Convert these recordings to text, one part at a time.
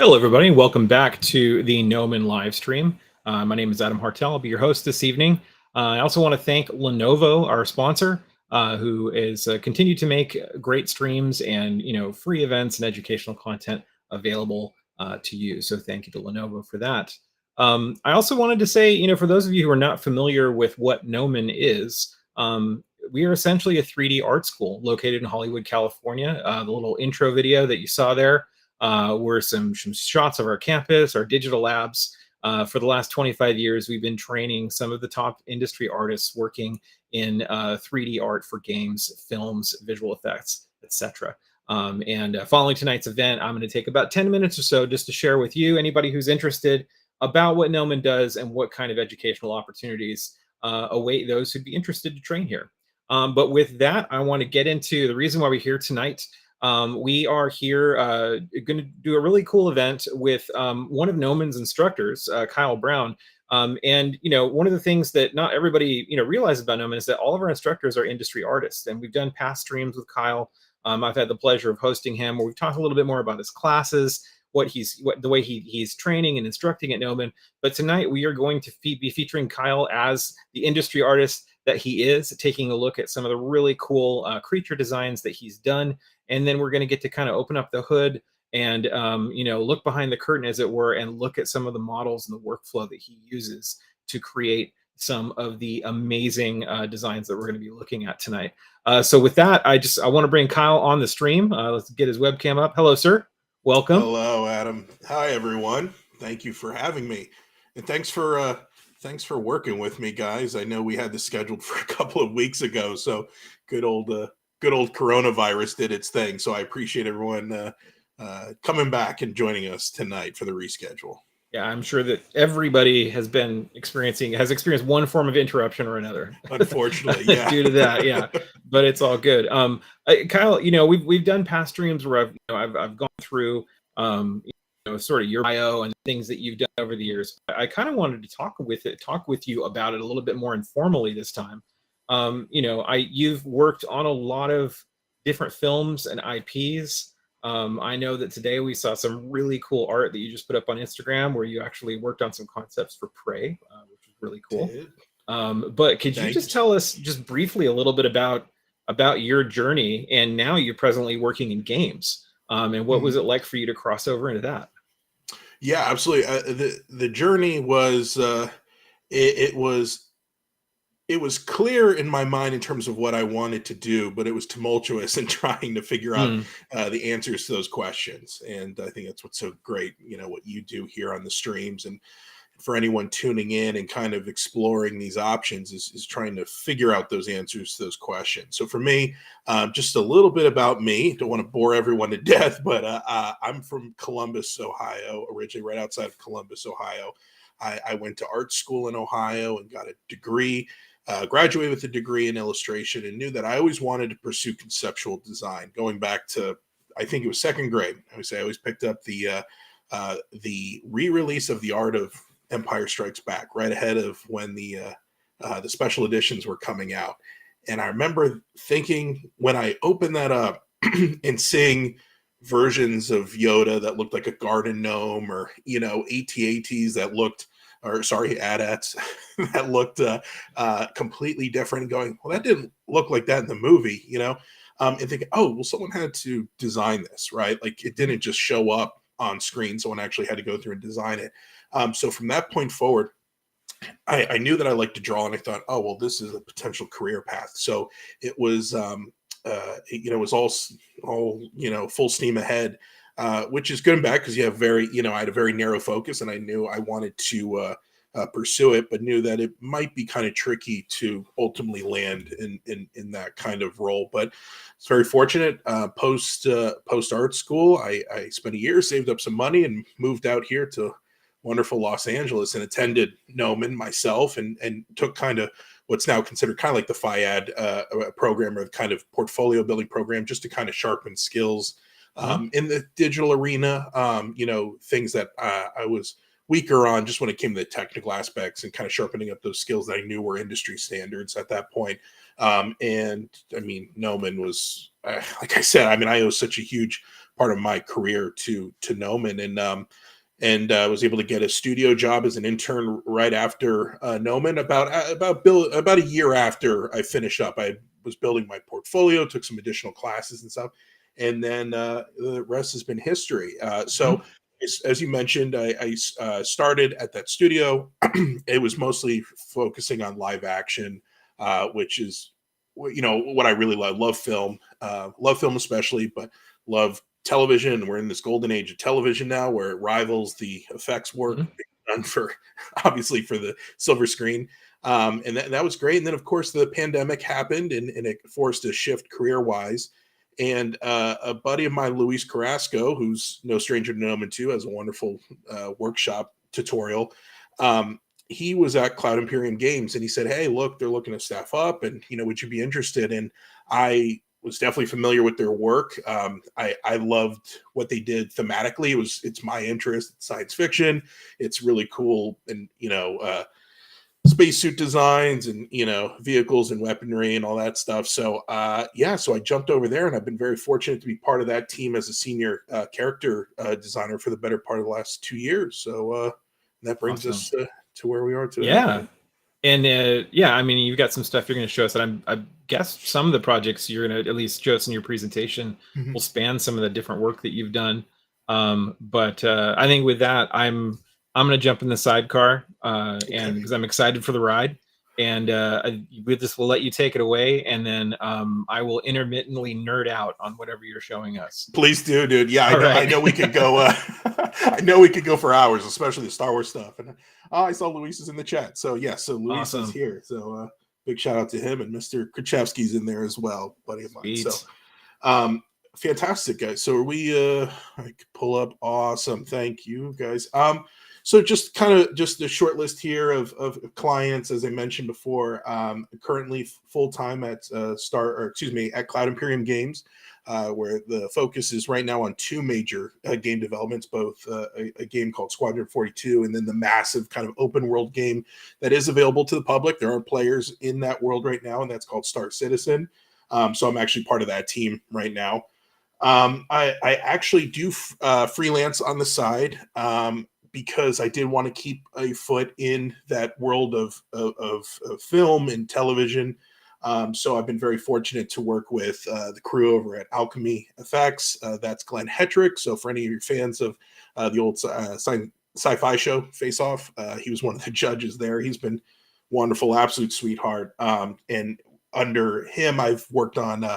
Hello, everybody. Welcome back to the Gnomon live stream. My name is Adam Hartel. I'll be your host this evening. I also want to thank Lenovo, our sponsor, who is continue to make great streams and free events and educational content available to you. So thank you to Lenovo for that. I also wanted to say, for those of you who are not familiar with what Gnomon is, we are essentially a 3D art school located in Hollywood, California. The little intro video that you saw there were some shots of our campus, our digital labs. For the last 25 years, we've been training some of the top industry artists working in 3D art for games, films, visual effects, etc. And following tonight's event, I'm going to take about 10 minutes or so just to share with you, anybody who's interested, about what Gnomon does and what kind of educational opportunities await those who'd be interested to train here. But with that, I want to get into the reason why we're here tonight. We are here going to do a really cool event with one of Gnomon's instructors, Kyle Brown. And one of the things that not everybody realizes about Gnomon is that all of our instructors are industry artists, and we've done past streams with Kyle. I've had the pleasure of hosting him, where we've talked a little bit more about his classes, the way he's training and instructing at Gnomon. But tonight we are going to be featuring Kyle as the industry artist that he is, taking a look at some of the really cool creature designs that he's done. And then we're going to get to kind of open up the hood and, look behind the curtain, as it were, and look at some of the models and the workflow that he uses to create some of the amazing designs that we're going to be looking at tonight. So with that, I want to bring Kyle on the stream. Let's get his webcam up. Hello, sir. Welcome. Hello, Adam. Hi, everyone. Thank you for having me. And thanks for working with me, guys. I know we had this scheduled for a couple of weeks ago, so good old coronavirus did its thing. So I appreciate everyone coming back and joining us tonight for the reschedule. Yeah, I'm sure that everybody has experienced one form of interruption or another. Unfortunately, yeah. Due to that, yeah. But it's all good. Kyle, we've done past streams where I've gone through sort of your bio and things that you've done over the years. I kind of wanted to talk with you about it a little bit more informally this time. You've worked on a lot of different films and IPs. I know that today we saw some really cool art that you just put up on Instagram, where you actually worked on some concepts for Prey, which was really cool. But could you just tell us just briefly a little bit about your journey, and now you're presently working in games, and what was it like for you to cross over into that? Yeah, absolutely. The journey was it was clear in my mind in terms of what I wanted to do, but it was tumultuous in trying to figure out the answers to those questions. And I think that's what's so great, what you do here on the streams. And for anyone tuning in and kind of exploring these options is trying to figure out those answers to those questions. So for me, just a little bit about me. Don't want to bore everyone to death, but I'm from Columbus, Ohio, originally right outside of Columbus, Ohio. I went to art school in Ohio and got a degree. Graduated with a degree in illustration, and knew that I always wanted to pursue conceptual design. Going back to, I think it was second grade, I always picked up the re-release of The Art of Empire Strikes Back right ahead of when the special editions were coming out. And I remember thinking, when I opened that up and seeing versions of Yoda that looked like a garden gnome, or AT-ATs that looked, AT-ATs that looked completely different, going, well, that didn't look like that in the movie, and thinking, oh, well, someone had to design this, right? Like, it didn't just show up on screen. Someone actually had to go through and design it. So from that point forward, I knew that I liked to draw, and I thought, oh, well, this is a potential career path. So it was, it was all full steam ahead. Which is good and bad, because you have I had a very narrow focus, and I knew I wanted to pursue it, but knew that it might be kind of tricky to ultimately land in that kind of role. But it's very fortunate. Post art school, I spent a year, saved up some money, and moved out here to wonderful Los Angeles, and attended Gnomon myself, and took kind of what's now considered kind of like the FIAD program, or kind of portfolio building program, just to kind of sharpen skills in the digital arena, things that I was weaker on just when it came to the technical aspects, and kind of sharpening up those skills that I knew were industry standards at that point. And I mean, Gnomon was, like I said, I owe such a huge part of my career to Gnomon, and was able to get a studio job as an intern right after Gnomon. About a year after I finished up, I was building my portfolio, took some additional classes and stuff, and then the rest has been history. So as you mentioned, I started at that studio. It was mostly focusing on live action, which is, what I really love film, especially, but love television. We're in this golden age of television now where it rivals the effects work done for, obviously, for the silver screen. And that was great. And then, of course, the pandemic happened, and it forced a shift career-wise. And a buddy of mine, Luis Carrasco, who's no stranger to Gnomon 2, has a wonderful workshop tutorial. He was at Cloud Imperium Games, and he said, "Hey, look, they're looking to staff up, and would you be interested?" And I was definitely familiar with their work. I loved what they did thematically. It's my interest. It's science fiction. It's really cool, and spacesuit designs and vehicles and weaponry and all that stuff. So so I jumped over there, and I've been very fortunate to be part of that team as a senior character designer for the better part of the last 2 years. So that brings us to where we are today. Yeah. And I mean, you've got some stuff you're going to show us, and I guess some of the projects you're going to at least show us in your presentation will span some of the different work that you've done. But I think with that, I'm going to jump in the sidecar, and because I'm excited for the ride, and with this, we'll let you take it away, and then I will intermittently nerd out on whatever you're showing us. Please do, dude. Yeah, I know we could go. I know we could go for hours, especially the Star Wars stuff. And I saw Luis is in the chat, so so Luis is here. So big shout out to him, and Mr. Krachevsky's in there as well, buddy of mine. Sweet. So fantastic, guys. So are we? I could pull up. Awesome, thank you, guys. So just a short list here of clients, as I mentioned before. Currently full time at at Cloud Imperium Games, where the focus is right now on two major game developments, both a game called Squadron 42, and then the massive kind of open world game that is available to the public. There are players in that world right now, and that's called Star Citizen. So I'm actually part of that team right now. I actually do freelance on the side. Because I did want to keep a foot in that world of film and television. So I've been very fortunate to work with the crew over at Alchemy Effects. That's Glenn Hetrick. So for any of your fans of the old sci-fi show Face Off, he was one of the judges there. He's been wonderful, absolute sweetheart. And under him, I've worked on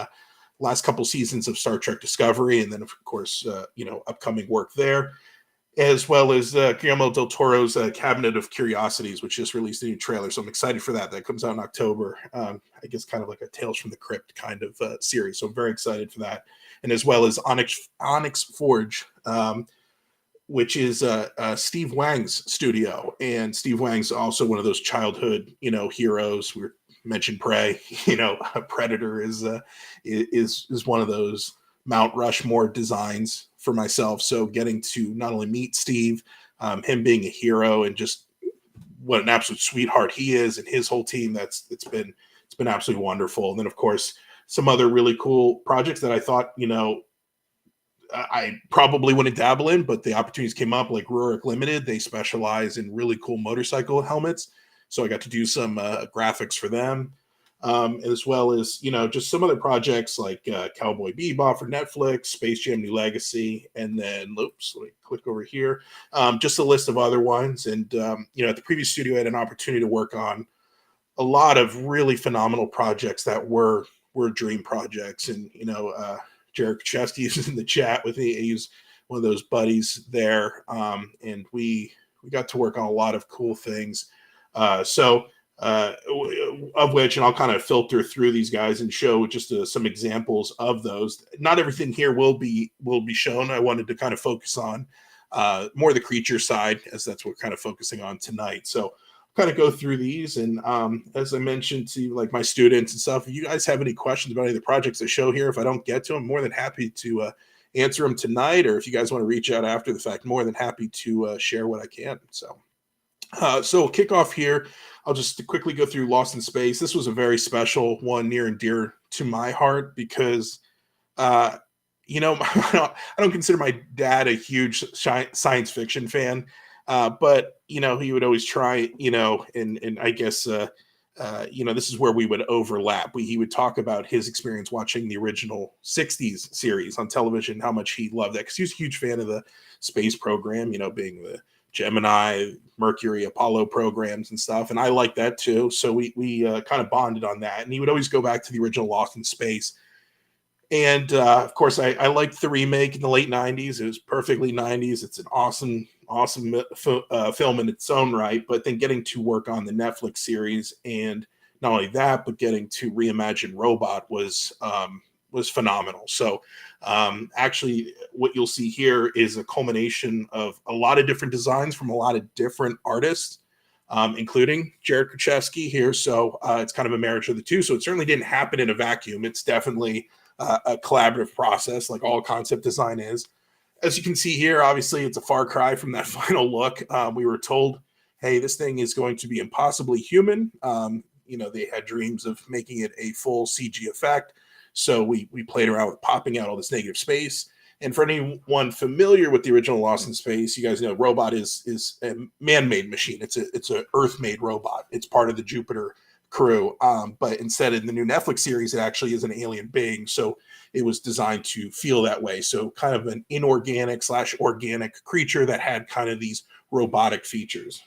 last couple seasons of Star Trek Discovery, and then of course, upcoming work there, as well as Guillermo del Toro's Cabinet of Curiosities, which just released a new trailer. So I'm excited for that. That comes out in October. I guess kind of like a Tales from the Crypt kind of series. So I'm very excited for that. And as well as Onyx Forge, which is Steve Wang's studio. And Steve Wang's also one of those childhood, heroes. We mentioned Prey. Predator is one of those Mount Rushmore designs for myself. So getting to not only meet Steve, him being a hero, and just what an absolute sweetheart he is, and his whole team, it's been absolutely wonderful. And then of course some other really cool projects that I thought I probably wouldn't dabble in, but the opportunities came up, like Rurik Limited. They specialize in really cool motorcycle helmets, so I got to do some graphics for them. As well as, just some other projects like Cowboy Bebop for Netflix, Space Jam New Legacy, and then, let me click over here, just a list of other ones. And, at the previous studio, I had an opportunity to work on a lot of really phenomenal projects that were dream projects. And, Jared Krachevsky is in the chat with me. He's one of those buddies there. And we got to work on a lot of cool things. Of which, and I'll kind of filter through these guys and show just some examples of those. Not everything here will be shown. I wanted to kind of focus on more the creature side, as that's what we're kind of focusing on tonight. So I'll kind of go through these, and as I mentioned to like my students and stuff, if you guys have any questions about any of the projects I show here, if I don't get to them, more than happy to answer them tonight, or if you guys want to reach out after the fact, more than happy to share what I can. So we'll kick off here. I'll just quickly go through Lost in Space. This was a very special one, near and dear to my heart, because I don't consider my dad a huge science fiction fan, but he would always try, and I guess this is where we would overlap. He would talk about his experience watching the original '60s series on television, how much he loved that, because he was a huge fan of the space program, being the Gemini, Mercury, Apollo programs and stuff, and I like that too. So we kind of bonded on that, and he would always go back to the original Lost in Space. And of course, I liked the remake in the late '90s. It was perfectly '90s. It's an awesome film in its own right. But then getting to work on the Netflix series, and not only that, but getting to reimagine Robot was phenomenal. So actually, what you'll see here is a culmination of a lot of different designs from a lot of different artists, including Jared Krzyzewski here. So it's kind of a marriage of the two. So it certainly didn't happen in a vacuum. It's definitely a collaborative process, like all concept design is. As you can see here, obviously it's a far cry from that final look. We were told, hey, this thing is going to be impossibly human. They had dreams of making it a full CG effect. So we played around with popping out all this negative space. And for anyone familiar with the original Lost in Space, you guys know Robot is a man-made machine. It's a Earth-made robot. It's part of the Jupiter crew, but instead in the new Netflix series, it actually is an alien being, so it was designed to feel that way. So kind of an inorganic / organic creature that had kind of these robotic features.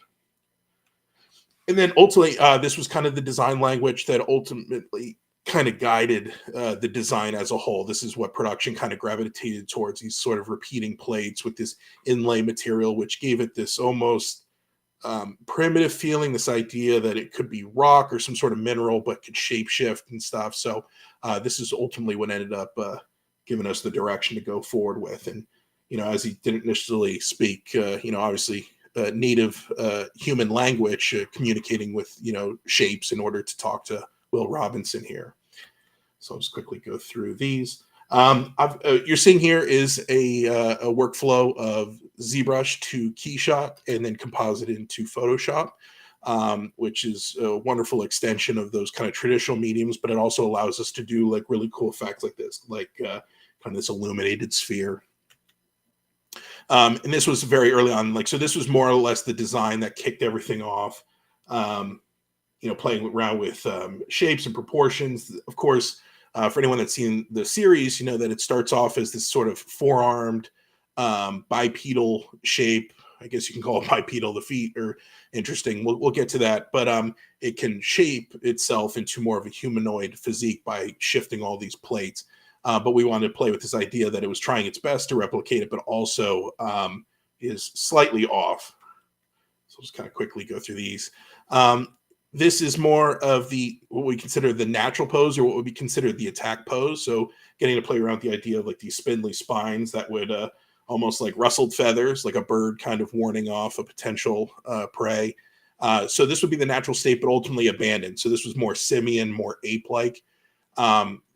And then ultimately, this was kind of the design language that ultimately kind of guided the design as a whole. This is what production kind of gravitated towards, these sort of repeating plates with this inlay material, which gave it this almost primitive feeling, this idea that it could be rock or some sort of mineral, but could shapeshift and stuff. So this is ultimately what ended up giving us the direction to go forward with. And, as he didn't initially speak, obviously native human language, communicating with, shapes in order to talk to Will Robinson here. So I'll just quickly go through these. You're seeing here is a workflow of ZBrush to Keyshot and then composite into Photoshop, which is a wonderful extension of those kind of traditional mediums, but it also allows us to do like really cool effects like this, like kind of this illuminated sphere. And this was very early on, so this was more or less the design that kicked everything off, playing around with shapes and proportions. Of course, for anyone that's seen the series, that it starts off as this sort of four-armed bipedal shape. I guess you can call it bipedal. The feet are interesting. We'll get to that. But it can shape itself into more of a humanoid physique by shifting all these plates. But we wanted to play with this idea that it was trying its best to replicate it, but also is slightly off. So I'll just kind of quickly go through these. This is more of what we consider the natural pose, or what would be considered the attack pose. So getting to play around with the idea of like these spindly spines that would almost like rustled feathers, like a bird kind of warning off a potential prey. So this would be the natural state, but ultimately abandoned. So this was more simian, more ape-like.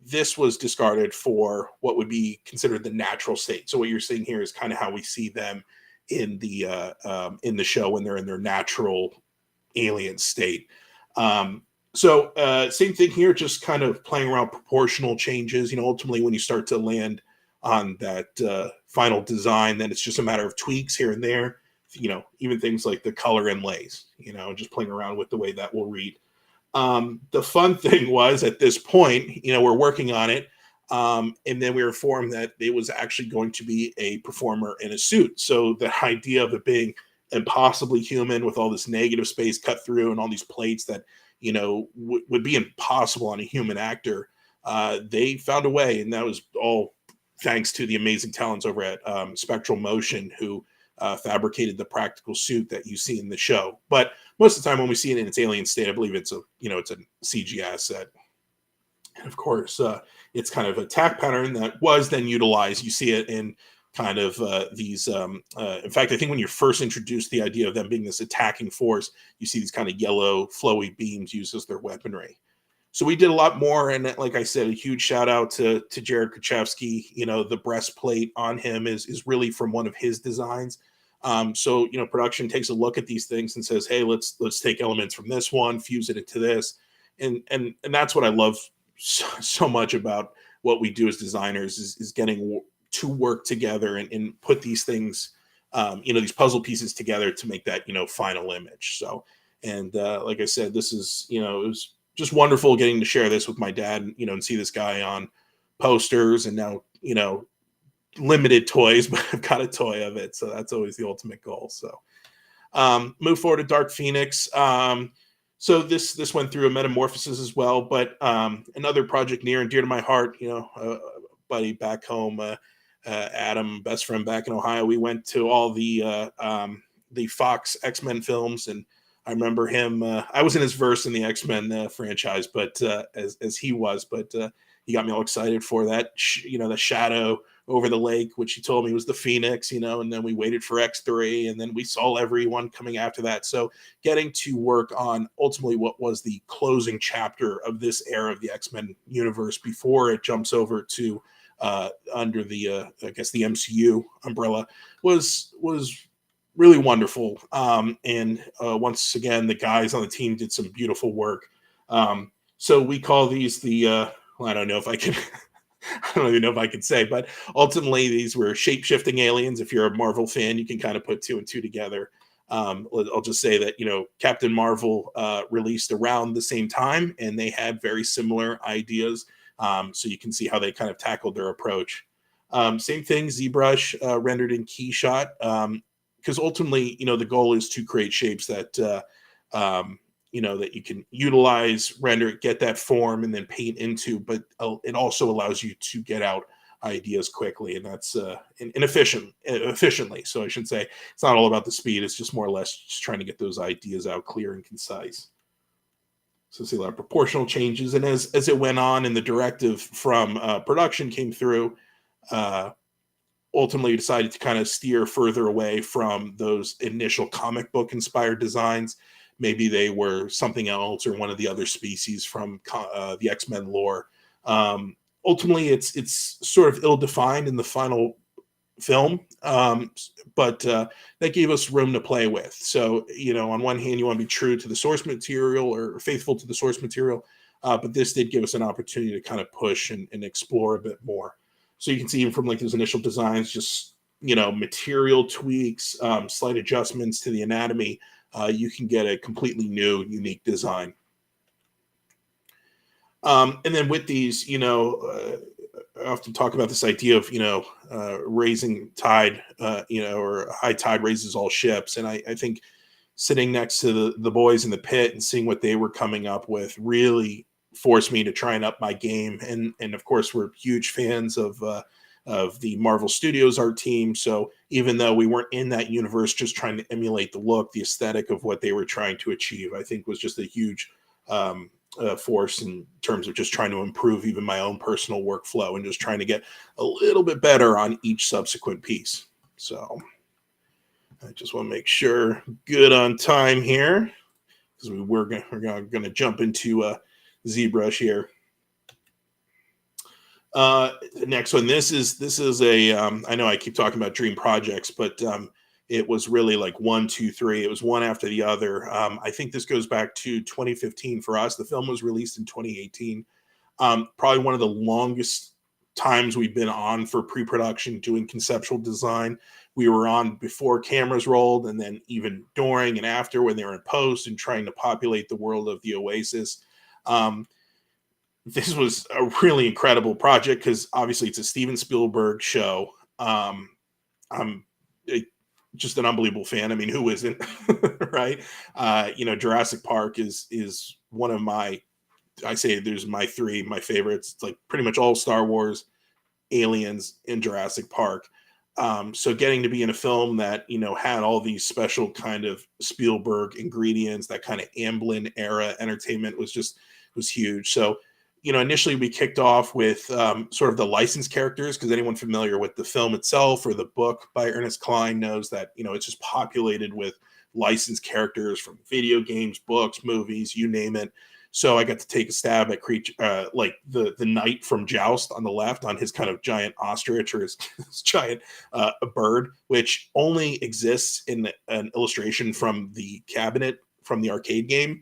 This was discarded for what would be considered the natural state. So what you're seeing here is kind of how we see them in the show when they're in their natural alien state. So same thing here, just kind of playing around proportional changes. Ultimately when you start to land on that final design, then it's just a matter of tweaks here and there. Even things like the color inlays. Just playing around with the way that will read. The fun thing was at this point, we're working on it. And then we were informed that it was actually going to be a performer in a suit. So the idea of it being impossibly human with all this negative space cut through and all these plates that, would be impossible on a human actor. They found a way, and that was all thanks to the amazing talents over at Spectral Motion, who fabricated the practical suit that you see in the show. But most of the time when we see it in its alien state, I believe it's a CG asset. And of course, it's kind of a attack pattern that was then utilized. You see it in kind of these, in fact, I think when you're first introduced the idea of them being this attacking force, you see these kind of yellow flowy beams used as their weaponry. So we did a lot more. And like I said, a huge shout out to Jared Krzyzewski. The breastplate on him is really from one of his designs. So, production takes a look at these things and says, hey, let's take elements from this one, fuse it into this. And that's what I love so much about what we do as designers is getting to work together and put these things, these puzzle pieces together to make that, final image. So, and like I said, this is, it was just wonderful getting to share this with my dad, and see this guy on posters, and now, limited toys, but I've got a toy of it. So that's always the ultimate goal. So move forward to Dark Phoenix. So this went through a metamorphosis as well, but another project near and dear to my heart, buddy back home, Adam, best friend back in Ohio. We went to all the Fox X-Men films, and I remember him. I was in his verse in the X-Men franchise, but as he was, but he got me all excited for that. The shadow over the lake, which he told me was the Phoenix. And then we waited for X3, and then we saw everyone coming after that. So getting to work on ultimately what was the closing chapter of this era of the X-Men universe before it jumps over to under the I guess the MCU umbrella was really wonderful. And once again, the guys on the team did some beautiful work. So we call these the I don't know if I can I don't even know if I can say, but ultimately these were shape-shifting aliens. If you're a Marvel fan, you can kind of put two and two together. I'll just say that, Captain Marvel released around the same time, and they had very similar ideas. So you can see how they kind of tackled their approach. Same thing, ZBrush rendered in Keyshot, because ultimately, the goal is to create shapes that, that you can utilize, render, get that form, and then paint into, but it also allows you to get out ideas quickly, and that's efficiently. So I should say it's not all about the speed. It's just more or less just trying to get those ideas out clear and concise. So see a lot of proportional changes. And as it went on and the directive from production came through, ultimately decided to kind of steer further away from those initial comic book inspired designs. Maybe they were something else or one of the other species from the X-Men lore. Ultimately, it's sort of ill-defined in the final film, but that gave us room to play with. So, on one hand, you want to be true to the source material or faithful to the source material, but this did give us an opportunity to kind of push and explore a bit more. So you can see even from like those initial designs, just, material tweaks, slight adjustments to the anatomy, you can get a completely new, unique design. And then with these, I often talk about this idea of, raising tide, or high tide raises all ships. And I think sitting next to the boys in the pit and seeing what they were coming up with really forced me to try and up my game. And of course, we're huge fans of the Marvel Studios art team. So even though we weren't in that universe, just trying to emulate the look, the aesthetic of what they were trying to achieve, I think was just a huge force in terms of just trying to improve even my own personal workflow and just trying to get a little bit better on each subsequent piece. So I just want to make sure good on time here, because we're going to jump into ZBrush here. Next one. This is a I know I keep talking about dream projects, but it was really like 1, 2, 3. It was one after the other. I think this goes back to 2015 for us. The film was released in 2018. Probably one of the longest times we've been on for pre-production doing conceptual design. We were on before cameras rolled, and then even during and after when they were in post and trying to populate the world of the Oasis. This was a really incredible project because obviously it's a Steven Spielberg show. I'm just an unbelievable fan. I mean, who isn't, right? Jurassic Park is one of my, I say there's my favorites. It's like pretty much all Star Wars, Aliens, and Jurassic Park. So getting to be in a film that, had all these special kind of Spielberg ingredients, that kind of Amblin era entertainment was huge. So, initially we kicked off with sort of the licensed characters, because anyone familiar with the film itself or the book by Ernest Cline knows that, it's just populated with licensed characters from video games, books, movies, you name it. So I got to take a stab at like the knight from Joust on the left on his kind of giant ostrich or his giant bird, which only exists in an illustration from the cabinet from the arcade game.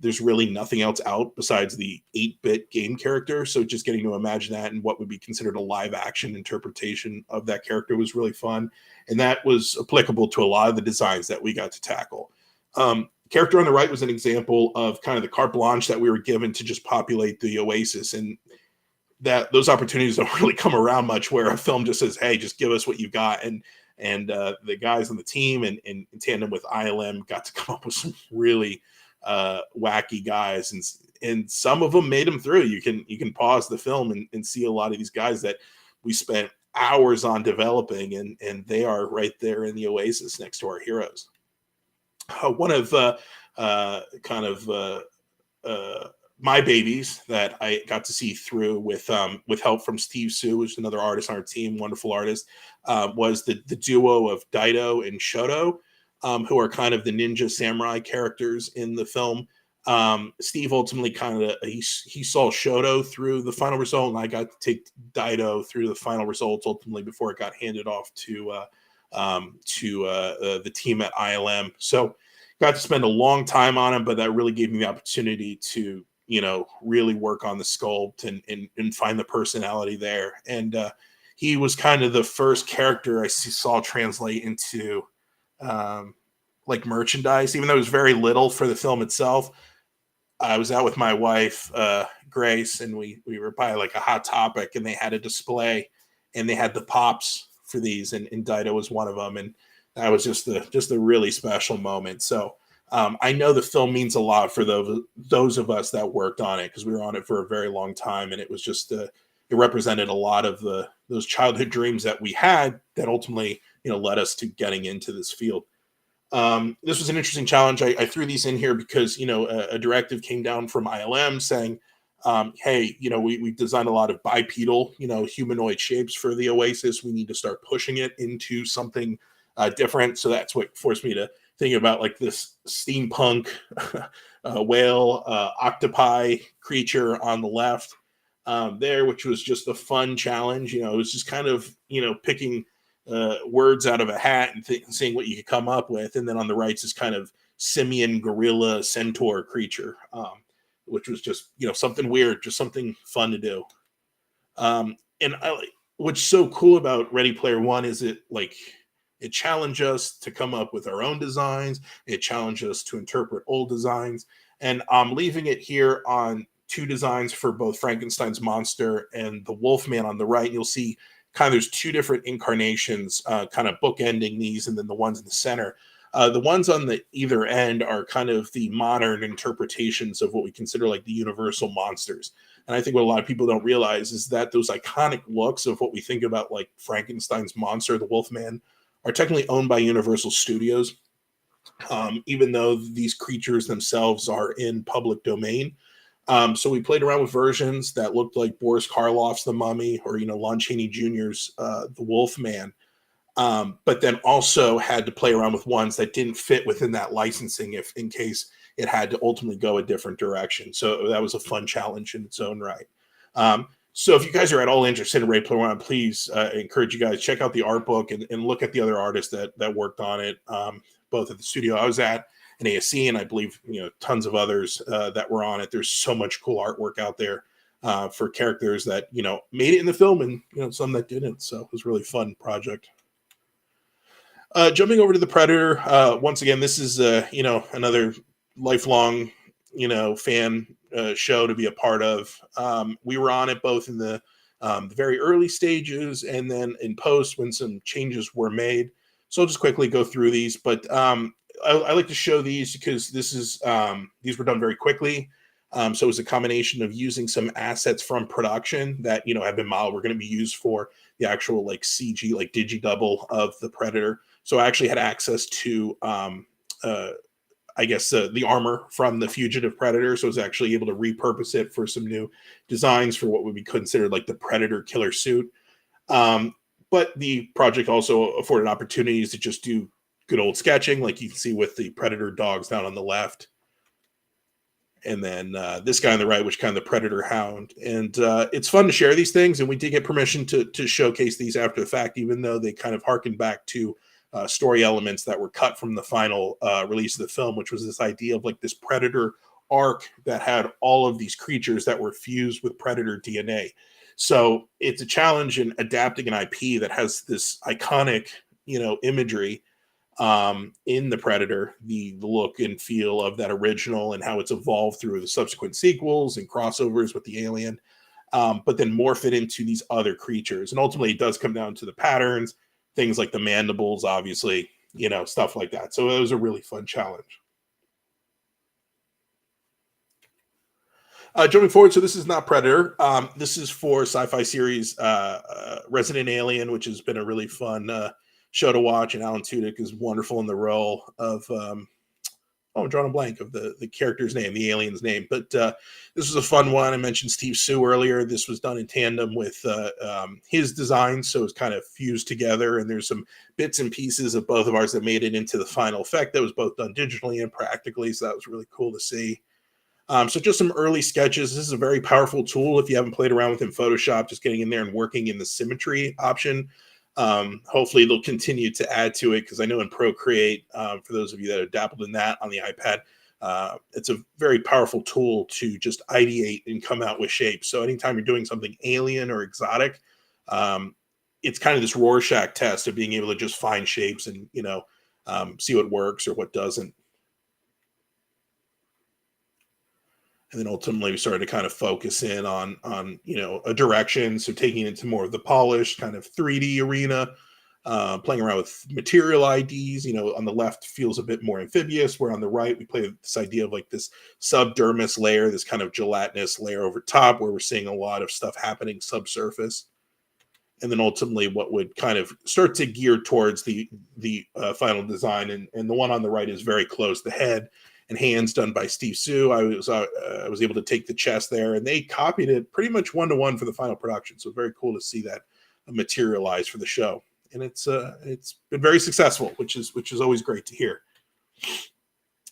There's really nothing else out besides the 8-bit game character. So just getting to imagine that and what would be considered a live action interpretation of that character was really fun. And that was applicable to a lot of the designs that we got to tackle. Character on the right was an example of kind of the carte blanche that we were given to just populate the Oasis. And that those opportunities don't really come around much, where a film just says, hey, just give us what you've got. And the guys on the team and in tandem with ILM got to come up with some really wacky guys, and some of them made them through. You can pause the film and see a lot of these guys that we spent hours on developing, and they are right there in the Oasis next to our heroes. One of my babies that I got to see through with help from Steve Sue, who's another artist on our team, wonderful artist, was the duo of Dido and Shoto, who are kind of the ninja samurai characters in the film. Steve ultimately he saw Shoto through the final result, and I got to take Dido through the final results ultimately before it got handed off to the team at ILM. So got to spend a long time on him, but that really gave me the opportunity to really work on the sculpt and find the personality there. And he was kind of the first character I saw translate into like merchandise, even though it was very little for the film itself. I was out with my wife, Grace, and we were by like a Hot Topic, and they had a display, and they had the pops for these, and Dido was one of them, and that was just a really special moment. So I know the film means a lot for those of us that worked on it, because we were on it for a very long time, and it was just it represented a lot of those childhood dreams that we had that ultimately led us to getting into this field. This was an interesting challenge. I threw these in here because a directive came down from ILM saying, hey, we designed a lot of bipedal humanoid shapes for the Oasis. We need to start pushing it into something different. So that's what forced me to think about like this steampunk whale octopi creature on the left there, which was just a fun challenge. It was just kind of picking words out of a hat and seeing what you could come up with. And then on the right is this kind of simian gorilla centaur creature, which was just something weird, just something fun to do. And what's so cool about Ready Player One is it challenged us to come up with our own designs. It challenged us to interpret old designs. And I'm leaving it here on 2 designs for both Frankenstein's monster and the Wolfman on the right. You'll see there's 2 different incarnations kind of bookending these, and then the ones in the center. The ones on the either end are kind of the modern interpretations of what we consider like the universal monsters. And I think what a lot of people don't realize is that those iconic looks of what we think about like Frankenstein's monster, the Wolfman, are technically owned by Universal Studios, even though these creatures themselves are in public domain. So we played around with versions that looked like Boris Karloff's The Mummy, or Lon Chaney Jr.'s The Wolfman, but then also had to play around with ones that didn't fit within that licensing, if in case it had to ultimately go a different direction. So that was a fun challenge in its own right. So if you guys are at all interested in Ready Player One, please encourage you guys check out the art book and look at the other artists that worked on it, both at the studio I was at and ASC, and I believe tons of others that were on it. There's so much cool artwork out there for characters that made it in the film, and some that didn't. So it was a really fun project. Jumping over to the Predator, once again, this is another lifelong fan show to be a part of. We were on it both in the very early stages and then in post when some changes were made. So I'll just quickly go through these, but I like to show these because these were done very quickly. So it was a combination of using some assets from production that have been modeled, were going to be used for the actual like CG, like digi-double of the Predator. So I actually had access to the armor from the Fugitive Predator. So I was actually able to repurpose it for some new designs for what would be considered like the Predator killer suit. But the project also afforded opportunities to just do good old sketching, like you can see with the Predator dogs down on the left. And then this guy on the right, which kind of the Predator Hound. And it's fun to share these things. And we did get permission to showcase these after the fact, even though they kind of harken back to story elements that were cut from the final release of the film, which was this idea of like this predator arc that had all of these creatures that were fused with predator DNA. So it's a challenge in adapting an IP that has this iconic, imagery in the Predator, the look and feel of that original and how it's evolved through the subsequent sequels and crossovers with the Alien, but then morph it into these other creatures. And ultimately it does come down to the patterns, things like the mandibles, obviously, stuff like that. So it was a really fun challenge. Jumping forward, so this is not Predator. This is for sci-fi series Resident Alien, which has been a really fun show to watch, and Alan Tudyk is wonderful in the role of I'm drawing a blank of the character's name, the alien's name. But this was a fun one. I mentioned Steve Sue earlier. This was done in tandem with his design, so it's kind of fused together, and there's some bits and pieces of both of ours that made it into the final effect that was both done digitally and practically, so that was really cool to see. So just some early sketches. This is a very powerful tool if you haven't played around with in Photoshop, just getting in there and working in the symmetry option. Hopefully they'll continue to add to it, because I know in Procreate, for those of you that have dabbled in that on the iPad, it's a very powerful tool to just ideate and come out with shapes. So anytime you're doing something alien or exotic, it's kind of this Rorschach test of being able to just find shapes and, see what works or what doesn't. And then ultimately we started to kind of focus in on a direction. So taking it to more of the polished kind of 3D arena, playing around with material IDs, on the left feels a bit more amphibious, where on the right, we play with this idea of like this subdermis layer, this kind of gelatinous layer over top, where we're seeing a lot of stuff happening subsurface. And then ultimately what would kind of start to gear towards the final design. And the one on the right is very close, the head and hands done by Steve Sue. I was able to take the chest there, and they copied it pretty much 1-to-1 for the final production. So very cool to see that materialize for the show, and it's been very successful, which is always great to hear.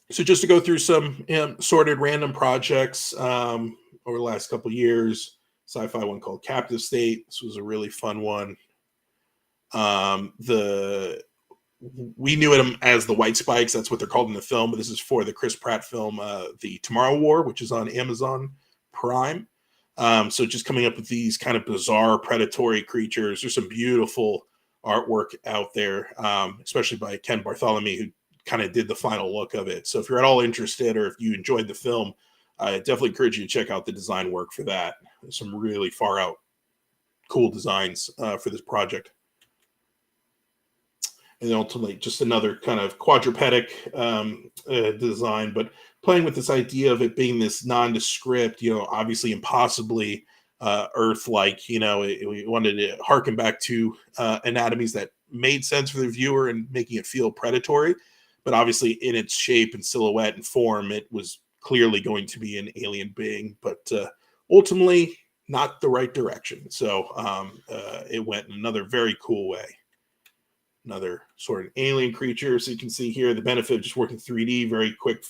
So just to go through some sorted random projects over the last couple of years, sci-fi one called Captive State. This was a really fun one. We knew them as the White Spikes. That's what they're called in the film. But this is for the Chris Pratt film, The Tomorrow War, which is on Amazon Prime. So just coming up with these kind of bizarre predatory creatures. There's some beautiful artwork out there, especially by Ken Bartholomew, who kind of did the final look of it. So if you're at all interested, or if you enjoyed the film, I definitely encourage you to check out the design work for that. There's some really far out cool designs for this project. And then ultimately just another kind of quadrupedic design, but playing with this idea of it being this nondescript, obviously impossibly Earth-like, we wanted to harken back to anatomies that made sense for the viewer and making it feel predatory, but obviously in its shape and silhouette and form, it was clearly going to be an alien being, but ultimately not the right direction. So it went in another very cool way. Another sort of alien creature. So you can see here the benefit of just working 3D, very quick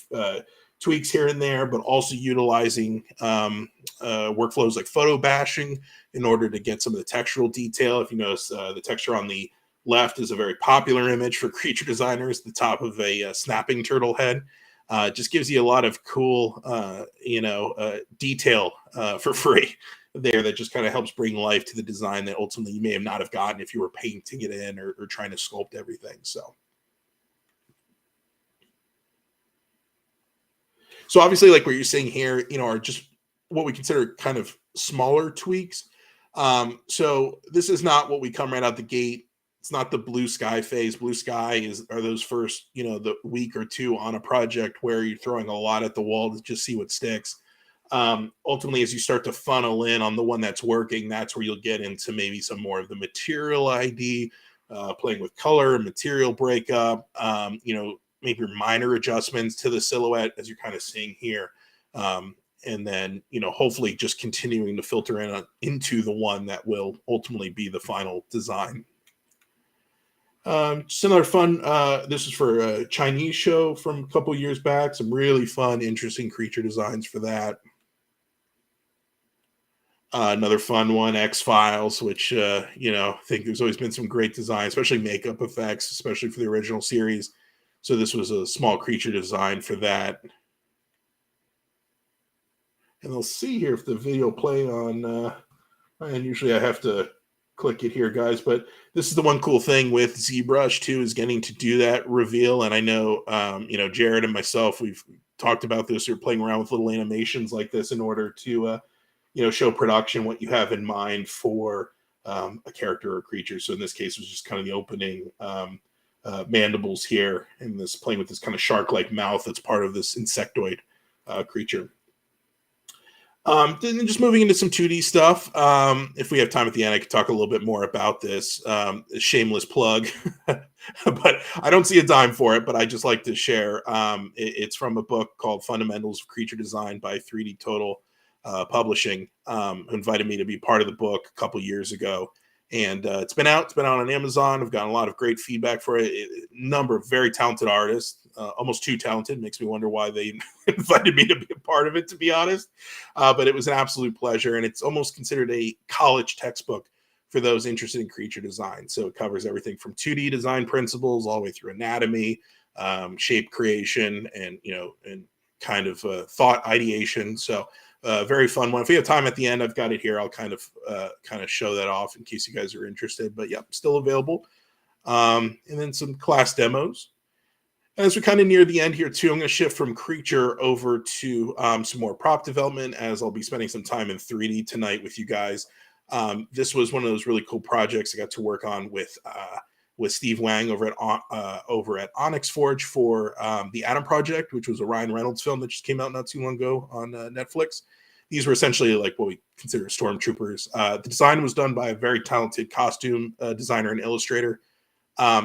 tweaks here and there, but also utilizing workflows like photo bashing in order to get some of the textural detail. If you notice, the texture on the left is a very popular image for creature designers, the top of a snapping turtle head. Just gives you a lot of cool, detail for free there that just kind of helps bring life to the design that ultimately you may not have gotten if you were painting it in or trying to sculpt everything. So obviously, like what you're seeing here, are just what we consider kind of smaller tweaks. So this is not what we come right out the gate. It's not the blue sky phase. Blue sky are those first, the week or two on a project where you're throwing a lot at the wall to just see what sticks. Ultimately, as you start to funnel in on the one that's working, that's where you'll get into maybe some more of the material ID, playing with color, material breakup, maybe minor adjustments to the silhouette, as you're kind of seeing here. And then, hopefully just continuing to filter into the one that will ultimately be the final design. Just another fun, this is for a Chinese show from a couple years back. Some really fun, interesting creature designs for that. Another fun one, X-Files, which, I think there's always been some great design, especially makeup effects, especially for the original series. So this was a small creature design for that. And we'll see here if the video play on, and usually I have to click it here, guys, but this is the one cool thing with ZBrush too, is getting to do that reveal. And I know, Jared and myself, we've talked about this. We're playing around with little animations like this in order to, show production what you have in mind for a character or creature. So in this case, it was just kind of the opening mandibles here, and this playing with this kind of shark-like mouth that's part of this insectoid creature. Then just moving into some 2D stuff. If we have time at the end, I could talk a little bit more about this. Shameless plug, but I don't see a dime for it, but I just like to share. It's from a book called Fundamentals of Creature Design by 3D Total Publishing, who invited me to be part of the book a couple years ago. And it's been out on Amazon. I've gotten a lot of great feedback for it. A number of very talented artists, almost too talented. Makes me wonder why they invited me to be a part of it, to be honest. But it was an absolute pleasure. And it's almost considered a college textbook for those interested in creature design. So it covers everything from 2D design principles all the way through anatomy, shape creation, and kind of thought ideation. So very fun one. If we have time at the end, I've got it here. I'll kind of show that off in case you guys are interested. But yep, still available. And then some class demos. As we kind of near the end here too, I'm going to shift from creature over to some more prop development, as I'll be spending some time in 3D tonight with you guys. This was one of those really cool projects I got to work on with Steve Wang over at Onyx Forge for the Adam Project, which was a Ryan Reynolds film that just came out not too long ago on Netflix. These were essentially like what we consider stormtroopers. The design was done by a very talented costume designer and illustrator.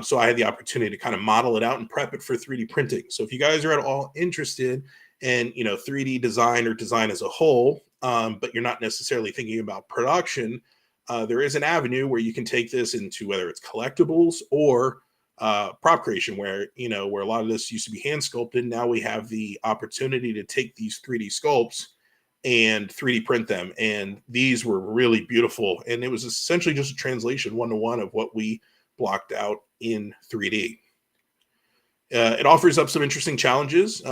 So I had the opportunity to kind of model it out and prep it for 3D printing. So if you guys are at all interested in 3D design or design as a whole, but you're not necessarily thinking about production, there is an avenue where you can take this into whether it's collectibles or prop creation, where a lot of this used to be hand sculpted. Now we have the opportunity to take these 3D sculpts and 3D print them. And these were really beautiful. And it was essentially just a translation 1-to-1 of what we blocked out in 3D. It offers up some interesting challenges. You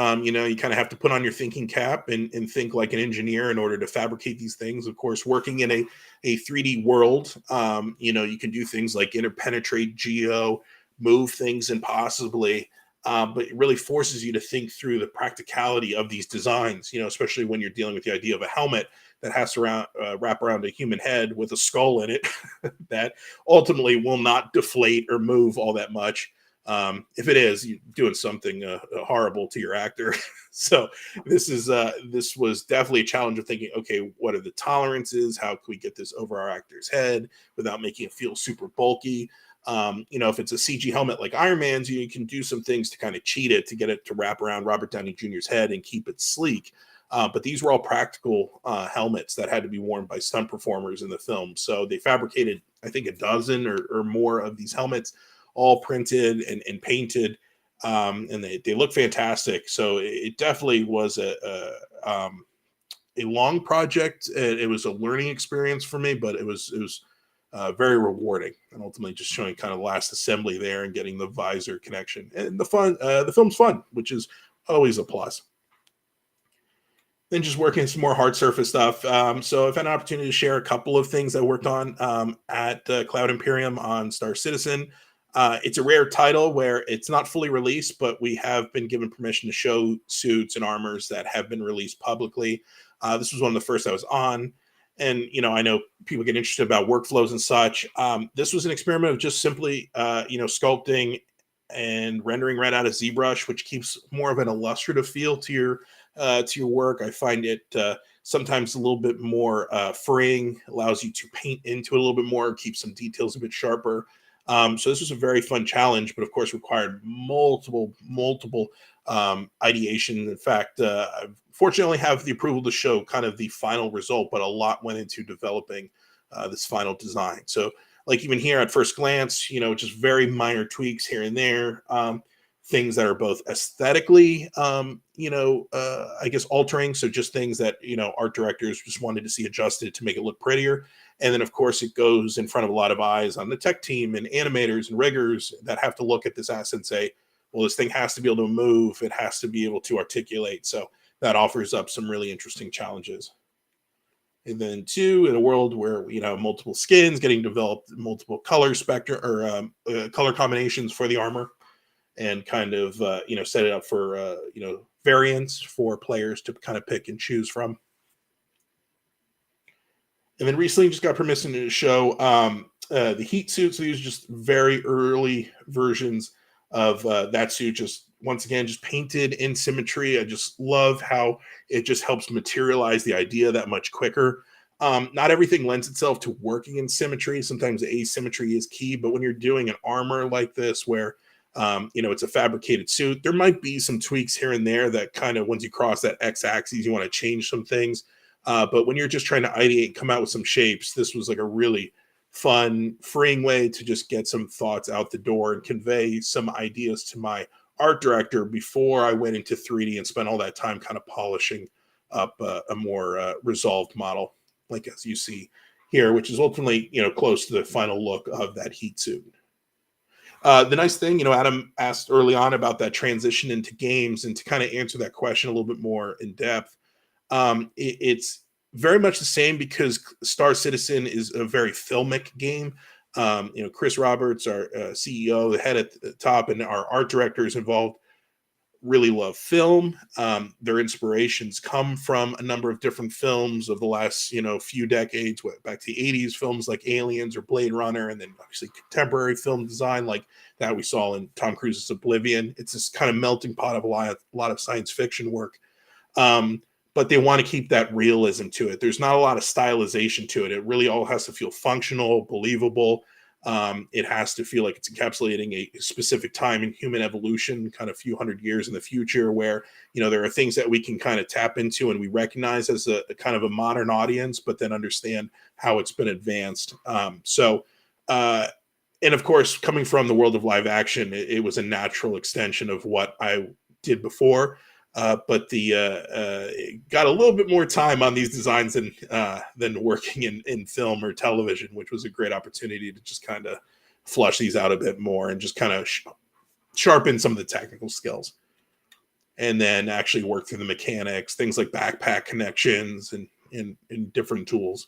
kind of have to put on your thinking cap and think like an engineer in order to fabricate these things. Of course, working in a 3D world, you can do things like interpenetrate geo, move things impossibly, but it really forces you to think through the practicality of these designs, especially when you're dealing with the idea of a helmet that has to wrap around a human head with a skull in it that ultimately will not deflate or move all that much. If it is, you're doing something horrible to your actor. So this was definitely a challenge of thinking, okay, what are the tolerances? How can we get this over our actor's head without making it feel super bulky? If it's a CG helmet like Iron Man's, you can do some things to kind of cheat it to get it to wrap around Robert Downey Jr.'s head and keep it sleek. But these were all practical helmets that had to be worn by stunt performers in the film. So they fabricated, I think, a dozen or more of these helmets, all printed and painted, and they look fantastic. So it definitely was a long project. It was a learning experience for me, but it was very rewarding, and ultimately just showing kind of last assembly there and getting the visor connection and the film's fun, which is always a plus. Then just working some more hard surface stuff. So I've had an opportunity to share a couple of things I worked on at Cloud Imperium on Star Citizen. It's a rare title where it's not fully released, but we have been given permission to show suits and armors that have been released publicly. This was one of the first I was on. And, I know people get interested about workflows and such. This was an experiment of just simply, sculpting and rendering right out of ZBrush, which keeps more of an illustrative feel to your work. I find it sometimes a little bit more freeing, allows you to paint into it a little bit more, keep some details a bit sharper. So this was a very fun challenge, but of course required multiple ideation. In fact, I fortunately have the approval to show kind of the final result, but a lot went into developing this final design. So like even here at first glance, just very minor tweaks here and there. things that are both aesthetically, I guess altering. So just things that, art directors just wanted to see adjusted to make it look prettier. And then, of course, it goes in front of a lot of eyes on the tech team and animators and riggers that have to look at this asset and say, well, this thing has to be able to move. It has to be able to articulate. So that offers up some really interesting challenges. And then two, in a world where, multiple skins getting developed, multiple color spectrum or color combinations for the armor, and kind of, set it up for, variants for players to kind of pick and choose from. And then recently just got permission to show the heat suit. So these are just very early versions of that suit, just once again, just painted in symmetry. I just love how it just helps materialize the idea that much quicker. Not everything lends itself to working in symmetry. Sometimes asymmetry is key, but when you're doing an armor like this, where it's a fabricated suit, there might be some tweaks here and there that kind of, once you cross that x-axis, you want to change some things. But when you're just trying to ideate, come out with some shapes, this was like a really fun, freeing way to just get some thoughts out the door and convey some ideas to my art director before I went into 3D and spent all that time kind of polishing up a more resolved model, like as you see here, which is ultimately, close to the final look of that heat suit. The nice thing, Adam asked early on about that transition into games, and to kind of answer that question a little bit more in depth, it's very much the same because Star Citizen is a very filmic game. Chris Roberts, our CEO, the head at the top, and our art directors involved really love film. Their inspirations come from a number of different films of the last, few decades, back to the 80s, films like Aliens or Blade Runner, and then obviously contemporary film design like that we saw in Tom Cruise's Oblivion. It's this kind of melting pot of a lot of science fiction work. But they want to keep that realism to it. There's not a lot of stylization to it. It really all has to feel functional, believable. It has to feel like it's encapsulating a specific time in human evolution, kind of a few hundred years in the future, where, there are things that we can kind of tap into and we recognize as a kind of a modern audience, but then understand how it's been advanced. And of course, coming from the world of live action, it was a natural extension of what I did before. But got a little bit more time on these designs than working in film or television, which was a great opportunity to just kind of flush these out a bit more and just kind of sharpen some of the technical skills, and then actually work through the mechanics, things like backpack connections and different tools.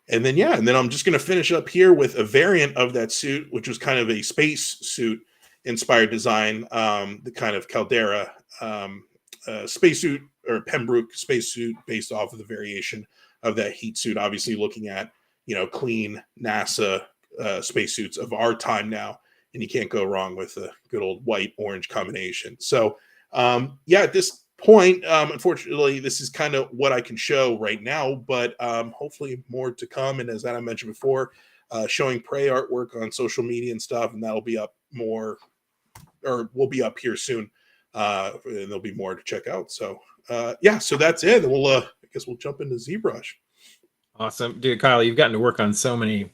And then I'm just going to finish up here with a variant of that suit, which was kind of a space suit inspired design, the kind of Caldera spacesuit or Pembroke spacesuit based off of the variation of that heat suit. Obviously, looking at clean NASA spacesuits of our time now, and you can't go wrong with a good old white-orange combination. So, at this point, unfortunately, this is kind of what I can show right now, but hopefully more to come. And as I mentioned before, showing Prey artwork on social media and stuff, and that'll be up more, or will be up here soon. And there'll be more to check out. So, so that's it. And I guess we'll jump into ZBrush. Awesome. Dude, Kyle, you've gotten to work on so many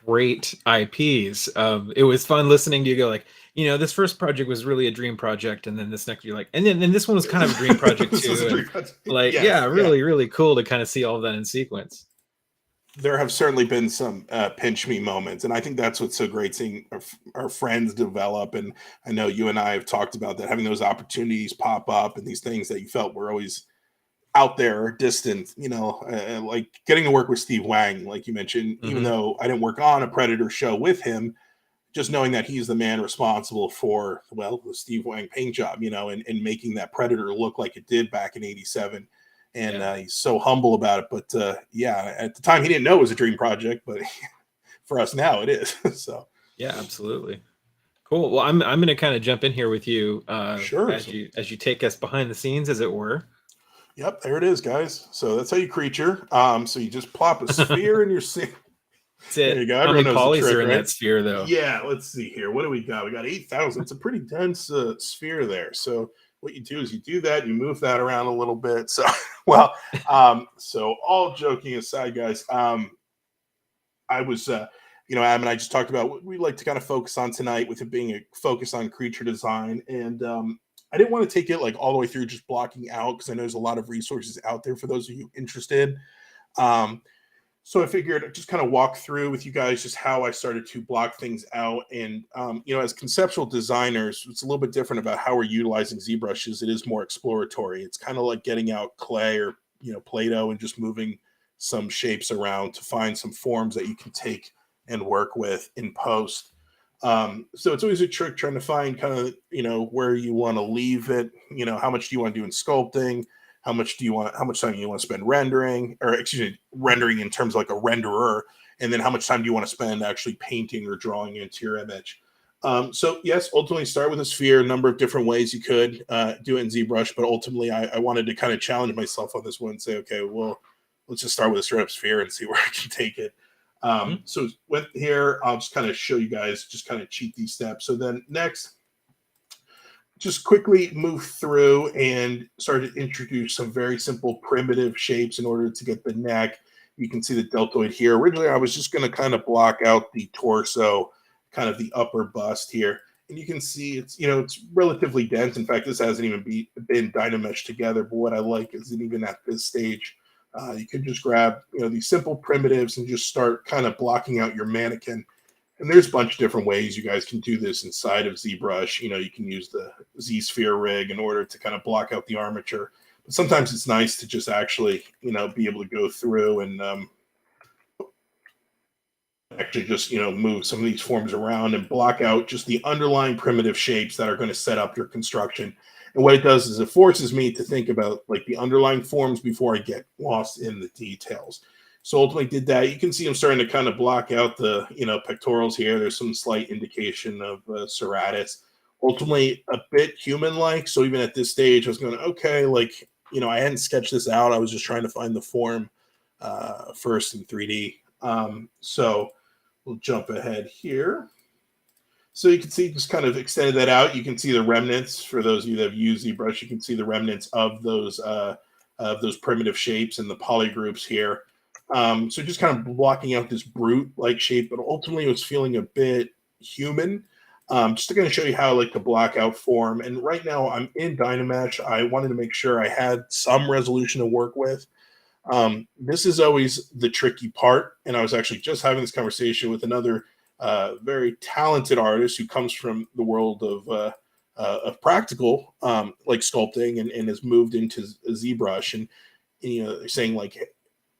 great IPs. It was fun listening to you go like, this first project was really a dream project. And then this next, you're like, and then this one was kind of a dream project too. Really cool to kind of see all of that in sequence. There have certainly been some pinch me moments, and I think that's what's so great, seeing our friends develop. And I know you and I have talked about that, having those opportunities pop up and these things that you felt were always out there or distant, like getting to work with Steve Wang, like you mentioned, even though I didn't work on a Predator show with him, just knowing that he's the man responsible for, the Steve Wang paint job, and making that Predator look like it did back in '87. And he's so humble about it. But at the time he didn't know it was a dream project, but for us now it is. So yeah, absolutely. Cool. Well, I'm going to kind of jump in here with you sure. as you take us behind the scenes, as it were. Yep, there it is, guys. So that's how you creature. So you just plop a sphere in your scene. There you go. How many polys are in that sphere, though? Yeah, let's see here. What do we got? We got 8,000. It's a pretty dense sphere there. So what you do is you do that, you move that around a little bit. So, so all joking aside, guys, I was, Adam and I just talked about what we like to kind of focus on tonight, with it being a focus on creature design. And I didn't want to take it like all the way through just blocking out, because I know there's a lot of resources out there for those of you interested. So I figured I'd just kind of walk through with you guys just how I started to block things out. And, as conceptual designers, it's a little bit different about how we're utilizing ZBrushes. It is more exploratory. It's kind of like getting out clay or, Play-Doh and just moving some shapes around to find some forms that you can take and work with in post. So it's always a trick trying to find kind of, where you want to leave it. How much do you want to do in sculpting? How much time do you want to spend rendering, rendering in terms of like a renderer? And then how much time do you want to spend actually painting or drawing into your image? So yes, ultimately start with a sphere. A number of different ways you could do it in ZBrush, but ultimately I wanted to kind of challenge myself on this one and say, okay, well, let's just start with a straight up sphere and see where I can take it. So with here, I'll just kind of show you guys, just kind of cheat these steps. So then next, just quickly move through and start to introduce some very simple primitive shapes in order to get the neck. You can see the deltoid here. Originally, I was just going to kind of block out the torso, kind of the upper bust here. And you can see it's, it's relatively dense. In fact, this hasn't even been Dynameshed together. But what I like is that even at this stage, you can just grab, these simple primitives and just start kind of blocking out your mannequin. And there's a bunch of different ways you guys can do this inside of ZBrush. You can use the Z-Sphere rig in order to kind of block out the armature. But sometimes it's nice to just actually, be able to go through and actually just, move some of these forms around and block out just the underlying primitive shapes that are going to set up your construction. And what it does is it forces me to think about like the underlying forms before I get lost in the details. So ultimately did that. You can see I'm starting to kind of block out the, pectorals here. There's some slight indication of serratus. Ultimately a bit human-like. So even at this stage, I was going, okay, like, I hadn't sketched this out. I was just trying to find the form first in 3D. So we'll jump ahead here. So you can see just kind of extended that out. You can see the remnants. For those of you that have used ZBrush, you can see the remnants of those primitive shapes and the polygroups here. So just kind of blocking out this brute-like shape, but ultimately it was feeling a bit human. Just to kind of show you how I like to block out form. And right now I'm in Dynamesh. I wanted to make sure I had some resolution to work with. This is always the tricky part. And I was actually just having this conversation with another very talented artist who comes from the world of practical, like sculpting, and has moved into ZBrush. And, saying like,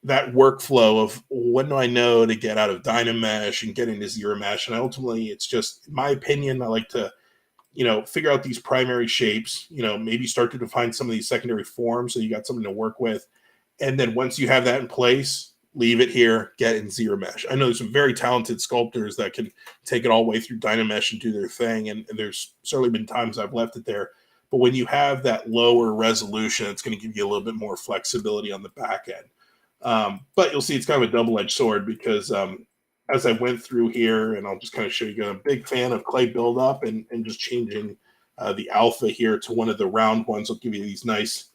that workflow of when do I know to get out of Dynamesh and get into ZBrush. And ultimately, it's just, in my opinion, I like to, figure out these primary shapes, maybe start to define some of these secondary forms so you got something to work with. And then once you have that in place, leave it here, get in ZBrush. I know there's some very talented sculptors that can take it all the way through Dynamesh and do their thing. And there's certainly been times I've left it there. But when you have that lower resolution, it's going to give you a little bit more flexibility on the back end. But you'll see it's kind of a double-edged sword, because as I went through here, and I'll just kind of show you, I'm a big fan of clay buildup and just changing the alpha here to one of the round ones will give you these nice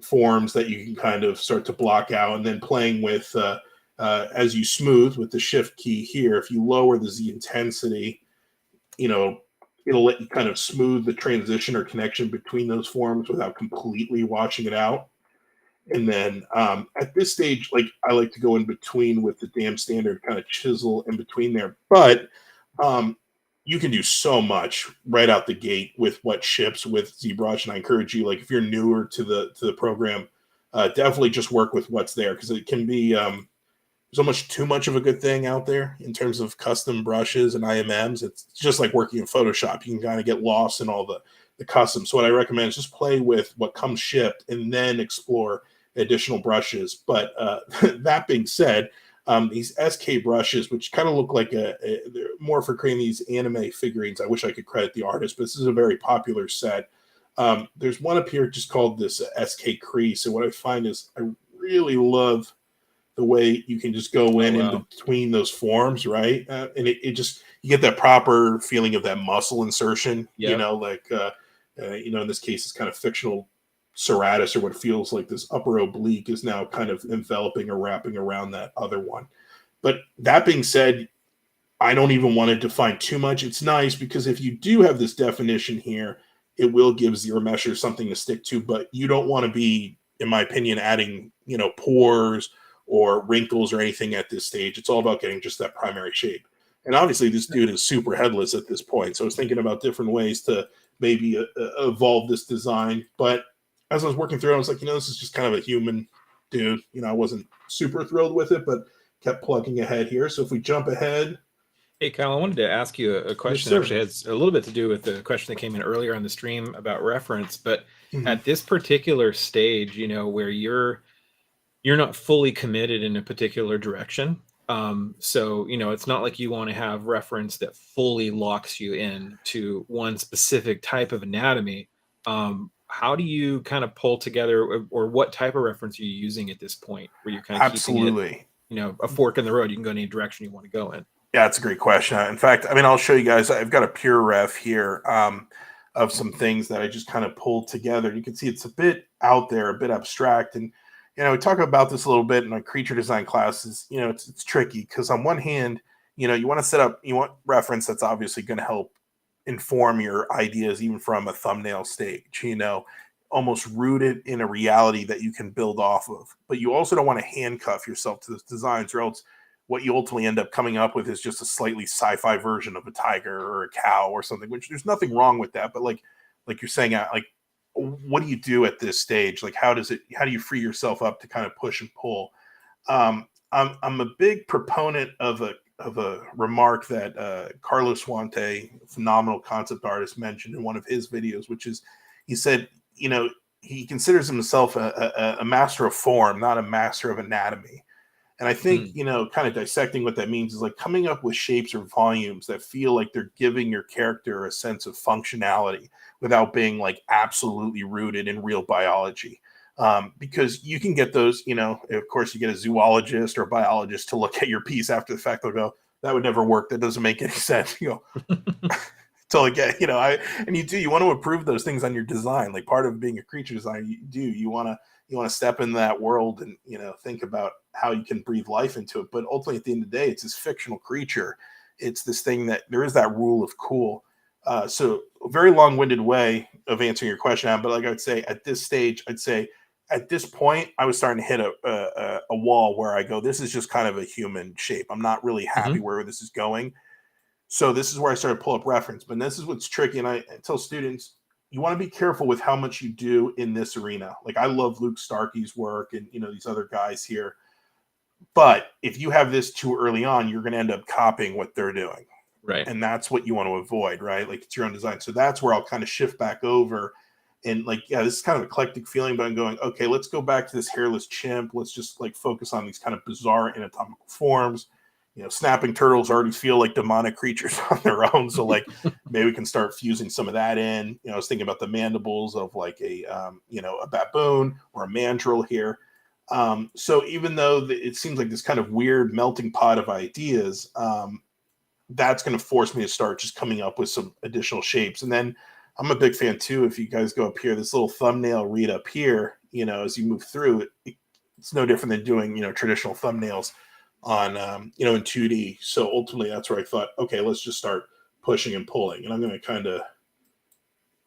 forms that you can kind of start to block out, and then playing with as you smooth with the shift key here. If you lower the Z intensity, it'll let you kind of smooth the transition or connection between those forms without completely washing it out. And then at this stage, like, I like to go in between with the damn standard kind of chisel in between there. But you can do so much right out the gate with what ships with ZBrush. And I encourage you, like, if you're newer to the program, definitely just work with what's there, because it can be so much too much of a good thing out there in terms of custom brushes and IMMs. It's just like working in Photoshop. You can kind of get lost in all the custom. So what I recommend is just play with what comes shipped and then explore additional brushes. But that being said, these SK brushes, which kind of look like they're more for creating these anime figurines. I wish I could credit the artist, but this is a very popular set. There's one up here just called this SK crease. And what I find is I really love the way you can just go in between those forms, right? And it just, you get that proper feeling of that muscle insertion, like, in this case, it's kind of fictional serratus, or what feels like this upper oblique is now kind of enveloping or wrapping around that other one. But that being said, I don't even want to define too much. It's nice because if you do have this definition here, it will give ZBrush something to stick to, but you don't want to be, in my opinion, adding, pores or wrinkles or anything at this stage. It's all about getting just that primary shape. And obviously this dude is super headless at this point. So I was thinking about different ways to maybe evolve this design. But as I was working through it, I was like, this is just kind of a human dude. I wasn't super thrilled with it, but kept plugging ahead here. So if we jump ahead. Hey, Kyle, I wanted to ask you a question that actually has a little bit to do with the question that came in earlier on the stream about reference. But at this particular stage, where you're not fully committed in a particular direction. So, it's not like you want to have reference that fully locks you in to one specific type of anatomy. How do you kind of pull together, or what type of reference are you using at this point where you're kind of Absolutely keeping it, a fork in the road? You can go any direction you want to go in. Yeah, that's a great question. In fact, I'll show you guys. I've got a pure ref here of some things that I just kind of pulled together. You can see it's a bit out there, a bit abstract. And, we talk about this a little bit in our creature design classes. It's tricky because on one hand, you want to set up, you want reference that's obviously going to help inform your ideas, even from a thumbnail stage, almost rooted in a reality that you can build off of. But you also don't want to handcuff yourself to those designs, or else what you ultimately end up coming up with is just a slightly sci-fi version of a tiger or a cow or something, which there's nothing wrong with that. But like you're saying, what do you do at this stage? Like, how do you free yourself up to kind of push and pull? I'm a big proponent of a remark that Carlos Huante, phenomenal concept artist, mentioned in one of his videos, which is, he said, he considers himself a master of form, not a master of anatomy. And I think, kind of dissecting what that means is like coming up with shapes or volumes that feel like they're giving your character a sense of functionality without being like absolutely rooted in real biology. Because you can get those, of course, you get a zoologist or a biologist to look at your piece after the fact. They'll go, that would never work. That doesn't make any sense. So again, you want to improve those things on your design. Like part of being a creature designer, you want to step in that world and, think about how you can breathe life into it. But ultimately at the end of the day, it's this fictional creature. It's this thing that there is that rule of cool. So a very long-winded way of answering your question, but like I would say at this stage, at this point, I was starting to hit a wall where I go, this is just kind of a human shape. I'm not really happy where this is going. So this is where I started to pull up reference. But this is what's tricky. And I tell students, you want to be careful with how much you do in this arena. Like I love Luke Starkey's work and, these other guys here. But if you have this too early on, you're going to end up copying what they're doing. Right. And that's what you want to avoid, right? Like it's your own design. So that's where I'll kind of shift back over. And like, yeah, this is kind of eclectic feeling, but I'm going, okay, let's go back to this hairless chimp. Let's just like focus on these kind of bizarre anatomical forms. Snapping turtles already feel like demonic creatures on their own. So like maybe we can start fusing some of that in. I was thinking about the mandibles of like a baboon or a mandrill here. So even though it seems like this kind of weird melting pot of ideas, that's going to force me to start just coming up with some additional shapes. And then I'm a big fan too. If you guys go up here, this little thumbnail read up here, as you move through it, it's no different than doing, traditional thumbnails on, in 2D. So ultimately that's where I thought, okay, let's just start pushing and pulling. And I'm going to kind of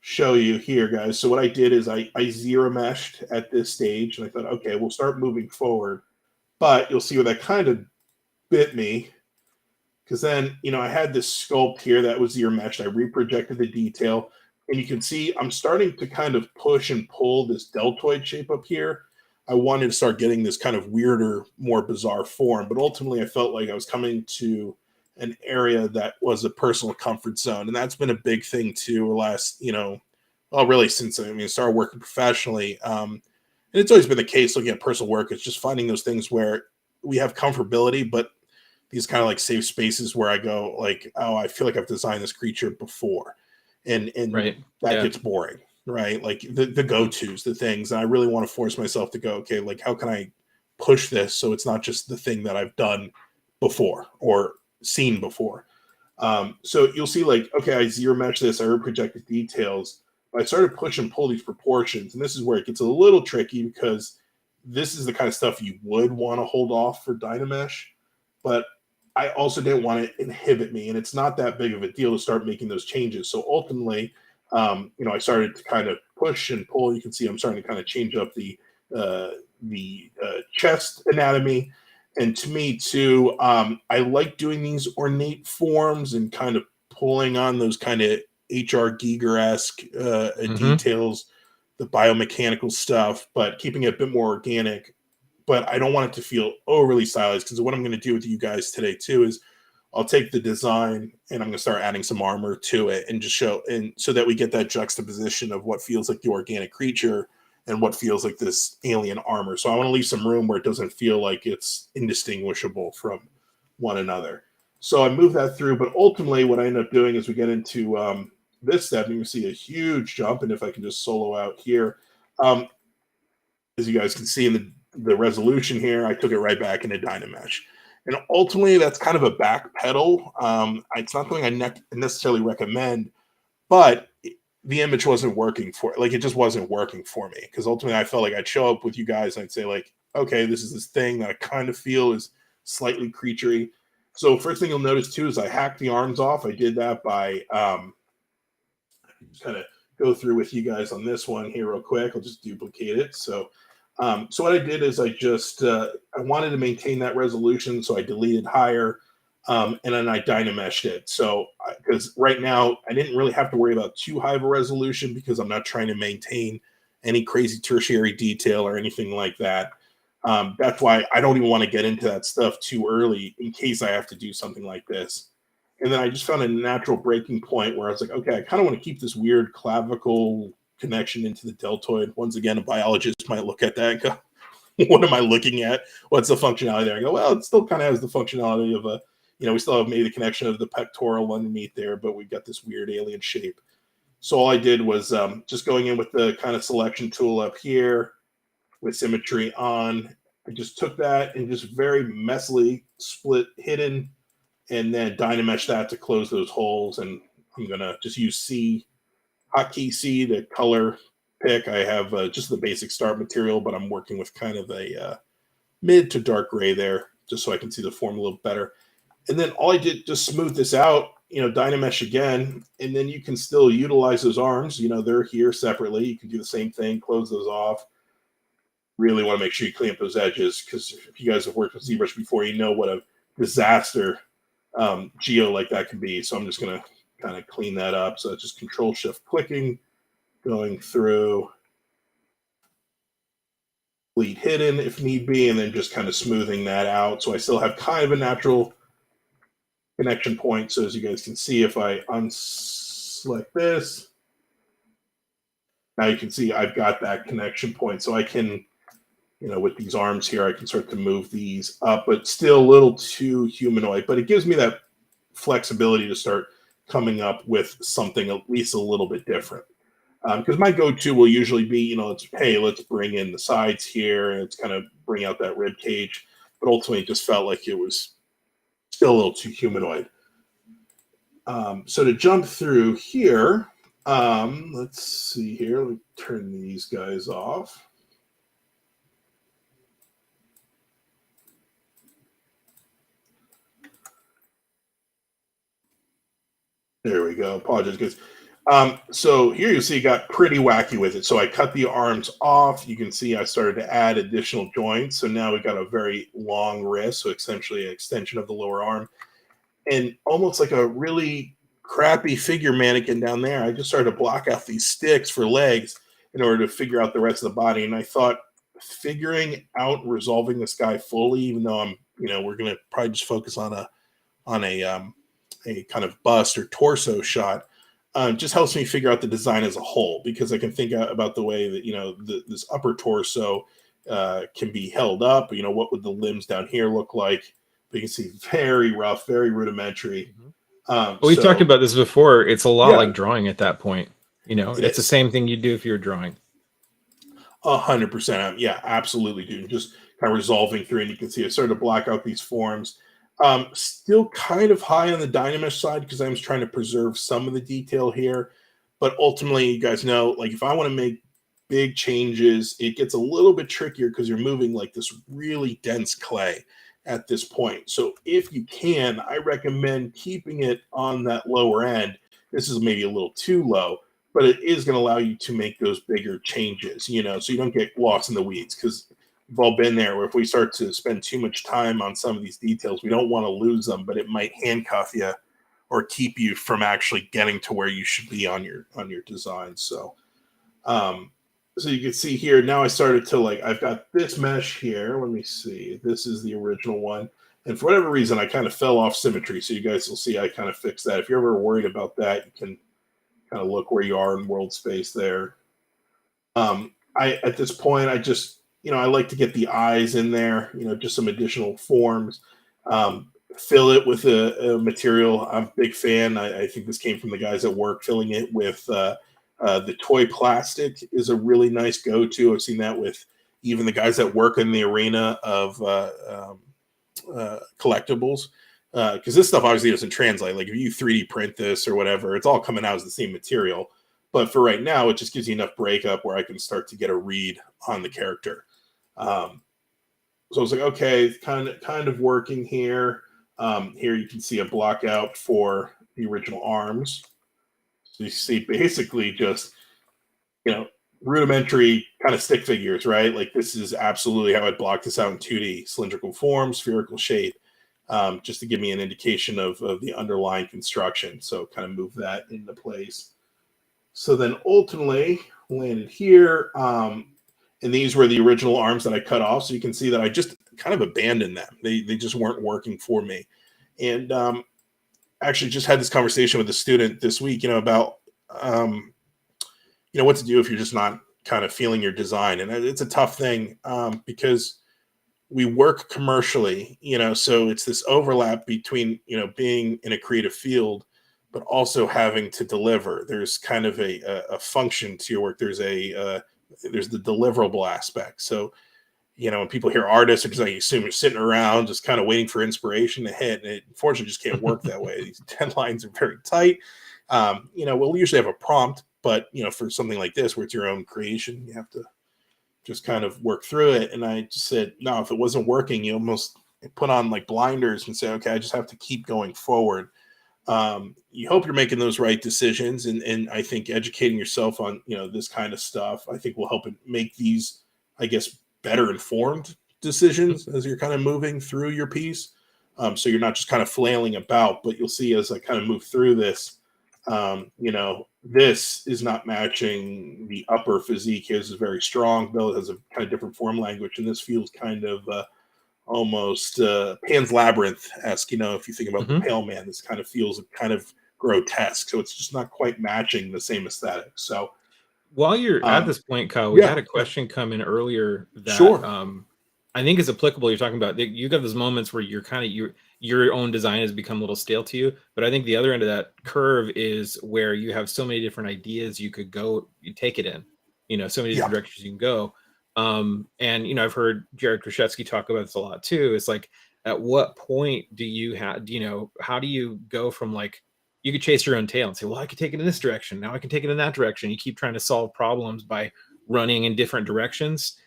show you here, guys. So what I did is I zero meshed at this stage. And I thought, okay, we'll start moving forward. But you'll see where that kind of bit me. Because then, I had this sculpt here that was zero meshed. I reprojected the detail. And you can see I'm starting to kind of push and pull this deltoid shape up here. I wanted to start getting this kind of weirder, more bizarre form. But ultimately, I felt like I was coming to an area that was a personal comfort zone. And that's been a big thing, too, the last, really since I started working professionally. And it's always been the case looking at personal work. It's just finding those things where we have comfortability, but these kind of like safe spaces where I go like, oh, I feel like I've designed this creature before. And right. that gets boring. Right. Like the go-tos, the things. And I really want to force myself to go, okay, like how can I push this so it's not just the thing that I've done before or seen before. So you'll see like, okay, I zero mesh this, I reprojected details. But I started push and pull these proportions. And this is where it gets a little tricky because this is the kind of stuff you would want to hold off for Dynamesh. but I also didn't want to inhibit me, and it's not that big of a deal to start making those changes. So ultimately, I started to kind of push and pull. You can see I'm starting to kind of change up the chest anatomy. And to me, too, I like doing these ornate forms and kind of pulling on those kind of H.R. Giger-esque details, the biomechanical stuff, but keeping it a bit more organic. But I don't want it to feel overly stylized, because what I'm going to do with you guys today, too, is I'll take the design and I'm going to start adding some armor to it and just show, and so that we get that juxtaposition of what feels like the organic creature and what feels like this alien armor. So I want to leave some room where it doesn't feel like it's indistinguishable from one another. So I move that through, but ultimately what I end up doing is we get into this step, and you can see a huge jump. And if I can just solo out here, as you guys can see in the resolution here, I took it right back into Dynamesh. And ultimately, that's kind of a back pedal. It's not something I necessarily recommend, but the image wasn't working for it. Like, it just wasn't working for me, because ultimately I felt like I'd show up with you guys and I'd say, like, okay, this is this thing that I kind of feel is slightly creaturey. So first thing you'll notice too is I hacked the arms off. I did that by just kind of go through with you guys on this one here real quick. I'll just duplicate it. So what I did is I just I wanted to maintain that resolution, so I deleted higher. And then I Dynameshed it. So, because right now I didn't really have to worry about too high of a resolution, because I'm not trying to maintain any crazy tertiary detail or anything like that. That's why I don't even want to get into that stuff too early, in case I have to do something like this. And then I just found a natural breaking point where I was like, okay, I kind of want to keep this weird clavicle connection into the deltoid. Once again, a biologist might look at that and go, what am I looking at? What's the functionality there? I go, well, it still kind of has the functionality of a, we still have maybe the connection of the pectoral underneath there, but we've got this weird alien shape. So all I did was just going in with the kind of selection tool up here with symmetry on. I just took that and just very messily split hidden, and then Dynamesh that to close those holes. And I'm going to just use C, hotkey C to color pick. I have just the basic start material, but I'm working with kind of a mid to dark gray there, just so I can see the form a little better. And then all I did, just smooth this out, Dynamesh again, and then you can still utilize those arms. They're here separately. You can do the same thing, close those off. Really want to make sure you clean up those edges, because if you guys have worked with ZBrush before, you know what a disaster geo like that can be. So I'm just going to kind of clean that up. So just Control-Shift clicking, going through, bleed hidden if need be, and then just kind of smoothing that out. So I still have kind of a natural connection point. So as you guys can see, if I unselect this, now you can see I've got that connection point. So I can, with these arms here, I can start to move these up, but still a little too humanoid. But it gives me that flexibility to start coming up with something at least a little bit different. Because my go-to will usually be, let's bring in the sides here, and it's kind of bring out that rib cage. But ultimately, it just felt like it was still a little too humanoid. So to jump through here, let's see here. Let me turn these guys off. There we go. Apologize, guys. So here you see it got pretty wacky with it. So I cut the arms off. You can see I started to add additional joints. So now we've got a very long wrist, so essentially an extension of the lower arm. And almost like a really crappy figure mannequin down there, I just started to block out these sticks for legs in order to figure out the rest of the body. And I thought figuring out resolving this guy fully, even though we're going to probably just focus on a kind of bust or torso shot, just helps me figure out the design as a whole, because I can think about the way that, this upper torso can be held up. What would the limbs down here look like? But you can see very rough, very rudimentary. We've talked about this before. It's a lot like drawing at that point. It's the same thing you do if you're drawing. 100%. Yeah, absolutely, dude. Just kind of resolving through, and you can see I started to block out these forms. Still kind of high on the Dynamesh side, because I'm trying to preserve some of the detail here. But ultimately, you guys know, like, if I want to make big changes, it gets a little bit trickier, because you're moving like this really dense clay. at this point. So if you can, I recommend keeping it on that lower end. This is maybe a little too low, but it is going to allow you to make those bigger changes, you know, so you don't get lost in the weeds, because we've all been there where if we start to spend too much time on some of these details, we don't want to lose them, but it might handcuff you or keep you from actually getting to where you should be on your design. So so you can see here, now I started to I've got this mesh here. Let me see. This is the original one. And for whatever reason, I kind of fell off symmetry. So you guys will see I kind of fixed that. If you're ever worried about that, you can kind of look where you are in world space there. At this point, I just, I like to get the eyes in there, just some additional forms. Fill it with a material. I'm a big fan. I think this came from the guys at work. Filling it with the toy plastic is a really nice go-to. I've seen that with even the guys that work in the arena of collectibles, because this stuff obviously doesn't translate. Like if you 3D print this or whatever, it's all coming out as the same material. But for right now, it just gives you enough breakup where I can start to get a read on the character. So I was like, okay, kind of working here. Here you can see a block out for the original arms. So you see basically just, rudimentary kind of stick figures, right? Like this is absolutely how I'd block this out in 2D, cylindrical form, spherical shape, just to give me an indication of the underlying construction. So kind of move that into place. So then ultimately landed here. And these were the original arms that I cut off. So you can see that I just kind of abandoned them. They just weren't working for me. And actually just had this conversation with a student this week, about, what to do if you're just not kind of feeling your design. And it's a tough thing because we work commercially, so it's this overlap between, being in a creative field, but also having to deliver. There's kind of a function to your work. There's the deliverable aspect. So, when people hear artists, because I assume you're sitting around just kind of waiting for inspiration to hit, and it unfortunately just can't work that way. These deadlines are very tight. We'll usually have a prompt, but for something like this where it's your own creation, you have to just kind of work through it. And I just said, no, if it wasn't working, you almost put on like blinders and say, okay, I just have to keep going forward. You hope you're making those right decisions, and I think educating yourself on this kind of stuff, I think will help make these, I guess, better informed decisions as you're kind of moving through your piece. So you're not just kind of flailing about, but you'll see as I kind of move through this, this is not matching the upper physique. His is very strong. Bill has a kind of different form language, and this feels kind of almost Pan's Labyrinth-esque. If you think about the Pale Man, this kind of feels kind of grotesque. So it's just not quite matching the same aesthetic. So while you're at this point, Kyle, we had a question come in earlier that I think is applicable. You're talking about you got those moments where you're kind of your own design has become a little stale to you. But I think the other end of that curve is where you have so many different ideas you could go, you take it in, so many different directions you can go. And I've heard Jared Kraszewski talk about this a lot too. It's like, at what point do you have, how do you go from you could chase your own tail and say, well, I could take it in this direction. Now I can take it in that direction. You keep trying to solve problems by running in different directions.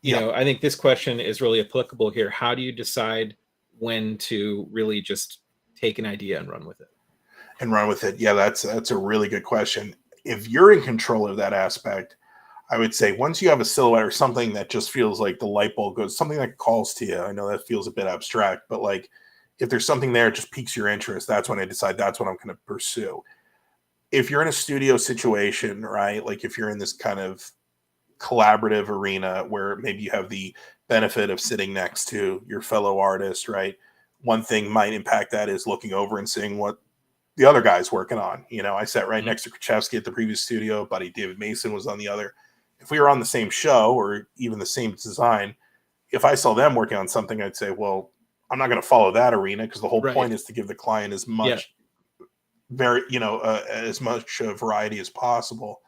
I think this question is really applicable here. How do you decide when to really just take an idea and run with it? Yeah, that's a really good question. If you're in control of that aspect, I would say once you have a silhouette or something that just feels like the light bulb goes, something that calls to you. I know that feels a bit abstract, but if there's something there, it just piques your interest. That's when I decide that's what I'm going to pursue. If you're in a studio situation, right? Like if you're in this kind of collaborative arena where maybe you have the benefit of sitting next to your fellow artist, right? One thing might impact that is looking over and seeing what the other guy's working on. I sat right next to Kraszewski at the previous studio. Buddy David Mason was on the other. If we were on the same show or even the same design, if I saw them working on something, I'd say, well, I'm not going to follow that arena because the whole point is to give the client as much, as much variety as possible.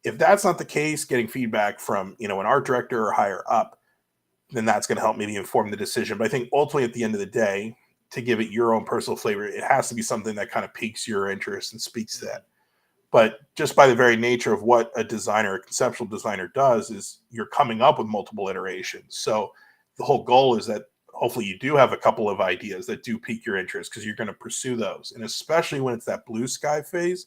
If that's not the case, getting feedback from, an art director or higher up, then that's going to help maybe inform the decision. But I think ultimately at the end of the day, to give it your own personal flavor, it has to be something that kind of piques your interest and speaks to that. But just by the very nature of what a designer, a conceptual designer does, is you're coming up with multiple iterations. So the whole goal is that hopefully you do have a couple of ideas that do pique your interest, because you're going to pursue those. And especially when it's that blue sky phase,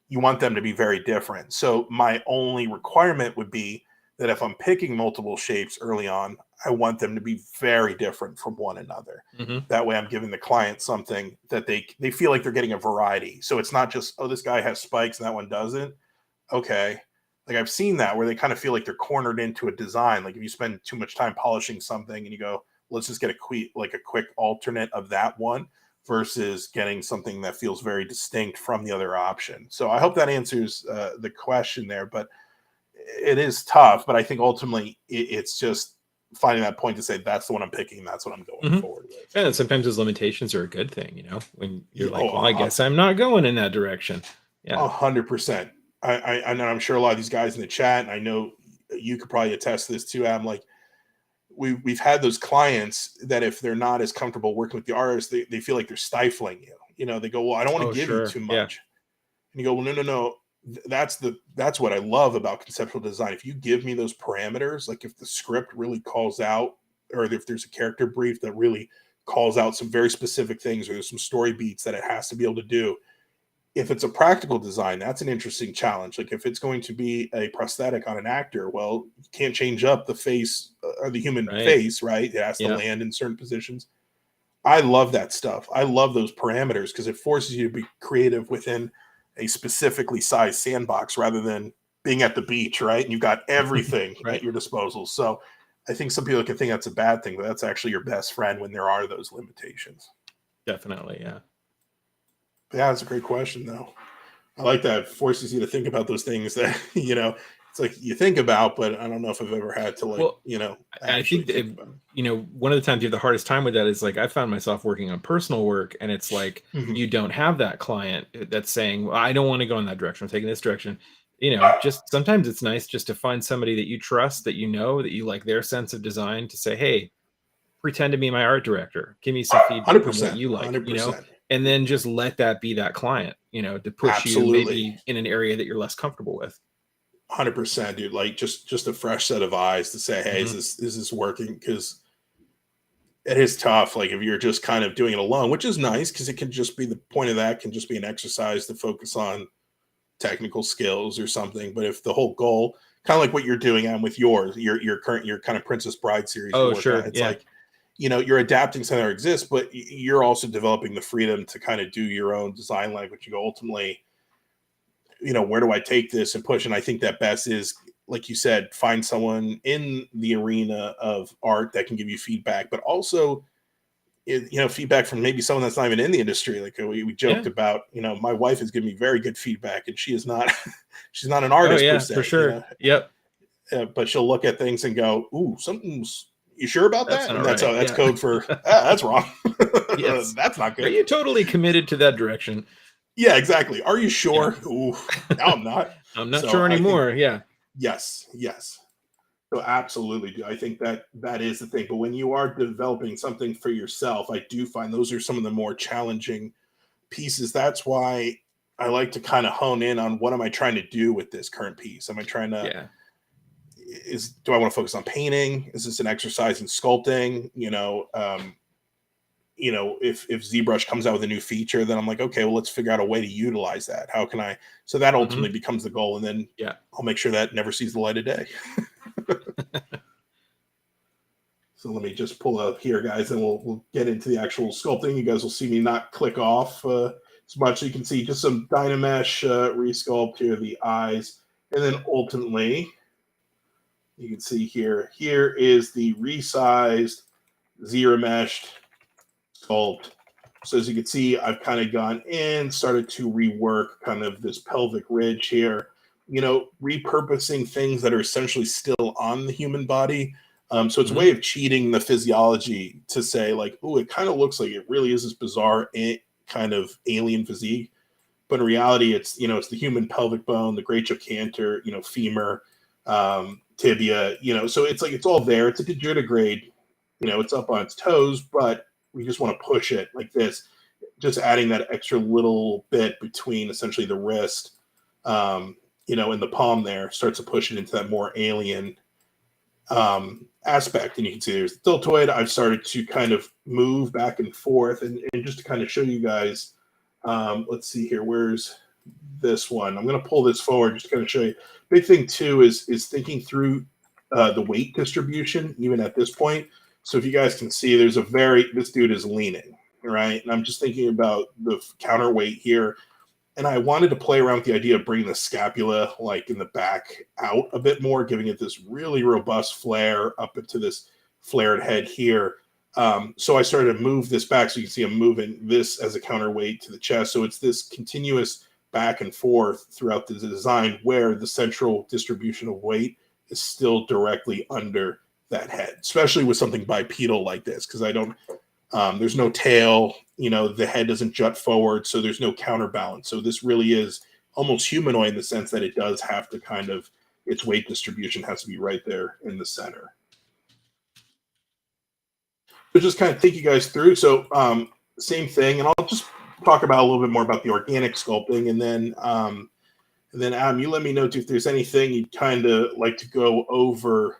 you want them to be very different. So my only requirement would be that if I'm picking multiple shapes early on, I want them to be very different from one another. That way I'm giving the client something that they feel like they're getting a variety. So it's not just, oh, this guy has spikes and that one doesn't. Okay. Like I've seen that where they kind of feel like they're cornered into a design. Like if you spend too much time polishing something and you go, let's just get a quick alternate of that one, versus getting something that feels very distinct from the other option. So I hope that answers the question there, but it is tough. But I think ultimately it's just finding that point to say, that's the one I'm picking, that's what I'm going forward with. And sometimes those limitations are a good thing, you know, when you're like, well, I guess I'm not going in that direction. Yeah, 100%. I'm sure a lot of these guys in the chat, and I know you could probably attest to this too, Adam, like we've had those clients that if they're not as comfortable working with the artist, they feel like they're stifling you. You know, they go, well, I don't want to give you too much. And you go, well, no. That's what I love about conceptual design. If you give me those parameters, like if the script really calls out, or if there's a character brief that really calls out some very specific things, or there's some story beats that it has to be able to do. If it's a practical design, that's an interesting challenge. Like if it's going to be a prosthetic on an actor, well, you can't change up the face or the human face, right? It has to land in certain positions. I love that stuff. I love those parameters because it forces you to be creative within a specifically sized sandbox rather than being at the beach, right? And you've got everything at your disposal. So I think some people can think that's a bad thing, but that's actually your best friend when there are those limitations. Definitely, yeah. Yeah, that's a great question, though. I like that. It forces you to think about those things that, you know, it's like you think about, but I don't know if I've ever had to, like, well, you know, I think you know, one of the times you have the hardest time with that is like I found myself working on personal work, and it's like you don't have that client that's saying, well, I don't want to go in that direction, I'm taking this direction. You know, just sometimes it's nice just to find somebody that you trust, that you know, that you like their sense of design, to say, hey, pretend to be my art director, give me some feedback on what you like, 100%. You know, and then just let that be that client, you know, to push you maybe in an area that you're less comfortable with. 100%, dude. Like just a fresh set of eyes to say, hey, is this working? Because it is tough. Like if you're just kind of doing it alone, which is nice because it can just be, the point of that can just be an exercise to focus on technical skills or something. But if the whole goal, kind of like what you're doing on with your kind of Princess Bride series, it's like, you know, you're adapting something that exists, but you're also developing the freedom to kind of do your own design language. You go, ultimately, you know, where do I take this and push? And I think that best is, like you said, find someone in the arena of art that can give you feedback, but also, you know, feedback from maybe someone that's not even in the industry. Like we joked about, you know, my wife has given me very good feedback, and she is not, she's not an artist per se. For sure. You know? But she'll look at things and go, ooh, something's, you sure about that? And that's code for, that's wrong. Yes. That's not good. Are you totally committed to that direction? Yeah, exactly. Are you sure? Yeah. Ooh, no, I'm not. I'm not sure anymore. Yes. So absolutely. I think that is the thing. But when you are developing something for yourself, I do find those are some of the more challenging pieces. That's why I like to kind of hone in on, what am I trying to do with this current piece? Am I trying to, do I want to focus on painting? Is this an exercise in sculpting? You know, if ZBrush comes out with a new feature, then I'm like, okay, well, let's figure out a way to utilize that. How can I? So that ultimately becomes the goal. And then I'll make sure that never sees the light of day. So let me just pull up here, guys, and we'll get into the actual sculpting. You guys will see me not click off as much. So you can see just some Dynamesh resculpt here, the eyes. And then ultimately, you can see here is the resized, zero-meshed sculpt. So as you can see, I've kind of gone in, started to rework kind of this pelvic ridge here, you know, repurposing things that are essentially still on the human body. So it's a way of cheating the physiology to say, like, oh, it kind of looks like it really is this bizarre kind of alien physique. But in reality, it's, you know, it's the human pelvic bone, the great trochanter, you know, femur, tibia, you know, so it's like, it's all there. It's a digitigrade, you know, it's up on its toes, but we just want to push it like this, just adding that extra little bit between essentially the wrist, you know, and the palm there, starts to push it into that more alien aspect. And you can see there's the deltoid. I've started to kind of move back and forth, and just to kind of show you guys, let's see here, where's this one? I'm going to pull this forward just to kind of show you. Big thing too is thinking through the weight distribution, even at this point. So if you guys can see, there's this dude is leaning, right? And I'm just thinking about the counterweight here. And I wanted to play around with the idea of bringing the scapula like in the back out a bit more, giving it this really robust flare up into this flared head here. So I started to move this back. So you can see I'm moving this as a counterweight to the chest. So it's this continuous back and forth throughout the design where the central distribution of weight is still directly under that head, especially with something bipedal like this, because there's no tail, the head doesn't jut forward, so there's no counterbalance. So this really is almost humanoid in the sense that it does have to its weight distribution has to be right there in the center. So just kind of take you guys through. So same thing, and I'll just talk about a little bit more about the organic sculpting, and then Adam, you let me know too if there's anything you'd kind of like to go over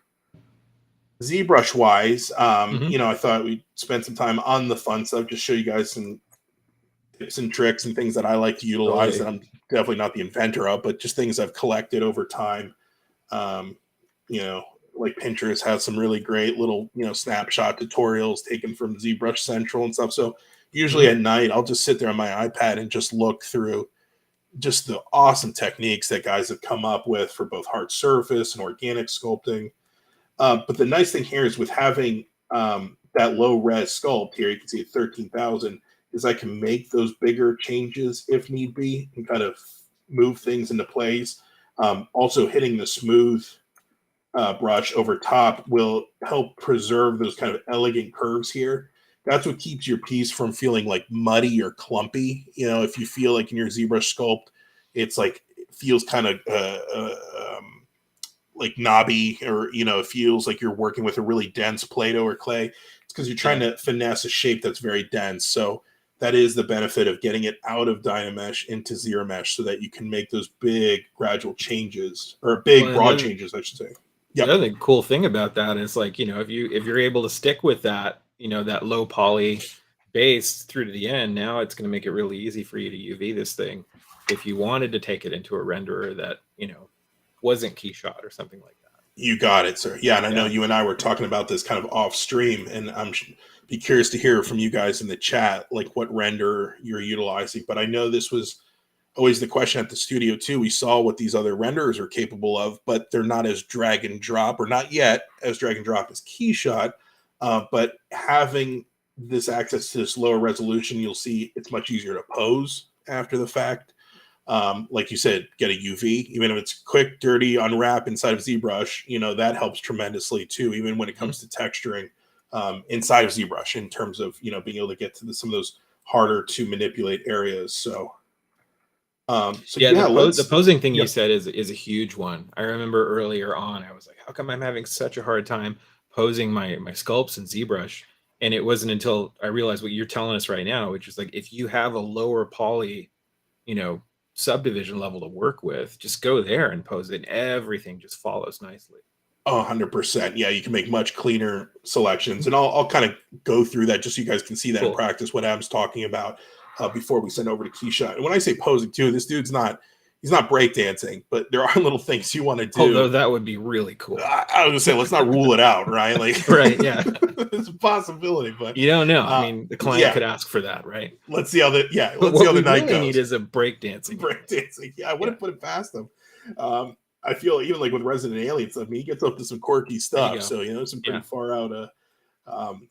ZBrush wise. I thought we'd spend some time on the fun stuff, just show you guys some tips and tricks and things that I like to utilize that I'm definitely not the inventor of, but just things I've collected over time. Like Pinterest has some really great little, snapshot tutorials taken from ZBrush Central and stuff. So usually at night, I'll just sit there on my iPad and just look through just the awesome techniques that guys have come up with for both hard surface and organic sculpting. But the nice thing here is with having that low res sculpt here, you can see at 13,000, is I can make those bigger changes if need be and kind of move things into place. Also hitting the smooth brush over top will help preserve those kind of elegant curves here. That's what keeps your piece from feeling like muddy or clumpy. If you feel like in your ZBrush sculpt, it's like, it feels kind of like knobby, or it feels like you're working with a really dense Play-Doh or clay. It's because you're trying to finesse a shape that's very dense. So that is the benefit of getting it out of Dynamesh into ZRemesh, so that you can make those big gradual changes, or broad changes, I should say. The other cool thing about that is, like, if you're able to stick with that, that low poly base through to the end, now it's going to make it really easy for you to UV this thing if you wanted to take it into a renderer that wasn't Keyshot or something like that. You got it, sir. Yeah, and I know you and I were talking about this kind of off stream, and I'm be curious to hear from you guys in the chat, like what render you're utilizing. But I know this was always the question at the studio too. We saw what these other renderers are capable of, but they're not as drag and drop, or not yet as drag and drop as Keyshot. But having this access to this lower resolution, you'll see it's much easier to pose after the fact. Like you said, get a UV, even if it's quick, dirty, unwrap inside of ZBrush, that helps tremendously too, even when it comes to texturing inside of ZBrush, in terms of, being able to get to some of those harder to manipulate areas. So the posing thing you said is a huge one. I remember earlier on, I was like, how come I'm having such a hard time posing my sculpts in ZBrush? And it wasn't until I realized what you're telling us right now, which is like, if you have a lower poly, subdivision level to work with, just go there and pose it, and everything just follows nicely. 100%. Yeah, you can make much cleaner selections, and I'll kind of go through that just so you guys can see that in practice, what Adam's talking about before we send over to Keyshot. And when I say posing too, this dude's he's not breakdancing, but there are little things you want to do. Although that would be really cool. I was gonna say, let's not rule it out, right? Like, right, yeah. It's a possibility, but you don't know. I mean, the client could ask for that, right? Let's see how the night goes. What we need is a breakdancing. Yeah, I wouldn't put it past them. I feel even like with Resident Alien stuff, he gets up to some quirky stuff. So, some pretty far out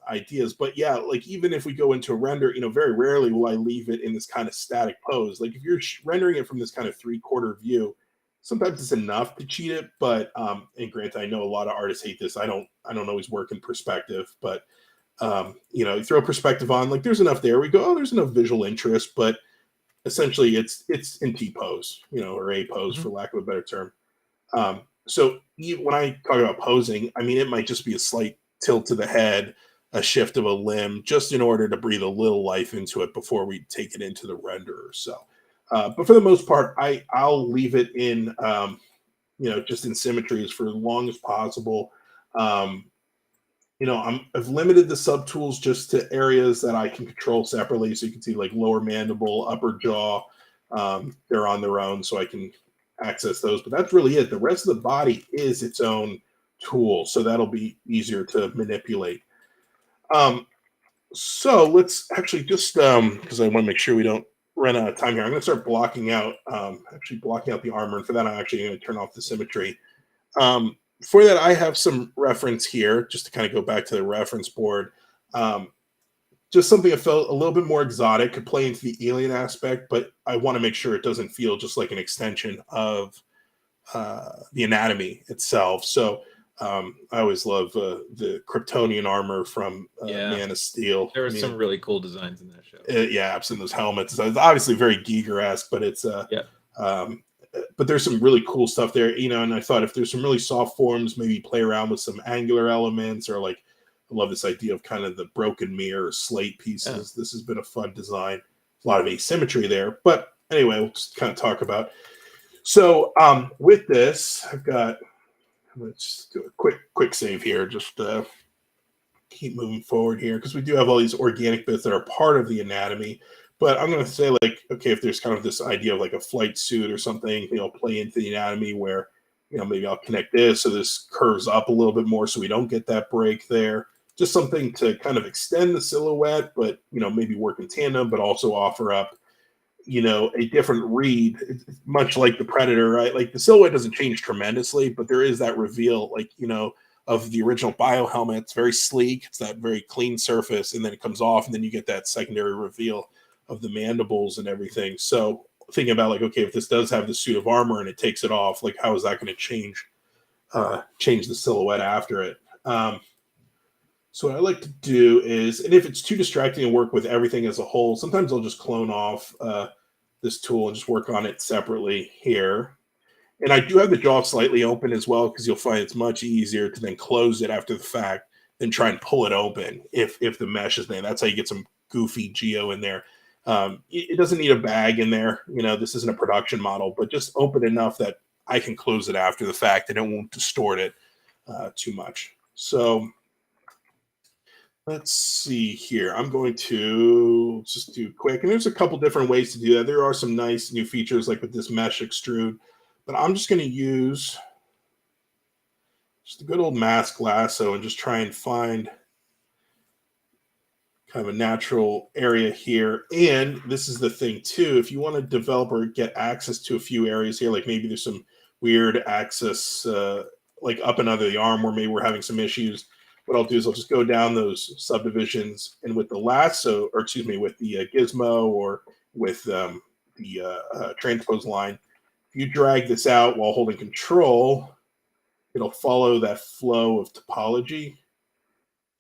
ideas. But yeah, like even if we go into a render, very rarely will I leave it in this kind of static pose. Like if you're rendering it from this kind of 3/4 view, sometimes it's enough to cheat it. But and granted, I know a lot of artists hate this. I don't always work in perspective, but you throw perspective on, like there's enough there. We go, oh, there's enough visual interest, but essentially it's in T pose, or A pose for lack of a better term. So when I talk about posing, I mean, it might just be a slight tilt to the head, a shift of a limb, just in order to breathe a little life into it before we take it into the renderer. So, but for the most part, I'll leave it in, just in symmetries for as long as possible. You know, I've limited the subtools just to areas that I can control separately. So you can see like lower mandible, upper jaw, they're on their own, so I can access those. But that's really it. The rest of the body is its own tool, so that'll be easier to manipulate. So let's actually just, because I want to make sure we don't run out of time here, I'm going to start blocking out, actually blocking out the armor. And for that, I'm actually going to turn off the symmetry. For that, I have some reference here, just to kind of go back to the reference board. Just something that felt a little bit more exotic, could play into the alien aspect, but I want to make sure it doesn't feel just like an extension of the anatomy itself. So I always love the Kryptonian armor from Man of Steel. There were some really cool designs in that show. Yeah, I've seen those helmets. It's obviously very Giger-esque, but it's but there's some really cool stuff there, you know. And I thought if there's some really soft forms, maybe play around with some angular elements, or like, I love this idea of kind of the broken mirror slate pieces. This has been a fun design. A lot of asymmetry there, but anyway, we'll just kind of talk about. So with this, let's do a quick save here. Just keep moving forward here, because we do have all these organic bits that are part of the anatomy. But I'm going to say, like, okay, if there's kind of this idea of like a flight suit or something, you know, play into the anatomy where, you know, maybe I'll connect this so this curves up a little bit more so we don't get that break there. Just something to kind of extend the silhouette, but, you know, maybe work in tandem, but also offer up, you know, a different read, much like the Predator, right? Like the silhouette doesn't change tremendously, but there is that reveal, like, you know, of the original bio helmet. It's very sleek. It's that very clean surface, and then it comes off, and then you get that secondary reveal of the mandibles and everything. So thinking about like, okay, if this does have the suit of armor and it takes it off, like how is that going to change the silhouette after it? So what I like to do is, and if it's too distracting and work with everything as a whole, sometimes I'll just clone off this tool and just work on it separately here. And I do have the jaw slightly open as well, because you'll find it's much easier to then close it after the fact than try and pull it open if the mesh is there. That's how you get some goofy geo in there. It doesn't need a bag in there. You know, this isn't a production model, but just open enough that I can close it after the fact and it won't distort it too much. So let's see here. I'm going to just do quick. And there's a couple different ways to do that. There are some nice new features like with this mesh extrude, but I'm just going to use just a good old mask lasso and just try and find kind of a natural area here. And this is the thing too, if you want to develop or get access to a few areas here, like maybe there's some weird access like up and under the arm where maybe we're having some issues, what I'll do is I'll just go down those subdivisions, and with the lasso, or excuse me, with the gizmo, or with the transpose line, if you drag this out while holding control, it'll follow that flow of topology.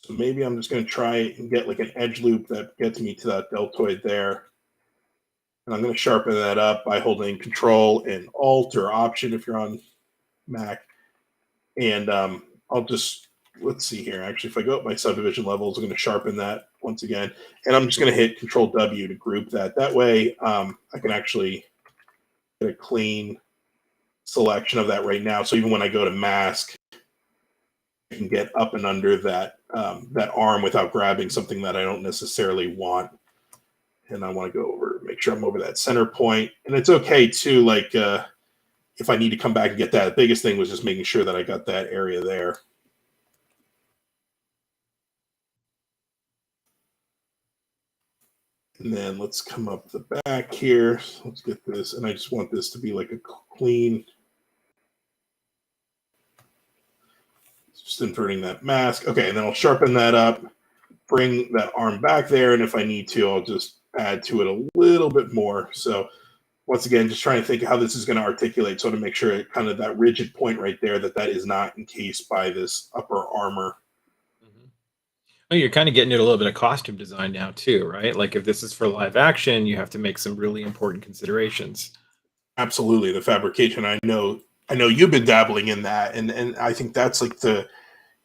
So maybe I'm just going to try and get like an edge loop that gets me to that deltoid there. And I'm going to sharpen that up by holding Control and Alt or Option if you're on Mac. And I'll just, let's see here. Actually, if I go up my subdivision levels, I'm going to sharpen that once again. And I'm just going to hit Control W to group that. That way I can actually get a clean selection of that right now. So even when I go to mask, I can get up and under that that arm without grabbing something that I don't necessarily want. And I want to go over, make sure I'm over that center point. And it's okay too, like if I need to come back and get that. The biggest thing was just making sure that I got that area there. And then let's come up the back here. So let's get this. And I just want this to be like a clean, just inverting that mask. Okay, and then I'll sharpen that up, bring that arm back there, and if I need to, I'll just add to it a little bit more. So once again, just trying to think how this is going to articulate, so to make sure it kind of that rigid point right there, that is not encased by this upper armor. Mm-hmm. Well, you're kind of getting into a little bit of costume design now too, right? Like if this is for live action, you have to make some really important considerations. Absolutely, the fabrication. I know you've been dabbling in that, and I think that's like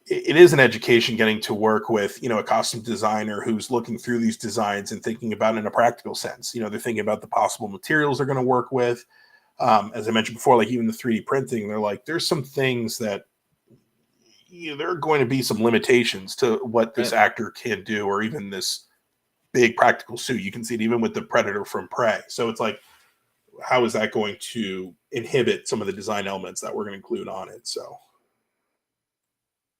it is an education getting to work with, you know, a costume designer who's looking through these designs and thinking about it in a practical sense. You know, they're thinking about the possible materials they're going to work with. As I mentioned before, like even the 3D printing, they're like, there's some things that there are going to be some limitations to what this actor can do, or even this big practical suit. You can see it even with the Predator from Prey. So it's like, how is that going to inhibit some of the design elements that we're going to include on it? So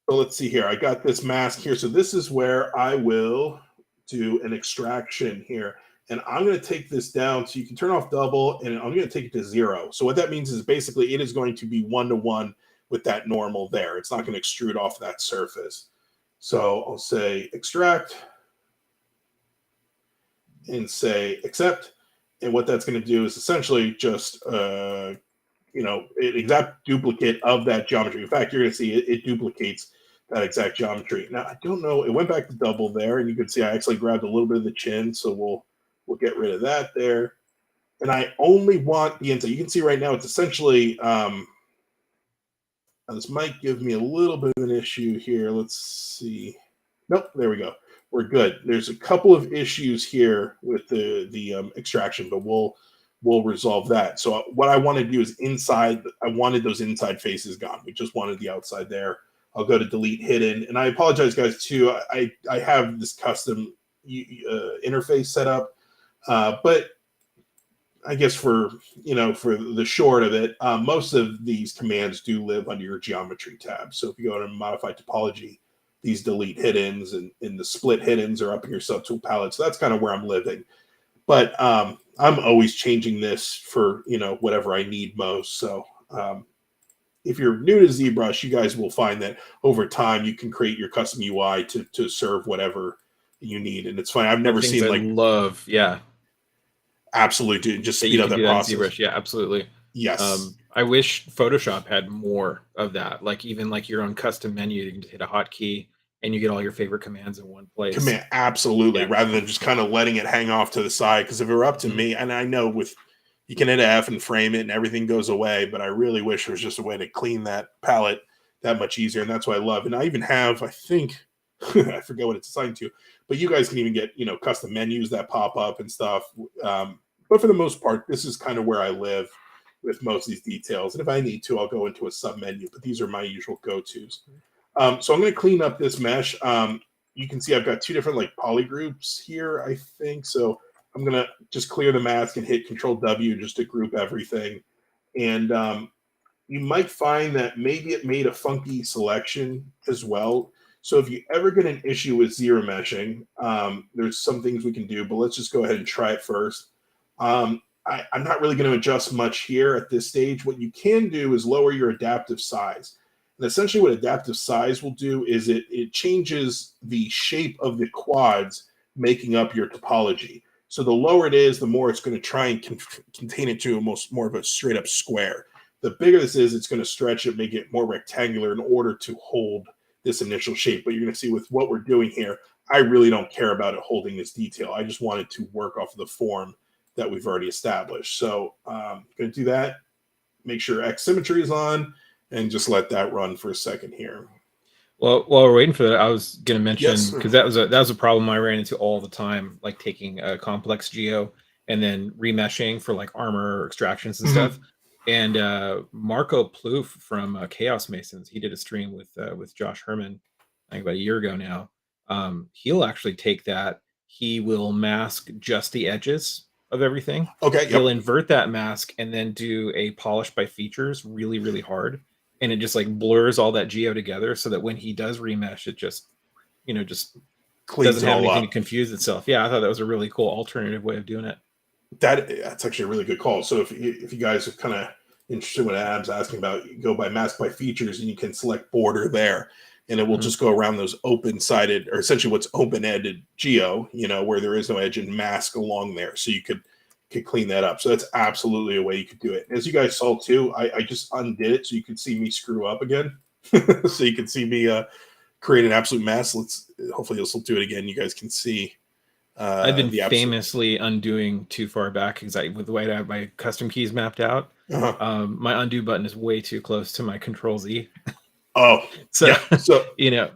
let's see here. I got this mask here. So this is where I will do an extraction here. And I'm going to take this down so you can turn off double, and I'm going to take it to 0. So what that means is basically it is going to be 1-to-1 with that normal there. It's not going to extrude off that surface. So I'll say extract and say accept. And what that's going to do is essentially just, an exact duplicate of that geometry. In fact, you're going to see it duplicates that exact geometry. Now, I don't know. It went back to double there, and you can see I actually grabbed a little bit of the chin. So we'll get rid of that there. And I only want the inside. You can see right now it's essentially, this might give me a little bit of an issue here. Let's see. Nope, there we go. We're good. There's a couple of issues here with the extraction, but we'll resolve that. So what I want to do is inside. I wanted those inside faces gone. We just wanted the outside there. I'll go to delete hidden, and I apologize, guys. Too. I have this custom interface set up, but I guess for the short of it, most of these commands do live under your geometry tab. So if you go to modify topology, these delete hiddens and the split hiddens are up in your subtool palette. So that's kind of where I'm living. But I'm always changing this for whatever I need most. So if you're new to ZBrush, you guys will find that over time you can create your custom UI to serve whatever you need. And it's fine. I've never seen absolutely, dude. Just speed up that process. ZBrush. Yeah, absolutely. Yes. I wish Photoshop had more of that. Like even like your own custom menu, you can just hit a hotkey and you get all your favorite commands in one place. Absolutely. Yeah. Rather than just kind of letting it hang off to the side. Because if it were up to me, and I know you can hit F and frame it and everything goes away, but I really wish there was just a way to clean that palette that much easier. And that's what I love. And I even have, I think, I forget what it's assigned to, but you guys can even get, custom menus that pop up and stuff. But for the most part, this is kind of where I live with most of these details. And if I need to, I'll go into a sub menu, but these are my usual go-tos. So I'm going to clean up this mesh. You can see I've got 2 different like poly groups here, I think. So I'm going to just clear the mask and hit Control W just to group everything. And you might find that maybe it made a funky selection as well. So if you ever get an issue with zero meshing, there's some things we can do, but let's just go ahead and try it first. I'm not really going to adjust much here at this stage. What you can do is lower your adaptive size. And essentially what adaptive size will do is it changes the shape of the quads making up your topology. So the lower it is, the more it's going to try and contain it to more of a straight up square. The bigger this is, it's going to stretch it, make it more rectangular in order to hold this initial shape. But you're going to see with what we're doing here, I really don't care about it holding this detail. I just want it to work off of the form that we've already established. So I'm going to do that. Make sure X symmetry is on and just let that run for a second here. Well, while we're waiting for that, I was going to mention, because that was a problem I ran into all the time, like taking a complex geo and then remeshing for like armor or extractions and stuff. And Marco Plouffe from Chaos Masons, he did a stream with Josh Herman, I think about a year ago now. He'll actually take that. He will mask just the edges of everything. Okay. Yep. He'll invert that mask and then do a polish by features really, really hard. And it just like blurs all that geo together so that when he does remesh, it just cleans doesn't have anything to confuse itself. Yeah, I thought that was a really cool alternative way of doing it. That's actually a really good call. So if you guys are kind of interested in what Adam's asking about, you go by mask by features and you can select border there, and it will just go around those open-sided, or essentially what's open-ended geo, where there is no edge, and mask along there. So you could clean that up. So that's absolutely a way you could do it. As you guys saw too, I just undid it so you could see me screw up again. So you can see me create an absolute mess. Hopefully this will do it again. You guys can see. I've been famously undoing too far back because with the way I have my custom keys mapped out, my undo button is way too close to my Control Z. Oh, so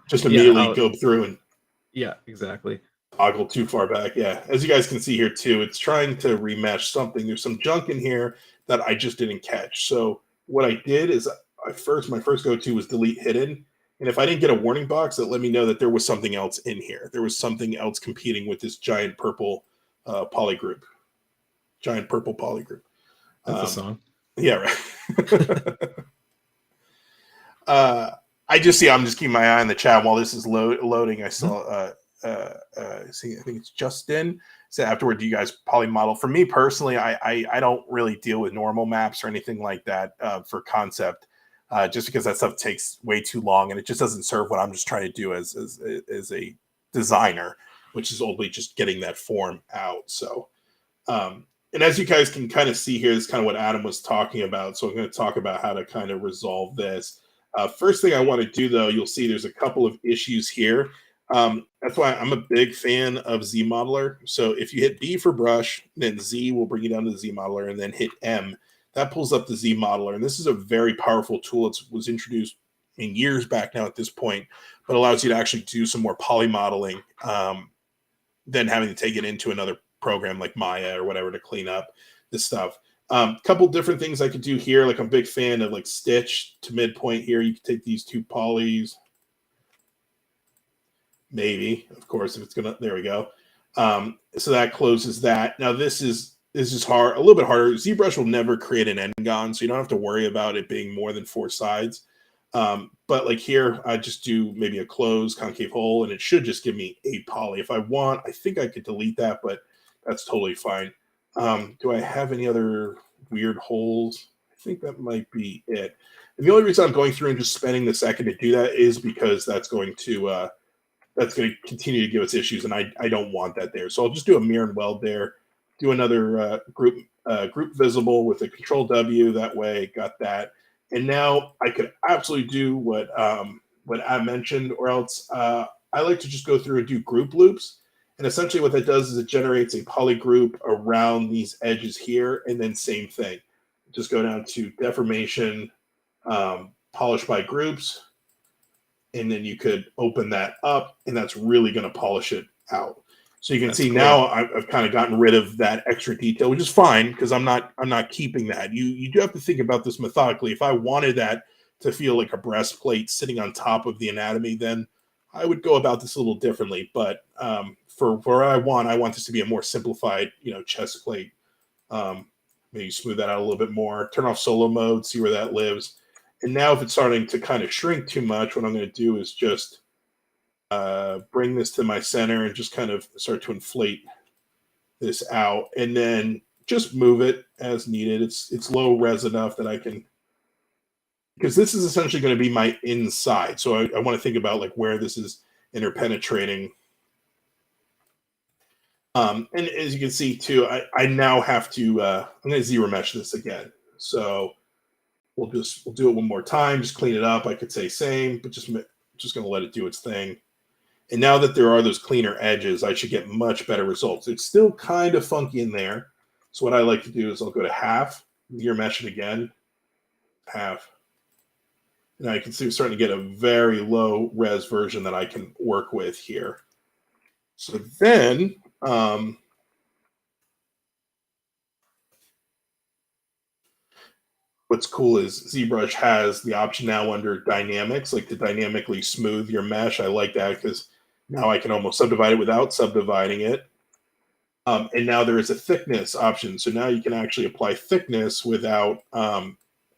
just immediately go through and exactly. Toggle too far back. Yeah, as you guys can see here too, it's trying to remesh something. There's some junk in here that I just didn't catch. So what I did is my first go-to was delete hidden, And if I didn't get a warning box, that let me know that there was something else in here. There was something else competing with this giant purple poly group. Giant purple poly group. That's a song. Yeah, right. I'm just keeping my eye on the chat while this is loading. I saw, see, I think it's Justin. So afterward, do you guys poly model? For me personally, I don't really deal with normal maps or anything like that for concept, just because that stuff takes way too long and it just doesn't serve what I'm just trying to do as a designer, which is only just getting that form out. So, and as you guys can kind of see here, this is kind of what Adam was talking about. So I'm going to talk about how to kind of resolve this. First thing I want to do, though, you'll see there's a couple of issues here. That's why I'm a big fan of ZModeler. So if you hit B for brush, then Z will bring you down to the ZModeler, and then hit M. That pulls up the ZModeler. And this is a very powerful tool. It was introduced in years back now at this point, but allows you to actually do some more poly modeling than having to take it into another program like Maya or whatever to clean up this stuff. Couple different things I could do here. Like I'm a big fan of like stitch to midpoint here. You can take these two polys. Maybe, of course, if it's gonna, there we go. So that closes that. Now this is hard, a little bit harder. ZBrush will never create an n-gon, so you don't have to worry about it being more than 4 sides. But like here, I just do maybe a closed concave hole, and it should just give me 8 poly. If I want, I think I could delete that, but that's totally fine. Do I have any other weird holes? I think that might be it. And the only reason I'm going through and just spending the second to do that is because that's going to continue to give us issues, and I don't want that there. So I'll just do a mirror and weld there. Do another group visible with a Control W. That way, got that. And now I could absolutely do what I mentioned, or else I like to just go through and do group loops. And essentially what that does is it generates a poly group around these edges here, and then same thing. Just go down to deformation, polish by groups, and then you could open that up, and that's really going to polish it out. So you can see cool. Now I've kind of gotten rid of that extra detail, which is fine because I'm not keeping that. You do have to think about this methodically. If I wanted that to feel like a breastplate sitting on top of the anatomy, then I would go about this a little differently. But for what I want this to be a more simplified, chest plate. Maybe smooth that out a little bit more. Turn off solo mode, see where that lives. And now if it's starting to kind of shrink too much, what I'm going to do is just bring this to my center and just kind of start to inflate this out, and then just move it as needed. It's low res enough that I can, because this is essentially going to be my inside. So I want to think about like where this is interpenetrating. And as you can see too, I now have to, I'm going to zero mesh this again. So we'll do it one more time, just clean it up. I could say same, but just going to let it do its thing. And now that there are those cleaner edges, I should get much better results. It's still kind of funky in there. So what I like to do is I'll go to half, zero mesh it again, half. Now you can see we're starting to get a very low res version that I can work with here. So then, what's cool is ZBrush has the option now under dynamics, like to dynamically smooth your mesh. I like that because now I can almost subdivide it without subdividing it. And now there is a thickness option. So now you can actually apply thickness without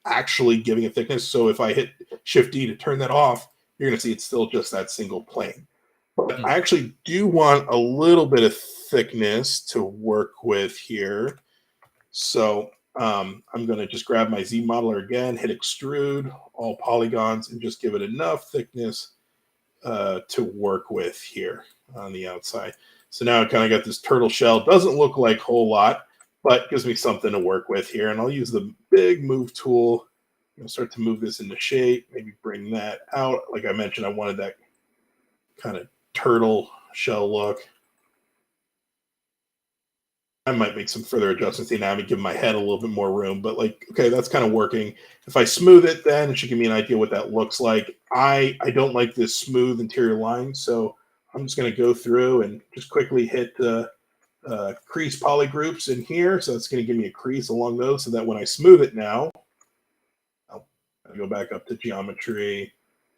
actually giving a thickness. So if I hit Shift D to turn that off, you're going to see it's still just that single plane. But I actually do want a little bit of thickness to work with here. So I'm going to just grab my ZModeler again, hit extrude, all polygons, and just give it enough thickness to work with here on the outside. So now I kind of got this turtle shell. Doesn't look like a whole lot, but gives me something to work with here. And I'll use the big move tool. Start to move this into shape, maybe bring that out. Like I mentioned, I wanted that kind of turtle shell look. I might make some further adjustments to the anatomy, give my head a little bit more room, but like, okay, that's kind of working. If I smooth it, then it should give me an idea what that looks like. I don't like this smooth interior line, so I'm just going to go through and just quickly hit the crease poly groups in here. So it's going to give me a crease along those so that when I smooth it now, I'll go back up to geometry,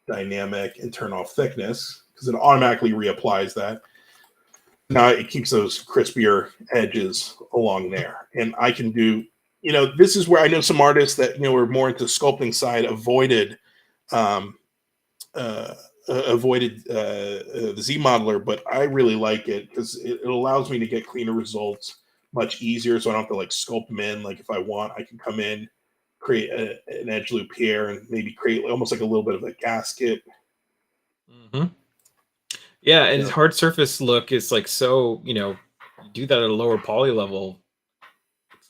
dynamic and turn off thickness because it automatically reapplies that. Now it keeps those crispier edges along there. And I can do, this is where I know some artists that, were more into sculpting side avoided the Z modeler, but I really like it because it allows me to get cleaner results much easier. So I don't have to like sculpt them in. Like if I want, I can come in, create an edge loop here and maybe create almost like a little bit of a gasket. Mm-hmm. Yeah, and his hard surface look is like so, you do that at a lower poly level,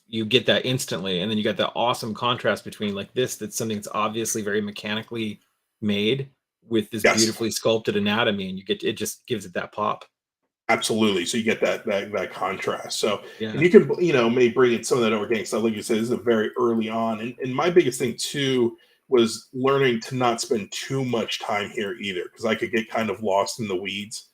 you get that instantly, and then you got that awesome contrast between like this, that's something that's obviously very mechanically made with this beautifully sculpted anatomy, and it just gives it that pop. Absolutely. So you get that contrast. So and you can, maybe bring in some of that organic stuff. Like you said, this is a very early on. And my biggest thing too was learning to not spend too much time here either, because I could get kind of lost in the weeds.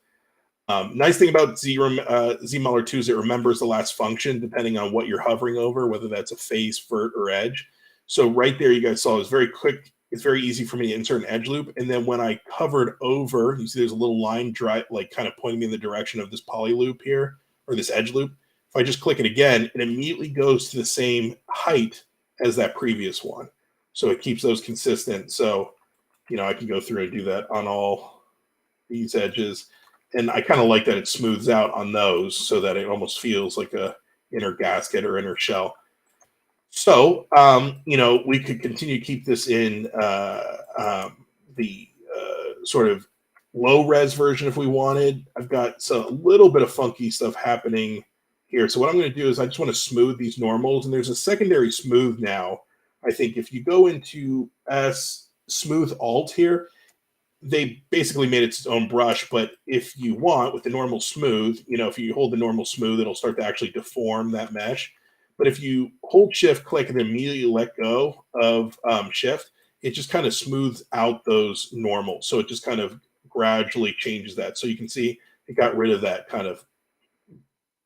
Nice thing about Z Modeler 2 is it remembers the last function depending on what you're hovering over, whether that's a face, vert, or edge. So right there, you guys saw, it's very quick. It's very easy for me to insert an edge loop. And then when I hovered over, you see there's a little line like kind of pointing me in the direction of this poly loop here, or this edge loop. If I just click it again, it immediately goes to the same height as that previous one. So it keeps those consistent. So, I can go through and do that on all these edges. And I kind of like that it smooths out on those so that it almost feels like a inner gasket or inner shell. So, we could continue to keep this in the sort of low res version if we wanted. I've got a little bit of funky stuff happening here. So what I'm going to do is I just want to smooth these normals. And there's a secondary smooth now. I think if you go into smooth alt here, they basically made its own brush. But if you want, with the normal smooth, if you hold the normal smooth, it'll start to actually deform that mesh. But if you hold shift, click, and immediately let go of shift, it just kind of smooths out those normals. So it just kind of gradually changes that. So you can see it got rid of that kind of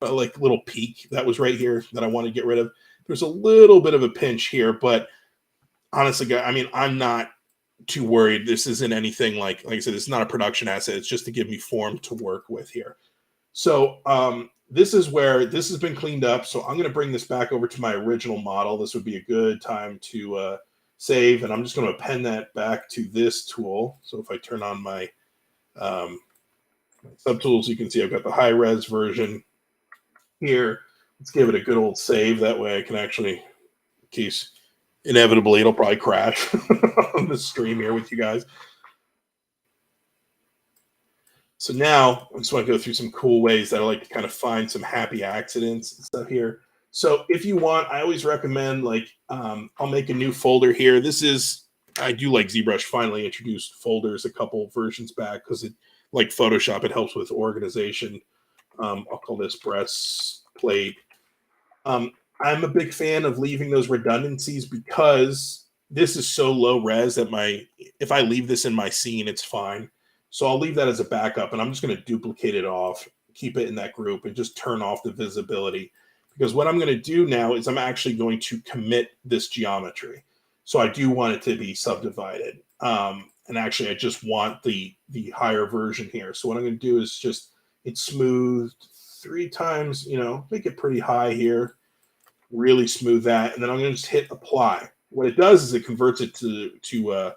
like little peak that was right here that I want to get rid of. There's a little bit of a pinch here, but honestly, I'm not too worried. This isn't anything like I said, it's not a production asset. It's just to give me form to work with here. So this is where this has been cleaned up. So I'm going to bring this back over to my original model. This would be a good time to save. And I'm just going to append that back to this tool. So if I turn on my subtools, you can see I've got the high res version here. Let's give it a good old save. That way I can actually, in case inevitably it'll probably crash on the stream here with you guys. So now I just want to go through some cool ways that I like to kind of find some happy accidents and stuff here. So if you want, I always recommend I'll make a new folder here. I do like ZBrush finally introduced folders a couple versions back because it, like Photoshop, it helps with organization. I'll call this breastplate. I'm a big fan of leaving those redundancies because this is so low res that if I leave this in my scene, it's fine. So I'll leave that as a backup, and I'm just going to duplicate it off, keep it in that group, and just turn off the visibility. Because what I'm going to do now is I'm actually going to commit this geometry. So I do want it to be subdivided. And actually, I just want the higher version here. So what I'm going to do is it's smoothed 3 times, make it pretty high here. Really smooth that. And then I'm going to just hit apply. What it does is it converts it to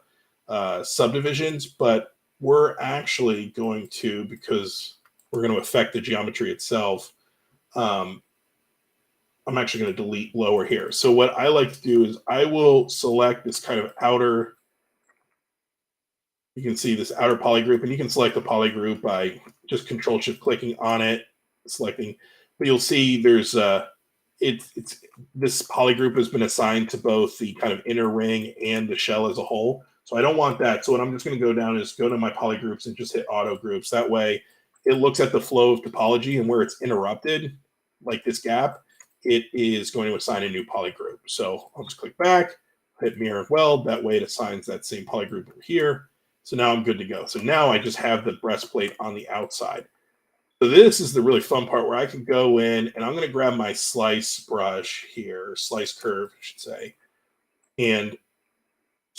subdivisions, but we're actually going to, because we're going to affect the geometry itself, I'm actually going to delete lower here. So what I like to do is I will select this kind of outer, you can see this outer poly group, and you can select the poly group by just control shift clicking on it, selecting, but you'll see there's this poly group has been assigned to both the kind of inner ring and the shell as a whole. So I don't want that. So what I'm just going to go down is go to my poly groups and just hit auto groups. That way it looks at the flow of topology, and where it's interrupted, like this gap, it is going to assign a new poly group. So I'll just click back, hit mirror and weld. That way it assigns that same poly group over here. So now I'm good to go. So now I just have the breastplate on the outside. So this is the really fun part where I can go in and I'm going to grab my slice brush here, slice curve, I should say, and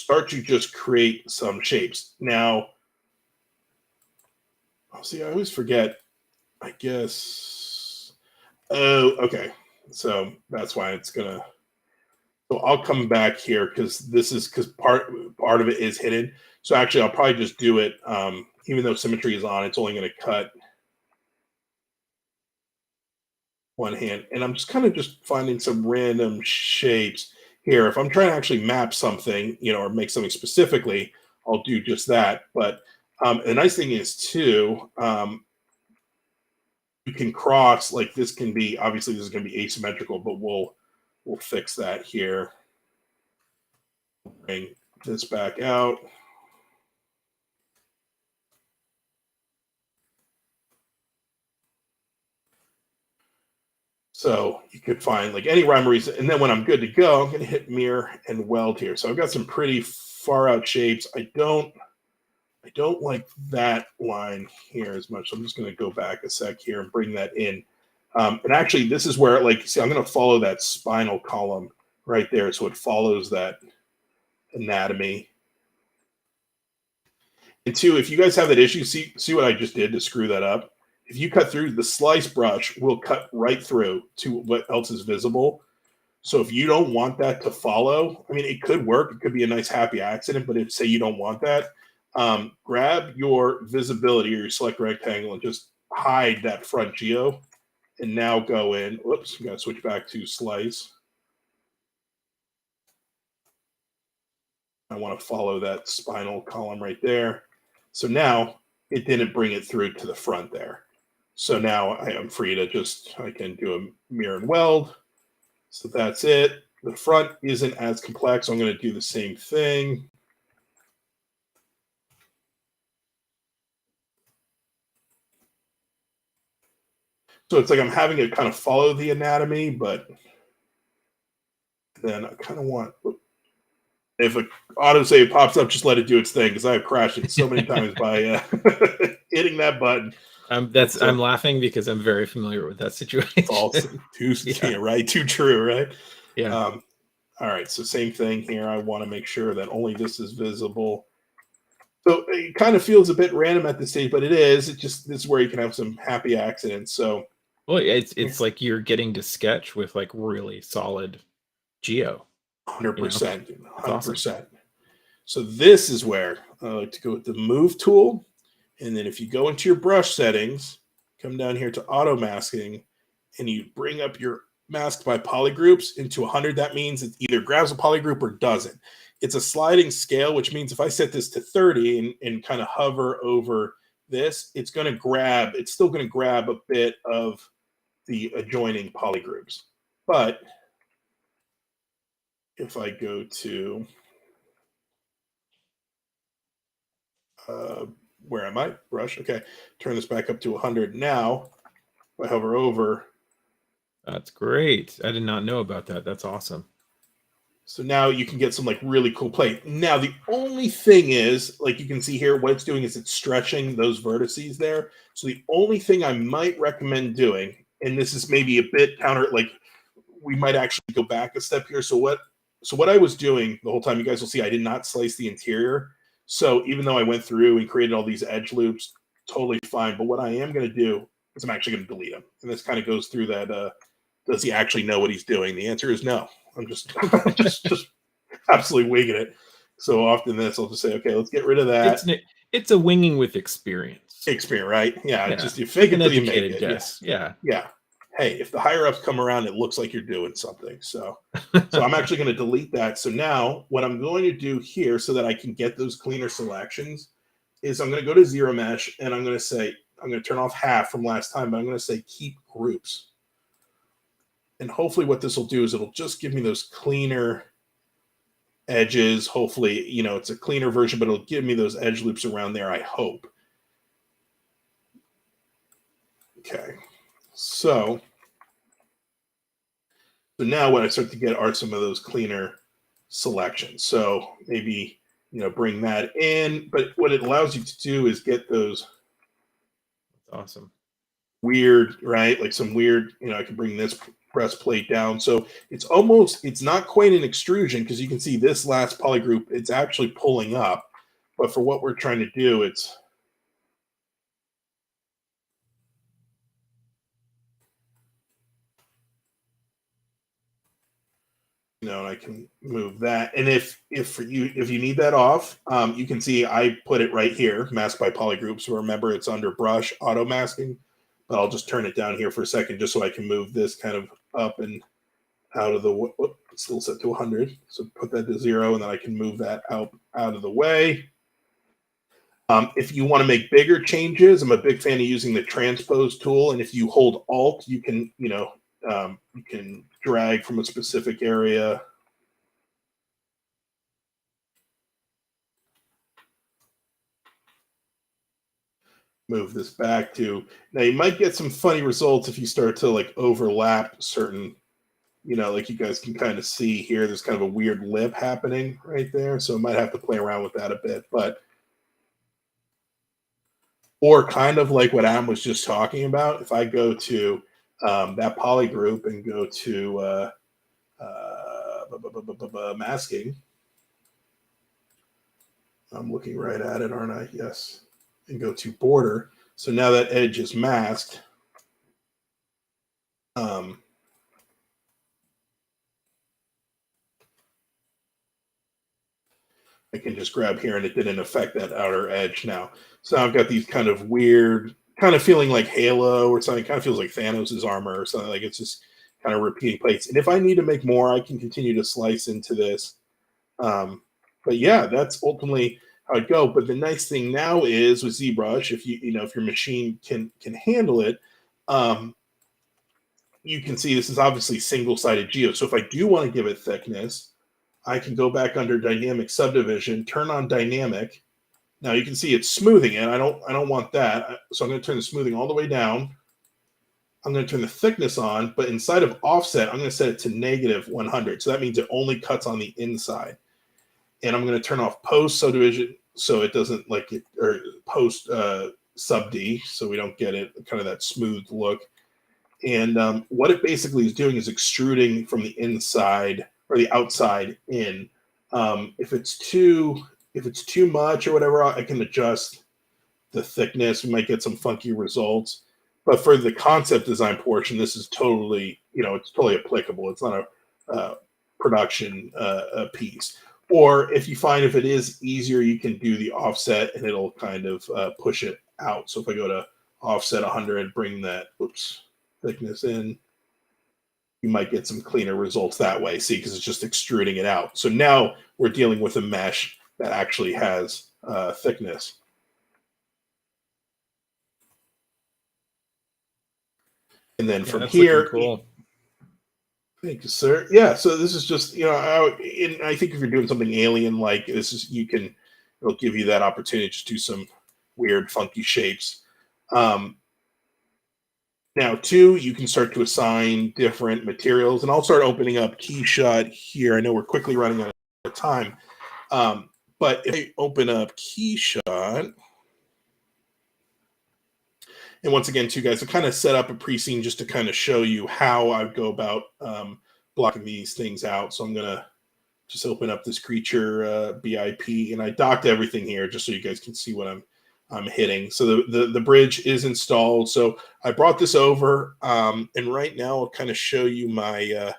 start to just create some shapes. Now, see, I always forget, I guess. Oh, okay. So that's why it's gonna. So I'll come back here because part of it is hidden. So actually, I'll probably just do it. Even though symmetry is on, it's only going to cut one hand, and I'm just kind of just finding some random shapes here. If I'm trying to actually map something, or make something specifically, I'll do just that. But the nice thing is too, you can cross, like this can be, obviously this is going to be asymmetrical, but we'll fix that here. Bring this back out. So you could find like any rhyme or reason. And then when I'm good to go, I'm going to hit mirror and weld here. So I've got some pretty far out shapes. I don't like that line here as much. So I'm just going to go back a sec here and bring that in. And actually, this is where, like, see, I'm going to follow that spinal column right there. So it follows that anatomy. And two, if you guys have that issue, see what I just did to screw that up. If you cut through, the slice brush will cut right through to what else is visible. So if you don't want that to follow, I mean, it could work. It could be a nice happy accident, but if say you don't want that, grab your visibility or your select rectangle and just hide that front geo. And now go in. Whoops, I'm going to switch back to slice. I want to follow that spinal column right there. So now it didn't bring it through to the front there. So now I am free to I can do a mirror and weld. So that's it. The front isn't as complex. So I'm going to do the same thing. So it's like I'm having it kind of follow the anatomy, but then I kind of want, if an autosave pops up, just let it do its thing, because I've crashed it so many times by hitting that button. I'm laughing because I'm very familiar with that situation. False. Right? Too true, right? Yeah. All right. So same thing here. I want to make sure that only this is visible. So it kind of feels a bit random at this stage, but it is. This is where you can have some happy accidents. So, well, it's like you're getting to sketch with like really solid geo. 100%. 100%. So this is where I like to go with the move tool. And then if you go into your brush settings, come down here to auto masking, and you bring up your mask by polygroups into 100. That means it either grabs a polygroup or doesn't. It's a sliding scale, which means if I set this to 30 and kind of hover over this, it's still going to grab a bit of the adjoining polygroups. But if I go to where am I? Brush. Okay. Turn this back up to 100. Now, if I hover over. That's great. I did not know about that. That's awesome. So now you can get some like really cool play. Now, the only thing is, like you can see here, what it's doing is it's stretching those vertices there. So the only thing I might recommend doing, and this is maybe a bit counter, like we might actually go back a step here. So what I was doing the whole time, you guys will see I did not slice the interior. So even though I went through and created all these edge loops, totally fine. But what I am going to do is I'm actually going to delete them. And this kind of goes through that, does he actually know what he's doing? The answer is no. I'm just absolutely winging it. So often I'll just say, okay, let's get rid of that. It's a winging with experience. Right? Yeah. Just you fake it till you make it. Guess. Yeah. Hey, if the higher ups come around, it looks like you're doing something. So I'm actually going to delete that. So now what I'm going to do here so that I can get those cleaner selections is I'm going to go to zero mesh and I'm going to say, I'm going to turn off half from last time, but I'm going to say keep groups. And hopefully what this will do is it'll just give me those cleaner edges. Hopefully, it's a cleaner version, but it'll give me those edge loops around there, I hope. Okay. So now what I start to get are some of those cleaner selections. So maybe, bring that in. But what it allows you to do is get those. That's awesome. Weird, right? Like some weird, I can bring this press plate down. So it's not quite an extrusion because you can see this last poly group, it's actually pulling up. But for what we're trying to do, it's and I can move that. And if you need that off, you can see I put it right here, mask by poly group. So remember, it's under brush auto masking. But I'll just turn it down here for a second just so I can move this kind of up and out of the it's still set to 100. So put that to 0, and then I can move that out of the way. If you want to make bigger changes, I'm a big fan of using the transpose tool. And if you hold Alt, you can you can drag from a specific area. Move this back to, now you might get some funny results if you start to like overlap certain, like you guys can kind of see here, there's kind of a weird lip happening right there. So I might have to play around with that a bit, or kind of like what Adam was just talking about. If I go to that poly group and go to masking, I'm looking right at it, aren't I? Yes. And go to border. So now that edge is masked. I can just grab here and it didn't affect that outer edge now. So now I've got these kind of weird, kind of feeling like Halo or something. Kind of feels like Thanos' armor or something. Like it's just kind of repeating plates. And if I need to make more, I can continue to slice into this. But yeah, that's ultimately how it go. But the nice thing now is with ZBrush, if if your machine can handle it, you can see this is obviously single-sided geo. So if I do want to give it thickness, I can go back under dynamic subdivision, turn on dynamic. Now you can see it's smoothing it. I don't want that. So I'm going to turn the smoothing all the way down. I'm going to turn the thickness on, but inside of offset, I'm going to set it to -100. So that means it only cuts on the inside. And I'm going to turn off post subdivision so it doesn't like it, or post sub D, so we don't get it kind of that smooth look. And what it basically is doing is extruding from the inside or the outside in. If it's too much or whatever, I can adjust the thickness. We might get some funky results. But for the concept design portion, this is totally, it's totally applicable. It's not a production piece. Or if you find if it is easier, you can do the offset and it'll kind of push it out. So if I go to offset 100, bring that, thickness in, you might get some cleaner results that way. See, because it's just extruding it out. So now we're dealing with a mesh that actually has thickness. And then from here, cool. Thank you, sir. Yeah, so this is just, I think if you're doing something alien-like, it'll give you that opportunity to do some weird, funky shapes. Now, too, you can start to assign different materials, and I'll start opening up Keyshot here. I know we're quickly running out of time, but if I open up Keyshot, and once again, too, guys, I kind of set up a pre-scene just to kind of show you how I would go about blocking these things out. So I'm going to just open up this creature BIP, and I docked everything here just so you guys can see what I'm hitting. So the bridge is installed. So I brought this over, and right now I'll kind of show you my,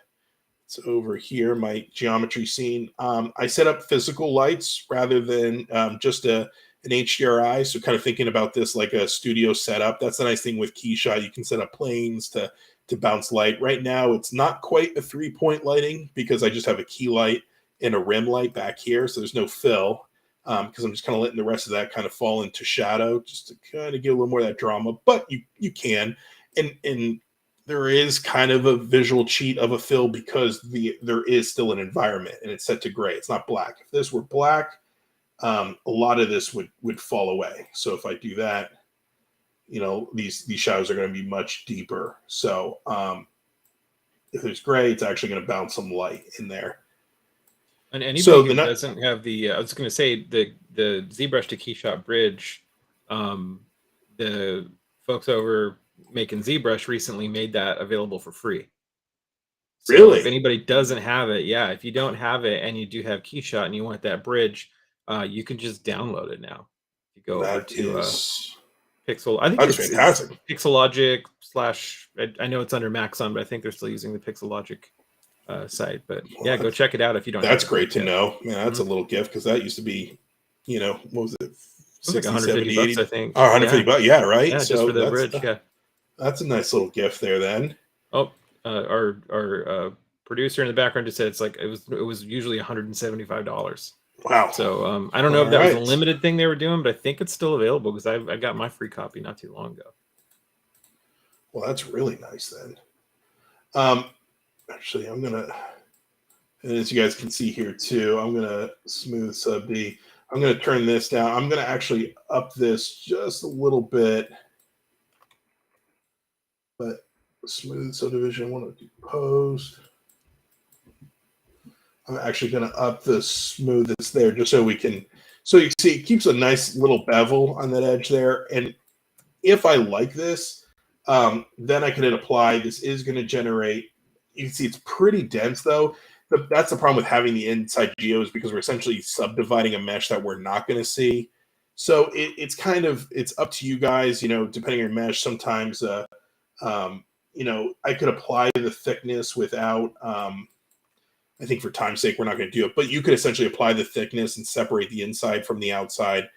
it's over here, my geometry scene. I set up physical lights rather than just an HDRI. So kind of thinking about this like a studio setup. That's the nice thing with Keyshot. You can set up planes to bounce light. Right now, it's not quite a 3-point lighting because I just have a key light and a rim light back here. So there's no fill. Because I'm just kind of letting the rest of that kind of fall into shadow just to kind of get a little more of that drama. But you can. And there is kind of a visual cheat of a fill because there is still an environment and it's set to gray. It's not black. If this were black, a lot of this would fall away. So if I do that, these shadows are going to be much deeper. So if it's gray, it's actually going to bounce some light in there. And anybody who doesn't have the, I was going to say the ZBrush to Keyshot bridge, the folks over making ZBrush recently made that available for free. So Really? if anybody doesn't have it, yeah, if you don't have it and you do have Keyshot and you want that bridge, you can just download it now. You go over That to is Pixel. I think that's it's fantastic. Pixelogic slash. I know it's under Maxon, but I think they're still using the Pixelogic site. But yeah, Well, go check it out if you don't that's have it great to yet. know. Yeah, that's Mhm. a little gift because that used to be, what was it, It was like 60, 150 70, bucks, 80, I think. oh, 150 Yeah, bucks. Yeah, right. yeah, just for So the bridge. Yeah. that's a nice little gift there then. Oh, our producer in the background just said it was usually $175. Wow. So I don't know All if that was a right. limited thing they were doing, but I think it's still available because I got my free copy not too long ago. Well, that's really nice then. Actually, I'm gonna, and as you guys can see here too, I'm gonna smooth sub D. I'm gonna turn this down. I'm gonna actually up this just a little bit, but smooth subdivision. I want to do post. I'm actually gonna up the smoothness there just so we can. So you see, it keeps a nice little bevel on that edge there, and if I like this, then I can hit apply. This is going to generate. You can see it's pretty dense though. That's the problem with having the inside geos because we're essentially subdividing a mesh that we're not going to see. So it's kind of it's up to you guys. Depending on your mesh, sometimes I could apply the thickness without. I think for time's sake, we're not going to do it, but you could essentially apply the thickness and separate the inside from the outside.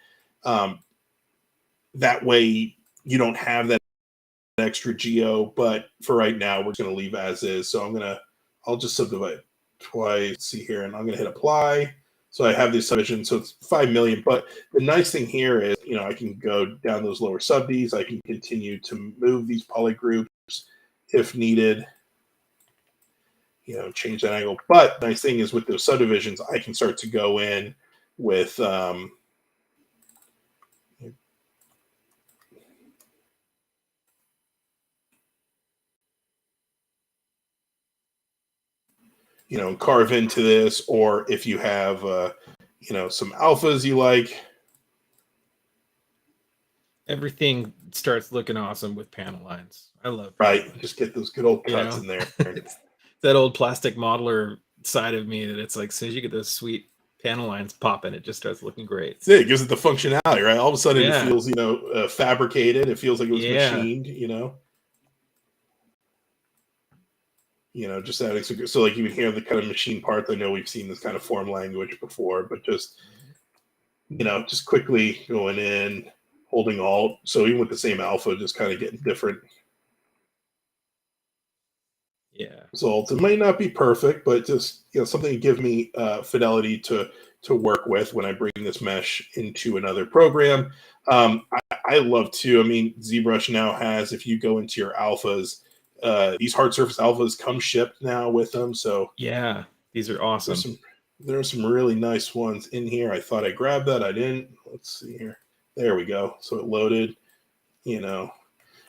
That way you don't have that extra geo, but for right now, we're going to leave as is. So I'll just subdivide twice. See here, and I'm going to hit apply. So I have this subdivision, so it's 5 million. But the nice thing here is, I can go down those lower subds. I can continue to move these polygroups if needed. Change that angle. But the nice thing is with those subdivisions, I can start to go in with carve into this, or if you have some alphas you like. Everything starts looking awesome with panel lines. I love right. lines. Just get those good old cuts in there. It's that old plastic modeler side of me that it's like, as soon as you get those sweet panel lines popping, it just starts looking great. It gives it the functionality, right? All of a sudden Yeah. it feels, fabricated. It feels like it was machined, just adding so like you would hear the kind of machine parts. I know we've seen this kind of form language before, but just, just quickly going in, holding alt. So even with the same alpha, just kind of getting different results. It might not be perfect, but just, something to give me fidelity to work with when I bring this mesh into another program. I love to, ZBrush now has, if you go into your alphas, these hard surface alphas come shipped now with them. So yeah, these are awesome. There are some really nice ones in here. I thought I grabbed that. I didn't. Let's see here. There we go. So it loaded, Now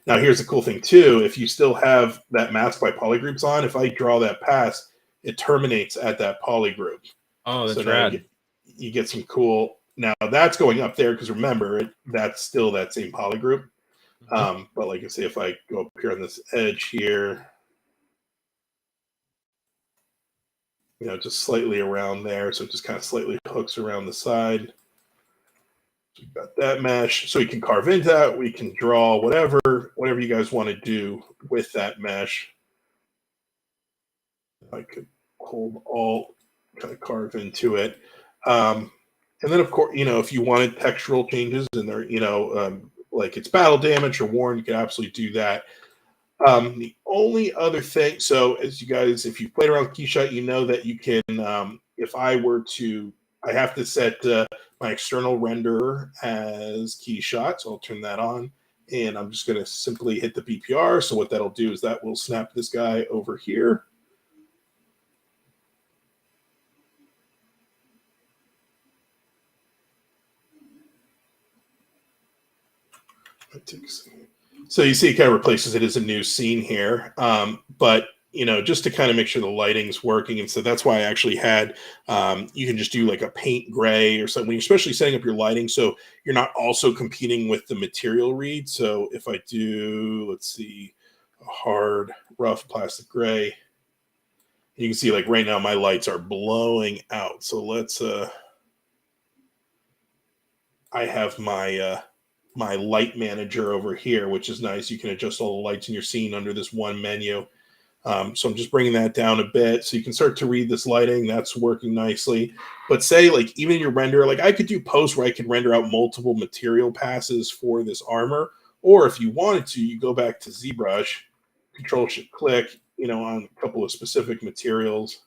here's the cool thing too. If you still have that mask by polygroups on, if I draw that pass, it terminates at that polygroup. Oh, that's rad. You get some cool. Now that's going up there because remember, that's still that same polygroup. But like I say, if I go up here on this edge here, just slightly around there, so it just kind of slightly hooks around the side. So we've got that mesh, so we can carve into that. We can draw whatever you guys want to do with that mesh. I could hold alt, kind of carve into it. And then, of course, if you wanted textural changes and they're, like it's battle damage or worn, you can absolutely do that. The only other thing, so as you guys, if you played around with Keyshot, you know that you can, if I were to, I have to set my external renderer as Keyshot, so I'll turn that on, and I'm just going to simply hit the BPR. So what that'll do is that will snap this guy over here. So you see it kind of replaces it as a new scene here. But, just to kind of make sure the lighting's working. And so that's why I actually had, you can just do like a paint gray or something, especially setting up your lighting. So you're not also competing with the material read. So if I do, let's see, a hard, rough plastic gray, You can see like right now my lights are blowing out. So let's I have my my light manager over here, which is nice. You can adjust all the lights in your scene under this one menu. So I'm just bringing that down a bit so you can start to read this lighting. That's working nicely. But say like even your render, like I could do posts where I could render out multiple material passes for this armor. Or if you wanted to, you go back to ZBrush, Control-Shift-Click, you know, on a couple of specific materials.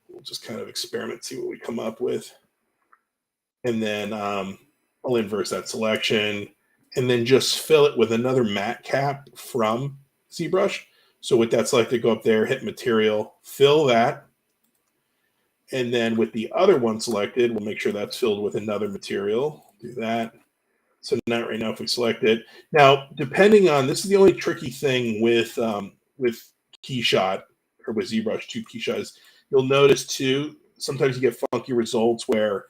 We'll just kind of experiment, see what we come up with. And then I'll inverse that selection and then just fill it with another matte cap from ZBrush. So with that selected, go up there, hit material, fill that. And then with the other one selected, we'll make sure that's filled with another material. Do that. So now right now, if we select it. Now, depending on, this is the only tricky thing with Keyshot or with ZBrush 2 Keyshot is you'll notice too, sometimes you get funky results where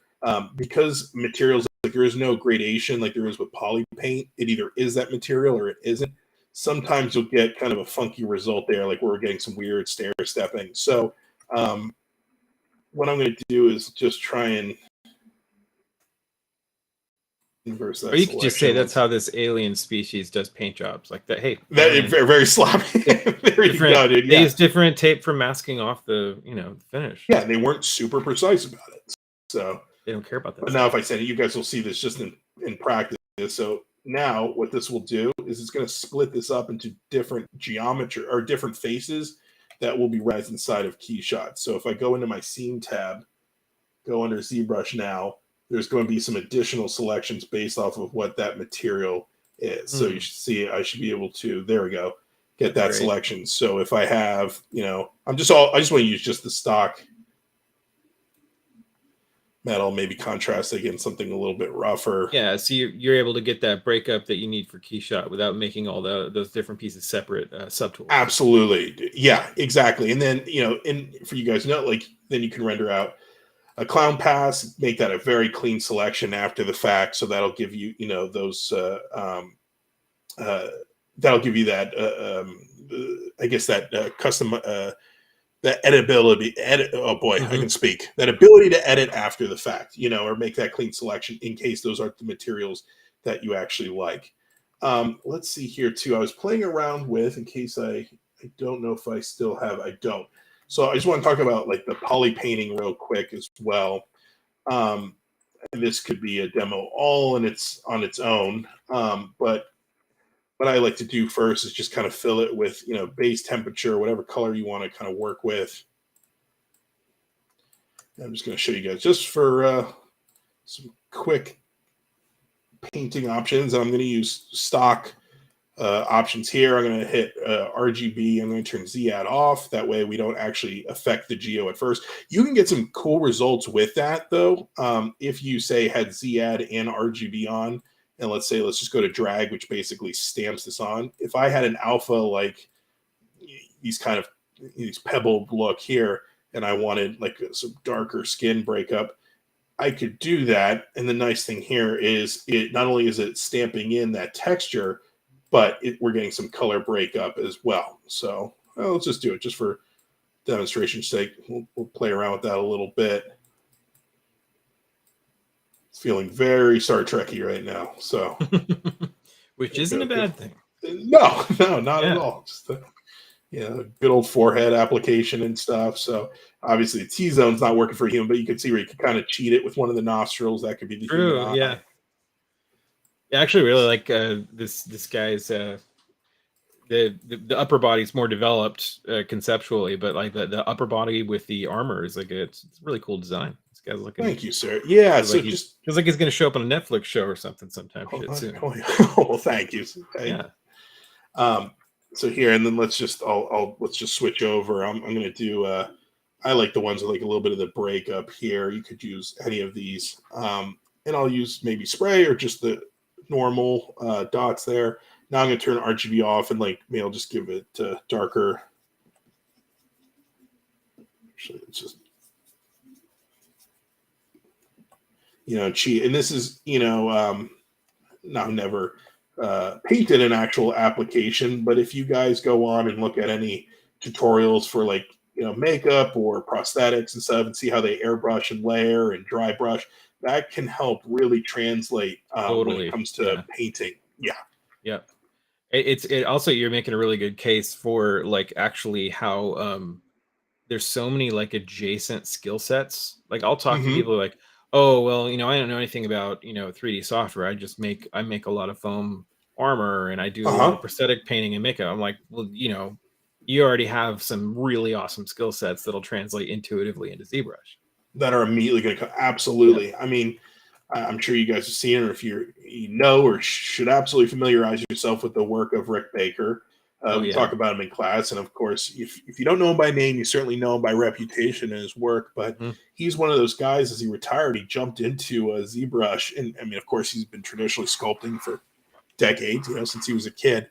because materials, like there is no gradation like there is with Polypaint, it either is that material or it isn't. Sometimes you'll get kind of a funky result there, like where we're getting some weird stair stepping. So what I'm going to do is just try and inverse that. Or you could just say that's how this alien species does paint jobs, like that. Hey, that very, very sloppy. There you go, dude. They use different tape for masking off the finish. Yeah, they weren't super precise about it, so they don't care about that. But now, if I said it, you guys will see this just in practice. So now, what this will do is it's going to split this up into different geometry or different faces that will be realized inside of Keyshot. So if I go into my scene tab, go under ZBrush now, there's going to be some additional selections based off of what that material is. So you should see, I should be able to, there we go, get that selection. So if I have, I just want to use just the stock metal, maybe contrast against something a little bit rougher. Yeah, so you're able to get that breakup that you need for Keyshot without making all those different pieces separate subtools. Absolutely. Yeah, exactly. And then, and for you guys to know, like, then you can render out a clown pass, make that a very clean selection after the fact. So that'll give you, those, that'll give you that, I guess that custom, that editability, I can speak. That ability to edit after the fact, or make that clean selection in case those aren't the materials that you actually like. Let's see here too. I was playing around with, in case I don't know if I still have, I don't. So I just want to talk about like the poly painting real quick as well. And this could be a demo all on its own. But what I like to do first is just kind of fill it with, base temperature, whatever color you want to kind of work with. And I'm just going to show you guys just for some quick painting options. I'm going to use stock options here. I'm going to hit RGB. I'm going to turn Z-add off. That way we don't actually affect the geo at first. You can get some cool results with that, though. If you, say, had Z-add and RGB on, and let's just go to drag, which basically stamps this on. If I had an alpha like these pebbled look here, and I wanted like some darker skin breakup, I could do that. And the nice thing here is it not only is it stamping in that texture, but we're getting some color breakup as well. So let's just do it just for demonstration's sake. We'll play around with that a little bit. It's feeling very Star Trek-y right now. So, which isn't a bad thing. No, not at all. Just good old forehead application and stuff. So obviously the T-zone's not working for a human, but you can see where you can kind of cheat it with one of the nostrils. That could be the true. Yeah. I actually really like this guy's the upper body's more developed conceptually, but like the upper body with the armor is like it's a really cool design. This guy's looking. Thank you, sir. Yeah, so like feels like he's going to show up on a Netflix show or something sometime. Soon. Well, thank you. Yeah. So here, and then let's just switch over. I'm going to do. I like the ones with like a little bit of the breakup here. You could use any of these, and I'll use maybe spray or just the normal dots there. Now I'm going to turn RGB off and maybe I'll just give it darker. Actually, it's just cheat. And this is never painted an actual application, but if you guys go on and look at any tutorials for like, makeup or prosthetics and stuff, and see how they airbrush and layer and dry brush. That can help really translate when it Totally. comes to Yeah. painting. Yeah. Yeah. It also, you're making a really good case for like actually how there's so many like adjacent skill sets. Like I'll talk to Mm-hmm. people like, oh well, I don't know anything about 3D software. I make a lot of foam armor and I do a lot Uh-huh. of prosthetic painting and makeup. I'm like, well, you already have some really awesome skill sets that'll translate intuitively into ZBrush. That are immediately going to come. Yeah. Absolutely. I mean, I'm sure you guys have seen it, or if you know or should absolutely familiarize yourself with the work of Rick Baker. Oh We yeah. talk about him in class, and of course, if you don't know him by name, you certainly know him by reputation and his work. But Mhm. he's one of those guys. As he retired, he jumped into ZBrush, and I mean, of course, he's been traditionally sculpting for decades, since he was a kid.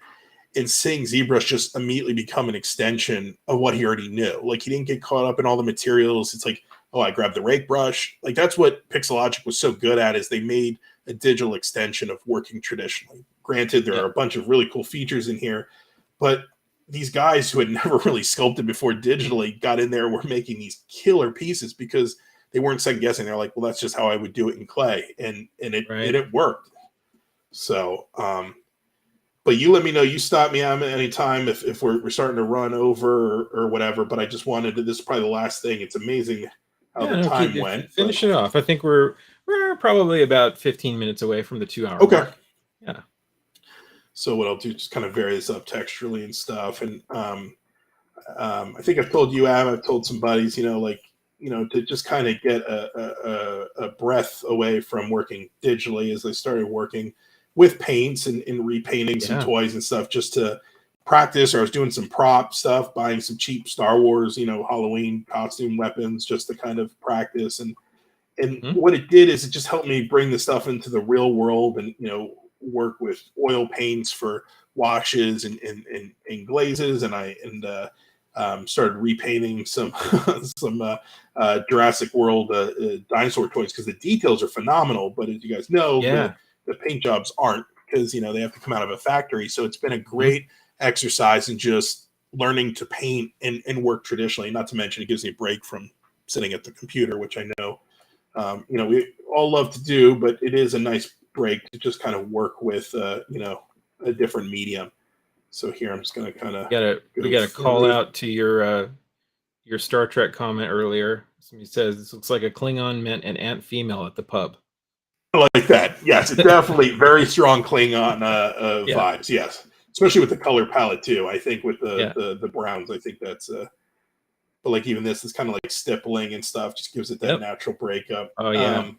And seeing ZBrush just immediately become an extension of what he already knew. Like, he didn't get caught up in all the materials. It's like, oh, I grabbed the rake brush. Like, that's what Pixelogic was so good at, is they made a digital extension of working traditionally. Granted, there Yeah. are a bunch of really cool features in here, but these guys who had never really sculpted before digitally got in there and were making these killer pieces because they weren't second guessing. They're like, well, that's just how I would do it in clay. And Right. it worked. So, but you let me know. You stop me at any time if we're starting to run over or whatever. But I just wanted to. This is probably the last thing. It's amazing how Yeah, the no, time went. But finish it off. I think we're probably about 15 minutes away from the 2 hour okay. mark. Yeah. So what I'll do is just kind of vary this up texturally and stuff. And I think I've told you, Adam. I've told some buddies, to just kind of get a breath away from working digitally as they started working with paints and repainting some Yeah. toys and stuff, just to practice. Or I was doing some prop stuff, buying some cheap Star Wars, Halloween costume weapons, just to kind of practice. And Mhm. what it did is it just helped me bring the stuff into the real world, and work with oil paints for washes and glazes. And started repainting some Jurassic World dinosaur toys, because the details are phenomenal. But as you guys know, Yeah. the paint jobs aren't, because they have to come out of a factory. So it's been a Mhm. great exercise in just learning to paint and work traditionally. Not to mention, it gives me a break from sitting at the computer, which I know we all love to do, but it is a nice break to just kind of work with a different medium. So here I'm just going to kind of We go got to call through. out to your Star Trek comment earlier. Somebody says this looks like a Klingon meant an ant female at the pub. I like that. Yes, it definitely very strong Klingon Yeah. vibes. Yes, especially with the color palette too. I think with Yeah. the browns, I think that's but like even this is kind of like stippling and stuff, just gives it that Yep. natural breakup. Oh yeah.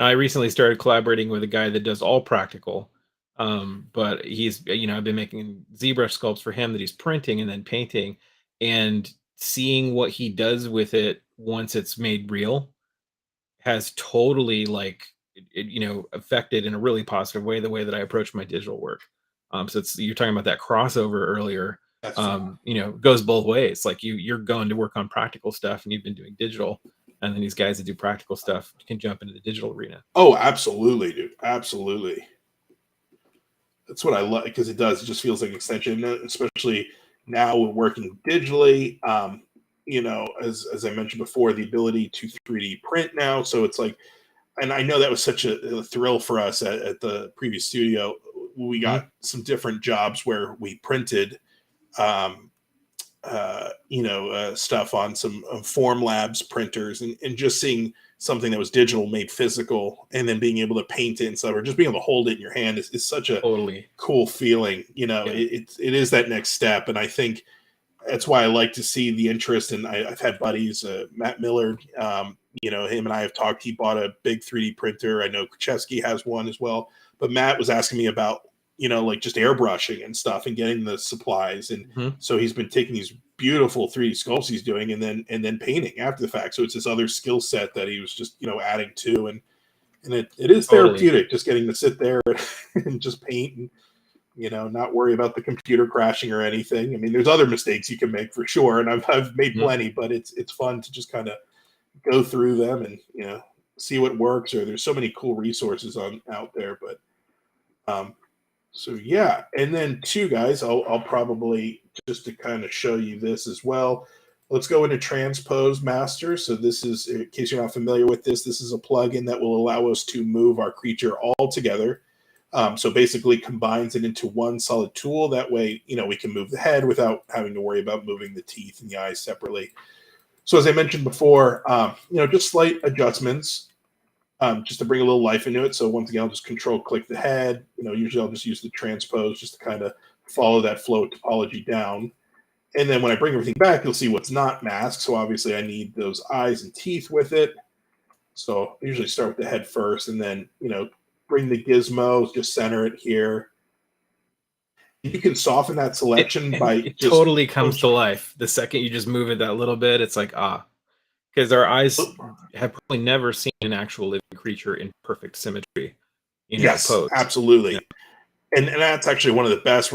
I recently started collaborating with a guy that does all practical. But he's, I've been making ZBrush sculpts for him that he's printing and then painting, and seeing what he does with it once it's made real has totally like affected in a really positive way the way that I approach my digital work. So you're talking about that crossover earlier. That's Goes both ways. Like you're going to work on practical stuff and you've been doing digital, and then these guys that do practical stuff can jump into the digital arena. oh, absolutely, dude, absolutely. That's what I like, because it does. It just feels like an extension, especially now we're working digitally. As I mentioned before, the ability to 3D print now. So it's like, and I know that was such a thrill for us at the previous studio. We Mhm. got some different jobs where we printed, stuff on some Form Labs printers, and just seeing something that was digital made physical, and then being able to paint it and stuff, or just being able to hold it in your hand is such a Totally. cool feeling. Yeah. It is that next step. And I think that's why I like to see the interest. And I've had buddies, Matt Miller, him and I have talked. He bought a big 3D printer. I know Kucheski has one as well. But Matt was asking me about, like just airbrushing and stuff and getting the supplies. And Mhm. so he's been taking these beautiful 3D sculpts he's doing and then painting after the fact. So it's this other skill set that he was just, adding to. And it is Totally. therapeutic just getting to sit there and just paint and, not worry about the computer crashing or anything. I mean, there's other mistakes you can make for sure, and I've made Mhm. plenty, but it's fun to just kind of go through them and see what works. Or there's so many cool resources out there. But So yeah, and then two guys, I'll probably, just to kind of show you this as well. Let's go into Transpose Master. So this is, in case you're not familiar with this, this is a plugin that will allow us to move our creature all together. So basically combines it into one solid tool. That way, we can move the head without having to worry about moving the teeth and the eyes separately. So as I mentioned before, just slight adjustments, just to bring a little life into it. So once again, I'll just control click the head. Usually I'll just use the transpose just to kind of follow that flow topology down. And then when I bring everything back, you'll see what's not masked. So obviously I need those eyes and teeth with it. So I usually start with the head first, and then, bring the gizmo, just center it here. You can soften that selection by it just totally comes to life the second you just move it that little bit. It's like, because our eyes have probably never seen an actual living creature in perfect symmetry in yes, pose. Absolutely. Yeah. And that's actually one of the best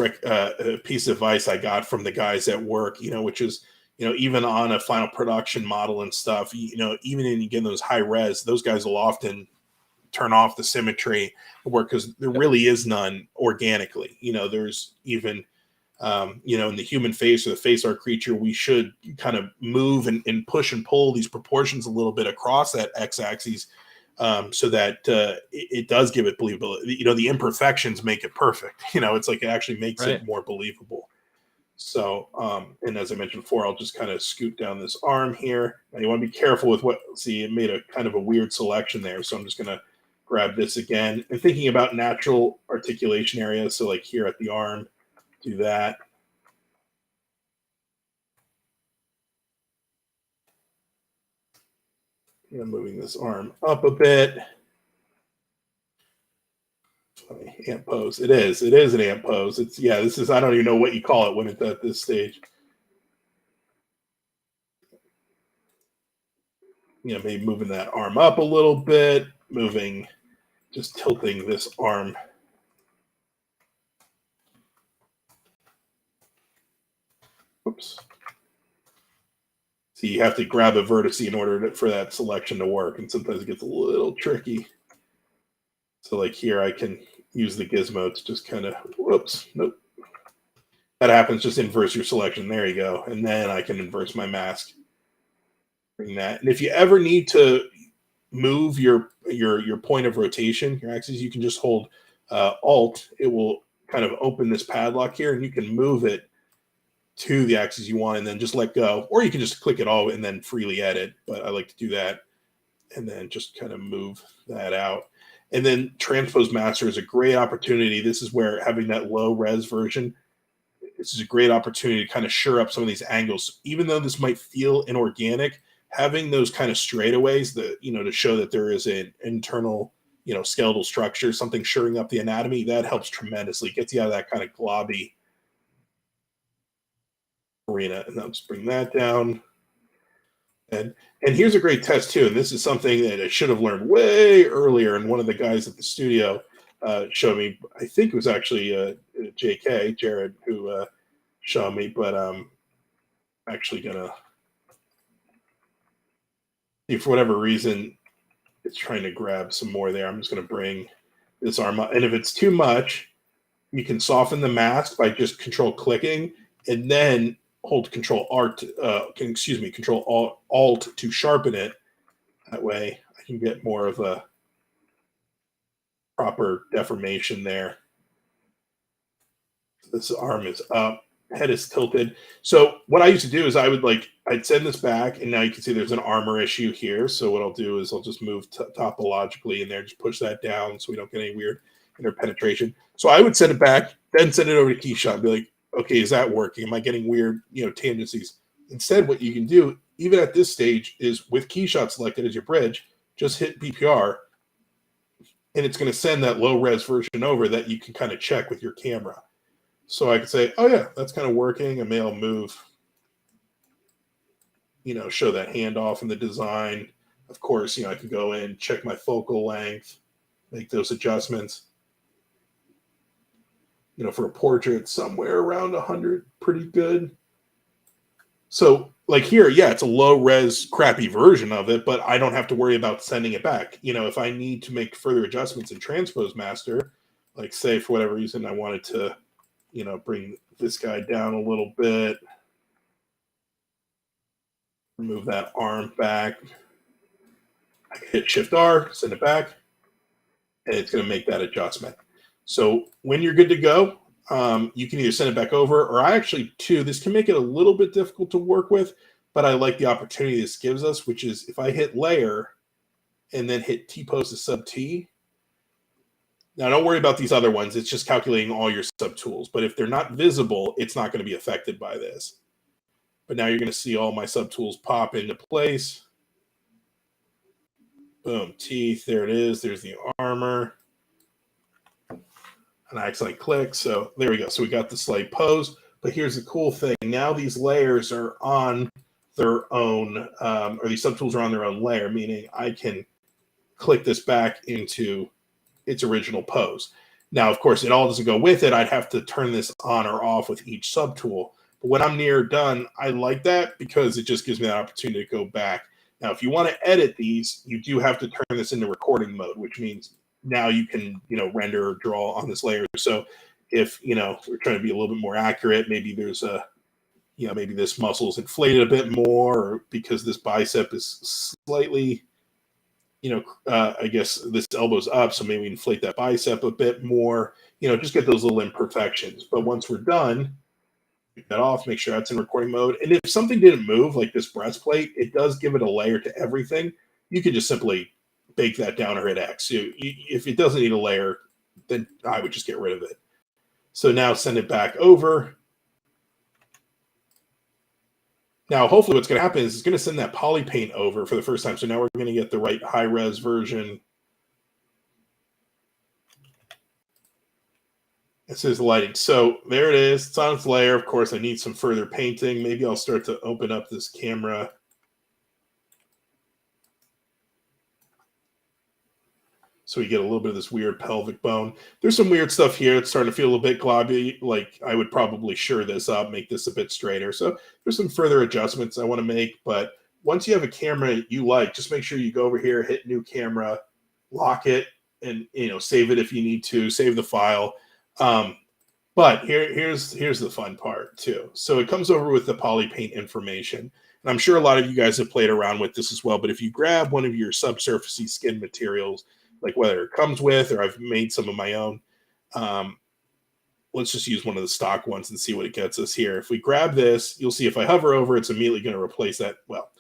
piece of advice I got from the guys at work, which is, even on a final production model and stuff, even in getting those high res, those guys will often turn off the symmetry work because there really is none organically. There's even, in the human face or the face art creature, we should kind of move and push and pull these proportions a little bit across that x-axis. So that it does give it believability. The imperfections make it perfect. It's like it actually makes it more believable. So, and as I mentioned before, I'll just kind of scoot down this arm here. Now you want to be careful with it made a kind of a weird selection there. So I'm just going to grab this again and thinking about natural articulation areas. So like here at the arm, do that. Moving this arm up a bit. Ant pose. It is an ant pose. This is, I don't even know what you call it when it's at this stage. Maybe moving that arm up a little bit, just tilting this arm. Oops. So you have to grab a vertex in order for that selection to work, and sometimes it gets a little tricky. So like here, I can use the gizmo to just kind of, whoops, nope. That happens, just inverse your selection. There you go. And then I can inverse my mask. Bring that. And if you ever need to move your point of rotation, your axis, you can just hold Alt. It will kind of open this padlock here, and you can move it to the axis you want and then just let go. Or you can just click it all and then freely edit. But I like to do that and then just kind of move that out. And then Transpose Master is a great opportunity. This is where having that low res version, this is a great opportunity to kind of sure up some of these angles. Even though this might feel inorganic, having those kind of straightaways that, to show that there is an internal, skeletal structure, something shoring up the anatomy, that helps tremendously. Gets you out of that kind of globby arena. And I'll just bring that down. And here's a great test too. And this is something that I should have learned way earlier. And one of the guys at the studio showed me. I think it was actually Jared, who showed me. But I'm actually gonna see, for whatever reason, it's trying to grab some more there. I'm just gonna bring this arm up. And if it's too much, you can soften the mask by just control clicking, and then hold Control Alt to sharpen it. That way I can get more of a proper deformation there. This arm is up, head is tilted. So what I used to do is I'd send this back, and now you can see there's an armor issue here. So what I'll do is I'll just move topologically in there, just push that down so we don't get any weird interpenetration. So I would send it back, then send it over to Keyshot and be like, okay, is that working? Am I getting weird, tangencies? Instead, what you can do, even at this stage, is with Keyshot selected as your bridge, just hit BPR, and it's going to send that low-res version over that you can kind of check with your camera. So I can say, oh, yeah, that's kind of working. And maybe I'll move, show that handoff in the design. Of course, I can go in, check my focal length, make those adjustments. For a portrait, somewhere around 100, pretty good. So, like here, yeah, it's a low-res, crappy version of it, but I don't have to worry about sending it back. If I need to make further adjustments in Transpose Master, Like say for whatever reason I wanted to, you know, bring this guy down a little bit, remove that arm back. I can hit Shift R, send it back, and it's going to make that adjustment. So when you're good to go, you can either send it back over, or I actually, too, this can make it a little bit difficult to work with, but I like the opportunity this gives us, which is if I hit layer and then hit T-pose to sub T. Now, don't worry about these other ones. It's just calculating all your subtools. But if they're not visible, it's not going to be affected by this. But now you're going to see all my subtools pop into place. Boom, teeth. There it is. There's the armor. And I accidentally click. So there we go. So we got the slight pose. But here's the cool thing. Now these layers are on their own, or these subtools are on their own layer, meaning I can click this back into its original pose. Now, of course, it all doesn't go with it. I'd have to turn this on or off with each subtool. But when I'm near done, I like that because it just gives me that opportunity to go back. Now, if you want to edit these, you do have to turn this into recording mode, which means now you can, you know, render or draw on this layer. So if, you know, we're trying to be a little bit more accurate, maybe there's a, you know, maybe this muscle is inflated a bit more, or because this bicep is slightly, you know, I guess this elbow's up, so maybe inflate that bicep a bit more, you know, just get those little imperfections. But once we're done, take that off, make sure that's in recording mode. And if something didn't move, like this breastplate, it does give it a layer to everything. You can just simply bake that down or hit X. If it doesn't need a layer, then I would just get rid of it. So now send it back over. Now, hopefully what's going to happen is it's going to send that Polypaint over for the first time. So now we're going to get the right high-res version. It says lighting. So there it is. It's on its layer. Of course, I need some further painting. Maybe I'll start to open up this camera. So we get a little bit of this weird pelvic bone. There's some weird stuff here. It's starting to feel a bit globby. Like I would probably sure this up, make this a bit straighter. So there's some further adjustments I want to make. But once you have a camera you like, just make sure you go over here, hit new camera, lock it, and, you know, save it if you need to, save the file. But here's the fun part too. So it comes over with the Polypaint information. And I'm sure a lot of you guys have played around with this as well. But if you grab one of your subsurfacey skin materials, like whether it comes with or I've made some of my own, let's just use one of the stock ones and see what it gets us here. If we grab this, you'll see if I hover over, it's immediately going to replace that. Well,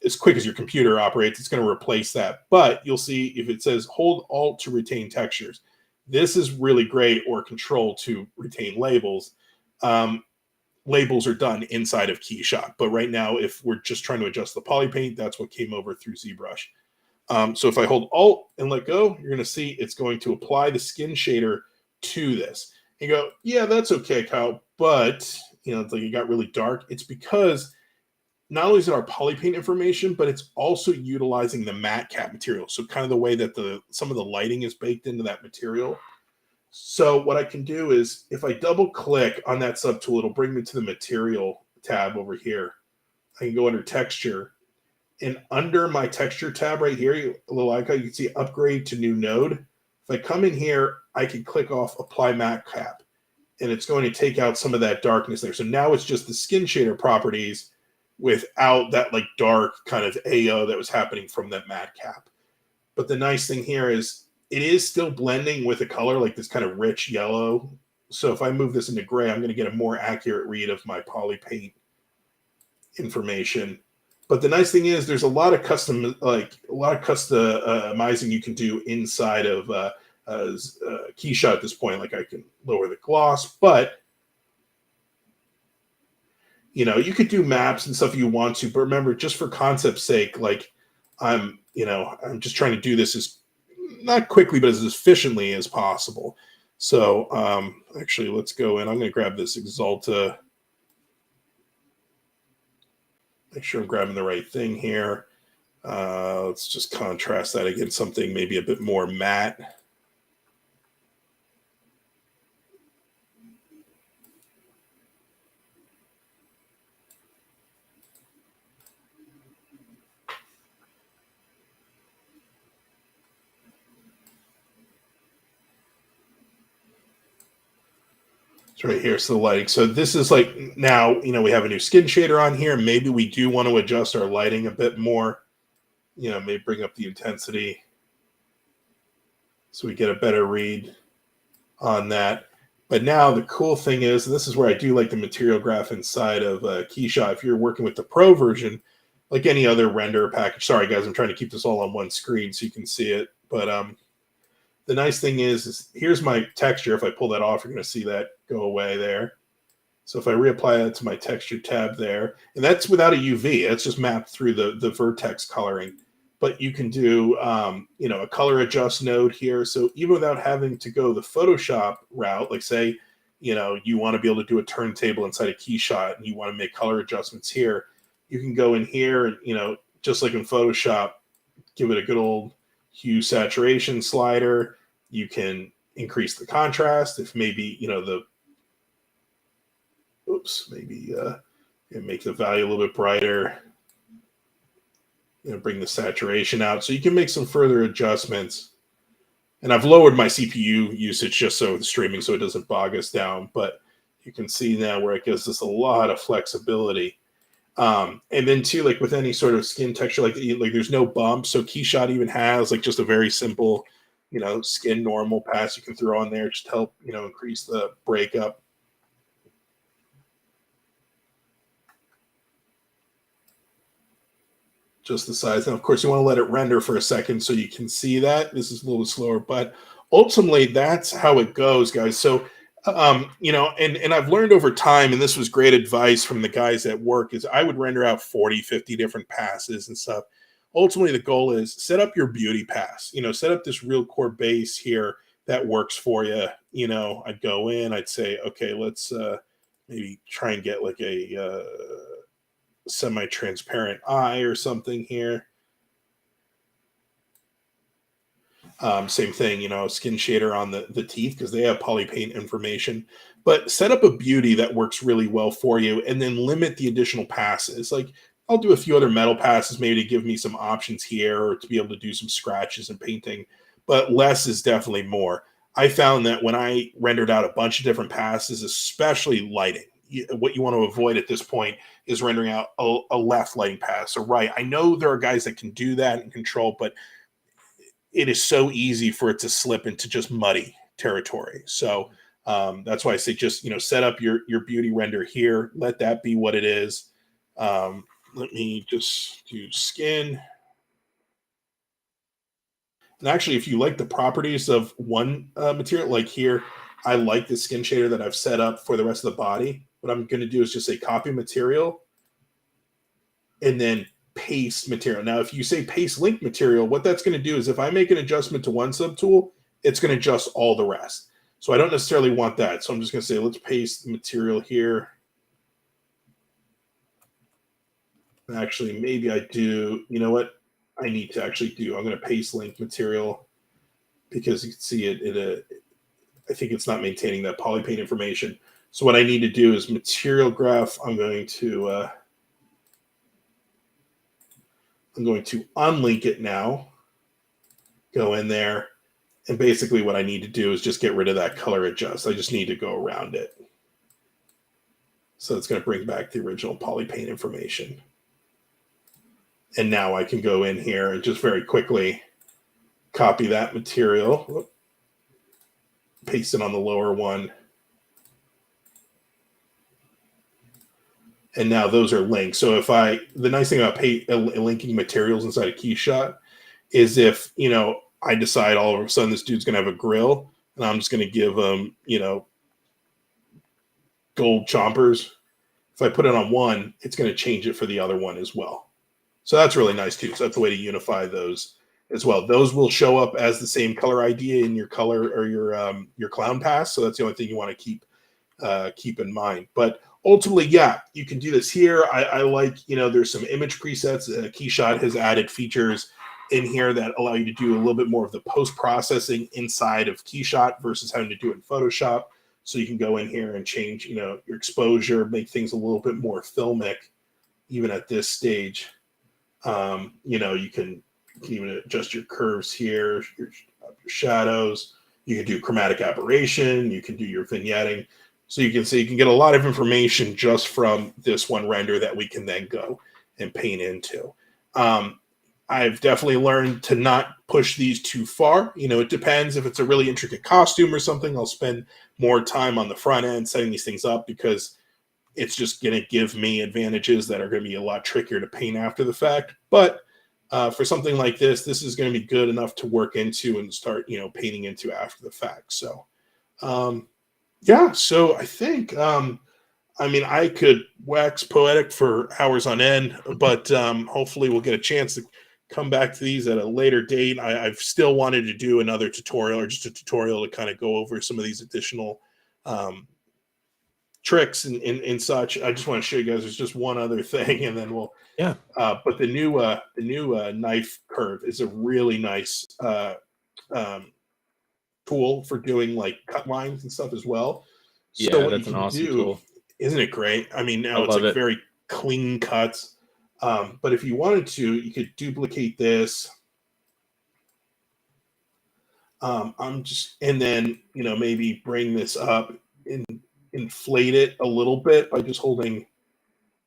as quick as your computer operates, it's going to replace that. But you'll see if it says hold Alt to retain textures. This is really great, or Control to retain labels. Labels are done inside of Keyshot. But right now, if we're just trying to adjust the Polypaint, that's what came over through ZBrush. So if I hold Alt and let go, you're going to see it's going to apply the skin shader to this. You go, yeah, that's okay, Kyle, but, you know, it's like it got really dark. It's because not only is it our Polypaint information, but it's also utilizing the matte cap material. So kind of the way that some of the lighting is baked into that material. So what I can do is if I double click on that subtool, it'll bring me to the material tab over here. I can go under texture. And under my texture tab right here, a little icon, you can see upgrade to new node. If I come in here, I can click off apply matte cap, and it's going to take out some of that darkness there. So now it's just the skin shader properties without that like dark kind of AO that was happening from that matte cap. But the nice thing here is it is still blending with a color like this kind of rich yellow. So if I move this into gray, I'm going to get a more accurate read of my Polypaint information. But the nice thing is there's a lot of customizing you can do inside of Keyshot at this point. Like I can lower the gloss, but you know, you could do maps and stuff you want to, but remember, just for concept's sake, like I'm just trying to do this as not quickly, but as efficiently as possible. So actually let's go in. I'm going to grab this Exalta. Make sure I'm grabbing the right thing here. Let's just contrast that against something maybe a bit more matte. It's right here. So the lighting. So this is like now, we have a new skin shader on here. Maybe we do want to adjust our lighting a bit more. Maybe bring up the intensity so we get a better read on that. But now the cool thing is, and this is where I do like the material graph inside of Keyshot. If you're working with the Pro version, like any other render package. Sorry, guys, I'm trying to keep this all on one screen so you can see it. But the nice thing is here's my texture. If I pull that off, you're going to see that go away there. So if I reapply that to my texture tab there, and that's without a UV, it's just mapped through the vertex coloring. But you can do, a color adjust node here. So even without having to go the Photoshop route, like say, you want to be able to do a turntable inside a Keyshot and you want to make color adjustments here, you can go in here and, just like in Photoshop, give it a good old hue saturation slider. You can increase the contrast if maybe, make the value a little bit brighter. Bring the saturation out. So you can make some further adjustments. And I've lowered my CPU usage just so the streaming so it doesn't bog us down. But you can see now where it gives us a lot of flexibility. And then too, like with any sort of skin texture, like there's no bumps. So Keyshot even has like just a very simple, skin normal pass you can throw on there just to help, increase the breakup. Just the size. And of course, you want to let it render for a second so you can see that. This is a little slower, but ultimately that's how it goes, guys. So, and I've learned over time, and this was great advice from the guys at work, is I would render out 40, 50 different passes and stuff. Ultimately, the goal is set up your beauty pass, set up this real core base here that works for you. I'd go in, I'd say, okay, let's maybe try and get like a, semi-transparent eye or something here. Same thing, skin shader on the teeth because they have Polypaint information. But set up a beauty that works really well for you and then limit the additional passes. Like I'll do a few other metal passes maybe to give me some options here or to be able to do some scratches and painting. But less is definitely more. I found that when I rendered out a bunch of different passes, especially lighting, what you want to avoid at this point is rendering out a left lighting pass or right. I know there are guys that can do that and control, but it is so easy for it to slip into just muddy territory. So that's why I say just, set up your beauty render here. Let that be what it is. Let me just do skin. And actually, if you like the properties of one material, like here, I like the skin shader that I've set up for the rest of the body. What I'm going to do is just say copy material and then paste material. Now, if you say paste link material, what that's going to do is if I make an adjustment to one subtool, it's going to adjust all the rest. So I don't necessarily want that. So I'm just going to say, let's paste the material here. Actually, maybe I do, what I need to actually do? I'm going to paste link material because you can see it I think it's not maintaining that Polypaint information. So what I need to do is material graph. I'm going to unlink it now, go in there, and basically what I need to do is just get rid of that color adjust. I just need to go around it. So it's going to bring back the original Polypaint information. And now I can go in here and just very quickly copy that material, paste it on the lower one. And now those are linked. So the nice thing about linking materials inside a Keyshot is if, I decide all of a sudden this dude's going to have a grill and I'm just going to give him, gold chompers. If I put it on one, it's going to change it for the other one as well. So that's really nice too. So that's the way to unify those as well. Those will show up as the same color ID in your color or your clown pass. So that's the only thing you want to keep in mind. But ultimately, yeah, you can do this here. I like, there's some image presets. Keyshot has added features in here that allow you to do a little bit more of the post-processing inside of Keyshot versus having to do it in Photoshop. So you can go in here and change, your exposure, make things a little bit more filmic, even at this stage. You can even adjust your curves here, your shadows. You can do chromatic aberration. You can do your vignetting. So you can see you can get a lot of information just from this one render that we can then go and paint into. I've definitely learned to not push these too far. You know, it depends. If it's a really intricate costume or something, I'll spend more time on the front end setting these things up, because it's just going to give me advantages that are going to be a lot trickier to paint after the fact. But for something like this, this is going to be good enough to work into and start, you know, painting into after the fact. So, yeah, so I think, I mean, I could wax poetic for hours on end, but hopefully we'll get a chance to come back to these at a later date. I've still wanted to do another tutorial, or just a tutorial to kind of go over some of these additional tricks and such. I just want to show you guys there's just one other thing, and then we'll but the new knife curve is a really nice tool for doing like cut lines and stuff as well. So what that's you an can awesome do, tool. isn't it great? I mean, now I it's love like it. very clean cuts. But if you wanted to, you could duplicate this. I'm just, and then, you know, maybe bring this up and inflate it a little bit by just holding,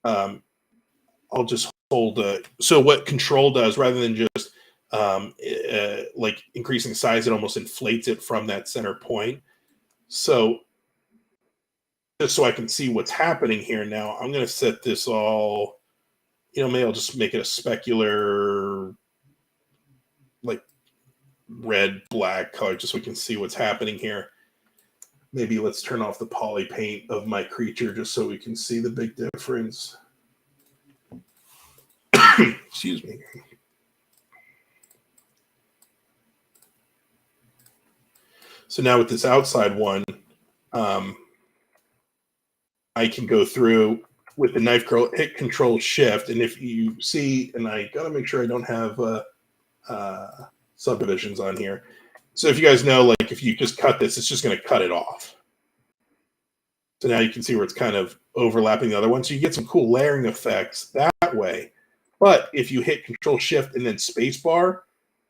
I'll just hold, so what Control does, rather than just like increasing size, it almost inflates it from that center point. So just so I can see what's happening here now, I'm going to set this all, you know, maybe I'll just make it a specular, like red, black color, just so we can see what's happening here. Maybe let's turn off the poly paint of my creature just so we can see the big difference. Excuse me. So now with this outside one, I can go through with the knife curl, hit Control Shift, and if you see, and I gotta make sure I don't have subdivisions on here. So if you guys know, like if you just cut this, it's just going to cut it off. So now you can see where it's kind of overlapping the other one. So you get some cool layering effects that way. But if you hit Control Shift and then Spacebar,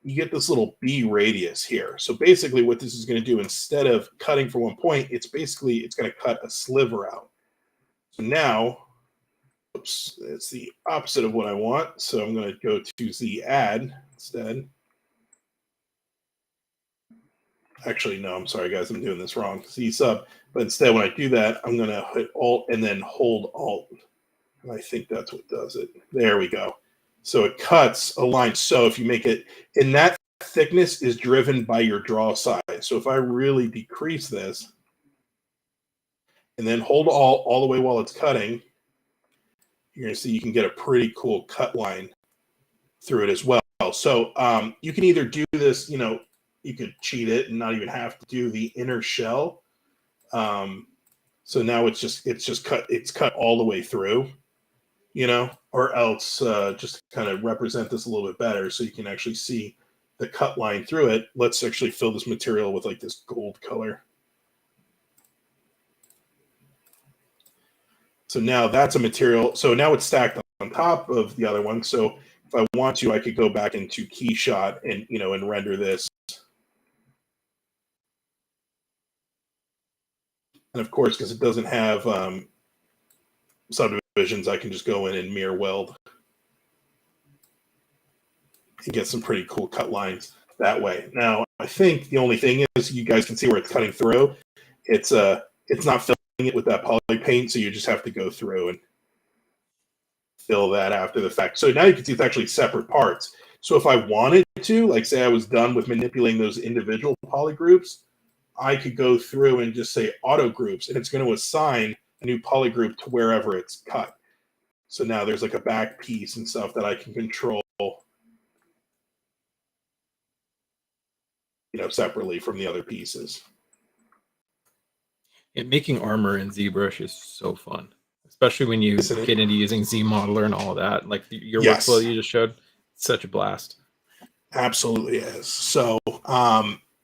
you get this little B radius here. So basically what this is going to do, instead of cutting from one point, it's going to cut a sliver out. So now, oops, it's the opposite of what I want. So I'm going to go to Z Add instead. Actually, no, I'm sorry, guys. I'm doing this wrong. Z sub. But instead, when I do that, I'm going to hit Alt and then hold Alt. And I think that's what does it. There we go. So it cuts a line. So if you make it, and that thickness is driven by your draw size. So if I really decrease this and then hold Alt all the way while it's cutting, you're going to see you can get a pretty cool cut line through it as well. So you can either do this, you know, you could cheat it and not even have to do the inner shell. So now it's cut all the way through, you know, or else just to kind of represent this a little bit better so you can actually see the cut line through it. Let's actually fill this material with like this gold color. So now that's a material. So now it's stacked on top of the other one. So if I want to, I could go back into Keyshot and, you know, and render this. And of course, because it doesn't have subdivisions, I can just go in and mirror weld and get some pretty cool cut lines that way. Now, I think the only thing is you guys can see where it's cutting through. It's not filling it with that poly paint, so you just have to go through and fill that after the fact. So now you can see it's actually separate parts. So if I wanted to, like say I was done with manipulating those individual poly groups, I could go through and just say auto groups, and it's going to assign a new poly group to wherever it's cut. So now there's like a back piece and stuff that I can control, you know, separately from the other pieces. And making armor in ZBrush is so fun, especially when you get into using Z Modeler and all that. Like your workflow you just showed, such a blast. Absolutely is. So,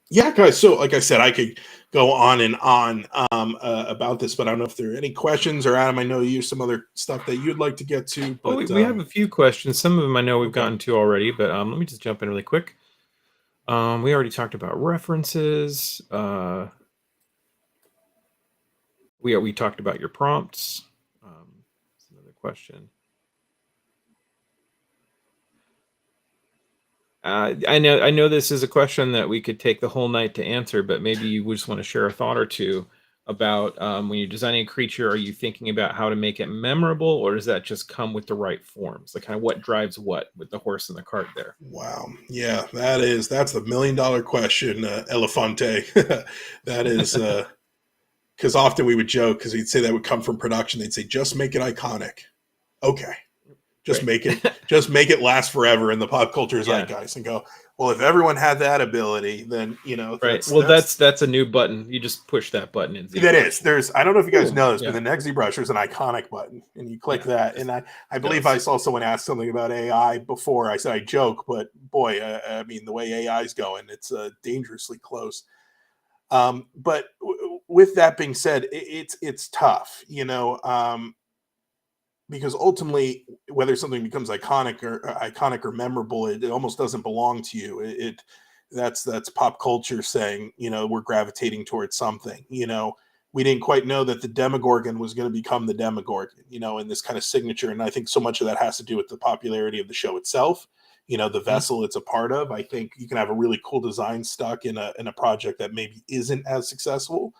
yeah, guys. So, like I said, I could go on and on about this, but I don't know if there are any questions. Or Adam, I know you some other stuff that you'd like to get to. But we have a few questions. Some of them I know we've gotten to already, but let me just jump in really quick. We already talked about references. we talked about your prompts. That's another question. I know this is a question that we could take the whole night to answer, but maybe you just want to share a thought or two about when you're designing a creature. Are you thinking about how to make it memorable, or does that just come with the right forms? Like kind of what drives what with the horse and the cart there? Wow. Yeah, that's the $1 million question, Elefante. That is because often we would joke because he'd say that would come from production. They'd say, just make it iconic. Okay. Just Right. make it last forever in the pop culture Yeah. zeitgeist, and go, well, if everyone had that ability, then Right. That's a new button. You just push that button in ZBrush. That is. There's, I don't know if you guys know this, Yeah. but the next ZBrush, there's an iconic button, and you click that. And I believe does. I saw someone ask something about AI before. I said I joke, but boy, I mean, the way AI is going, it's dangerously close. But with that being said, it's tough, you know, because ultimately, whether something becomes iconic or memorable, it almost doesn't belong to you. That's pop culture saying, you know, we're gravitating towards something. You know, we didn't quite know that the Demogorgon was going to become the Demogorgon, you know, in this kind of signature. And I think so much of that has to do with the popularity of the show itself. You know, the vessel it's a part of. I think you can have a really cool design stuck in a project that maybe isn't as successful.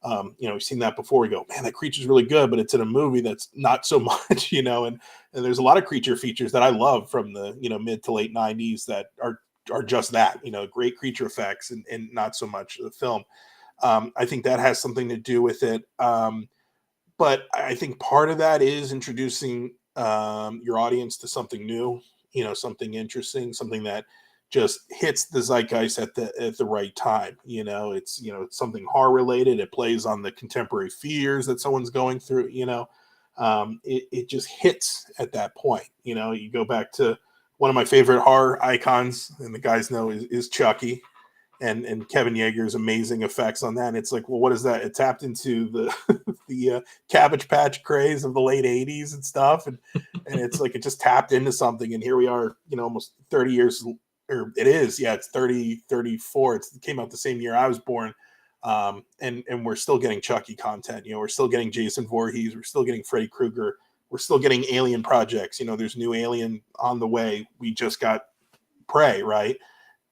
You know, we've seen that before. We go, man, that creature's really good, but it's in a movie that's not so much, you know, and there's a lot of creature features that I love from the, you know, mid to late 90s that are just that, you know, great creature effects and not so much the film. I think that has something to do with it. But I think part of that is introducing your audience to something new, you know, something interesting, something that just hits the zeitgeist at the right time. You know, it's something horror related. It plays on the contemporary fears that someone's going through. You know, it just hits at that point. You know, you go back to one of my favorite horror icons, and the guys know is Chucky, and Kevin Yeager's amazing effects on that. And it's like, well, what is that? It tapped into the Cabbage Patch craze of the late 80s and stuff, and it's like it just tapped into something. And here we are, you know, almost 30 years. Or it is, yeah, it's 34. It came out the same year I was born. And we're still getting Chucky content. You know, we're still getting Jason Voorhees. We're still getting Freddy Krueger. We're still getting Alien projects. You know, there's new Alien on the way. We just got Prey, right?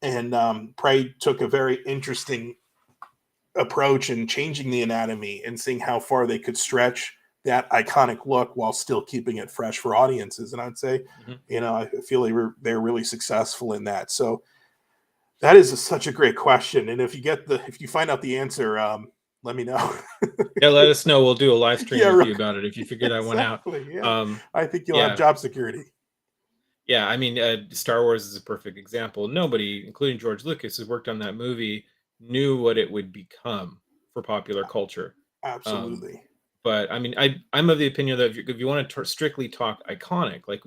And Prey took a very interesting approach in changing the anatomy and seeing how far they could stretch that iconic look while still keeping it fresh for audiences. And I'd say, you know, I feel they're really successful in that. So that is such a great question. And if you find out the answer, let me know. Yeah, let us know. We'll do a live stream with you about it if you figure that one out. Yeah. I think you'll have job security. Yeah, I mean, Star Wars is a perfect example. Nobody, including George Lucas, who worked on that movie, knew what it would become for popular culture. Absolutely. But I mean, I'm of the opinion that if you want to strictly talk iconic, like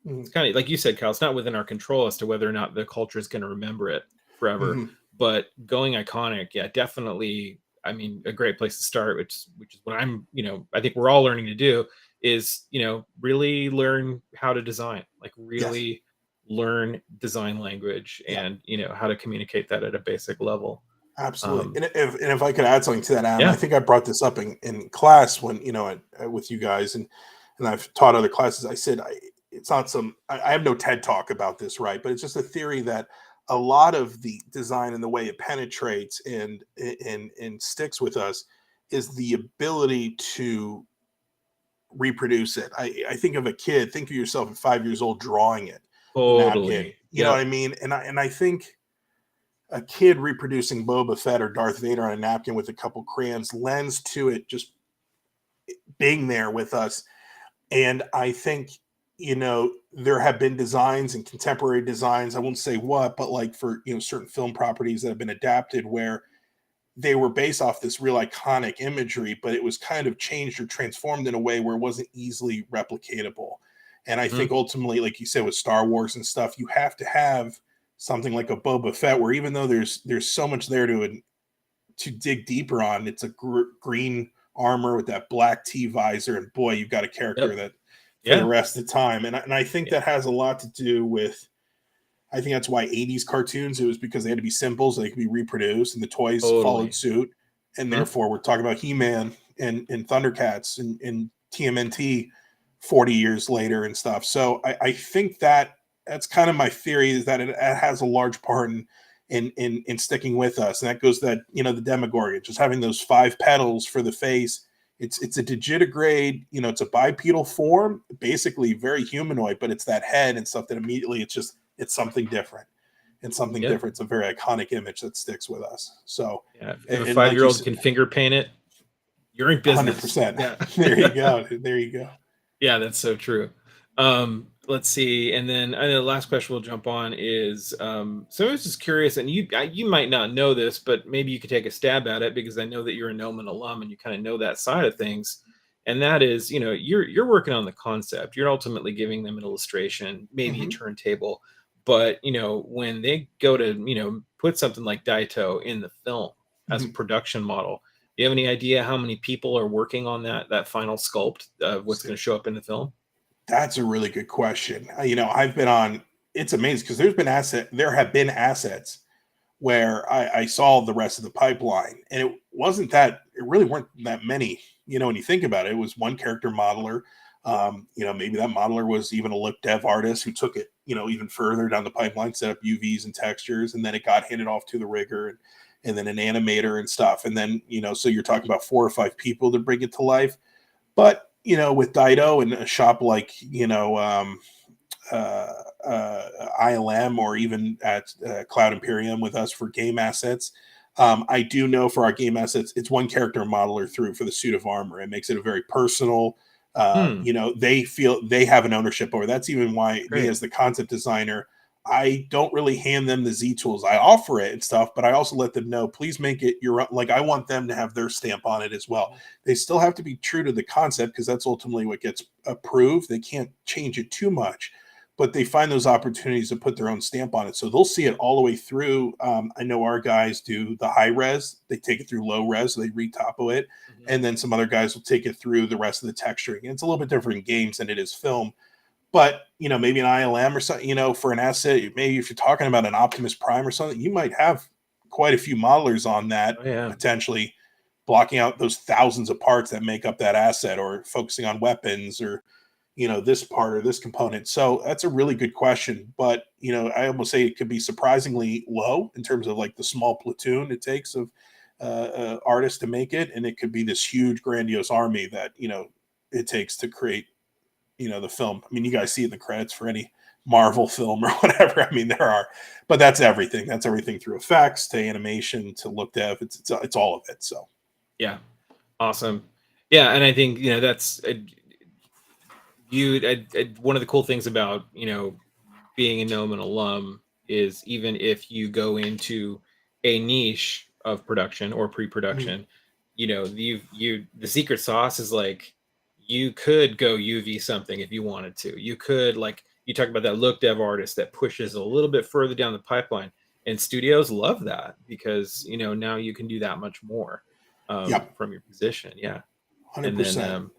it's kind of like you said, Cal, it's not within our control as to whether or not the culture is going to remember it forever. But going iconic, yeah, definitely. I mean, a great place to start, which is what I'm, you know, I think we're all learning to do is, you know, really learn how to design, like really learn design language and, you know, how to communicate that at a basic level. Absolutely. And if I could add something to that, Adam, I think I brought this up in class when, you know, with you guys and I've taught other classes. I said, it's not I have no TED talk about this, right? But it's just a theory that a lot of the design and the way it penetrates and sticks with us is the ability to reproduce it. I think of a kid, think of yourself at 5 years old drawing it. Totally. Napkin, you know what I mean? And I think a kid reproducing Boba Fett or Darth Vader on a napkin with a couple crayons lends to it just being there with us. And I think, you know, there have been designs and contemporary designs, I won't say what, but like for, you know, certain film properties that have been adapted where they were based off this real iconic imagery, but it was kind of changed or transformed in a way where it wasn't easily replicatable. And I think ultimately, like you said, with Star Wars and stuff, you have to have something like a Boba Fett, where even though there's so much there to dig deeper on, it's a green armor with that black T visor, and boy, you've got a character that for the rest of the time. And I think that has a lot to do with, I think that's why 80s cartoons, it was because they had to be simple so they could be reproduced, and the toys followed suit. And therefore, we're talking about He-Man, in Thundercats and TMNT 40 years later and stuff. So I think that's kind of my theory, is that it has a large part in sticking with us. And that goes that, the Demogorgon, just having those 5 petals for the face. It's a digitigrade, it's a bipedal form, basically very humanoid, but it's that head and stuff that immediately it's something different. It's something different. It's a very iconic image that sticks with us. So if a 5-year-old can finger paint it, you're in business. 100%. Yeah. There you go. There you go. Yeah, that's so true. Let's see. And then I know the last question we'll jump on is, so I was just curious, and you might not know this, but maybe you could take a stab at it, because I know that you're a Gnomon alum and you kind of know that side of things. And that is, you're working on the concept. You're ultimately giving them an illustration, maybe a turntable. But, when they go to, put something like Daito in the film as a production model, do you have any idea how many people are working on that final sculpt of what's going to show up in the film? That's a really good question. I've been on, it's amazing, because there have been assets where I saw the rest of the pipeline, and it really weren't that many, when you think about it. It was one character modeler. Maybe that modeler was even a look dev artist who took it, even further down the pipeline, set up UVs and textures, and then it got handed off to the rigger and then an animator and stuff. And then, so you're talking about 4 or 5 people to bring it to life. But, with Daito and a shop like, ILM, or even at Cloud Imperium with us for game assets, I do know for our game assets, it's one character modeler through for the suit of armor. It makes it a very personal, they feel they have an ownership over. That's even why me as the concept designer, I don't really hand them the Z tools. I offer it and stuff, but I also let them know, please make it your own. Like, I want them to have their stamp on it as well. They still have to be true to the concept, because that's ultimately what gets approved. They can't change it too much, but they find those opportunities to put their own stamp on it. So they'll see it all the way through. I know our guys do the high res. They take it through low res, so they re-topo it. And then some other guys will take it through the rest of the texturing. And it's a little bit different in games than it is film. But, maybe an ILM or something, for an asset, maybe if you're talking about an Optimus Prime or something, you might have quite a few modelers on that, potentially blocking out those thousands of parts that make up that asset, or focusing on weapons, or, this part or this component. So that's a really good question. But, I almost say it could be surprisingly low in terms of like the small platoon it takes of artists to make it. And it could be this huge, grandiose army that, it takes to create, the film. I mean, you guys see in the credits for any Marvel film or whatever. I mean, there are, but that's everything. That's everything through effects to animation to look dev. It's all of it. So, yeah, awesome. Yeah, and I think that's one of the cool things about being a Gnomon alum is, even if you go into a niche of production or pre-production, the secret sauce is like, you could go UV something if you wanted to. You could, like you talk about that look dev artist that pushes a little bit further down the pipeline, and studios love that, because now you can do that much more from your position. 100%. And then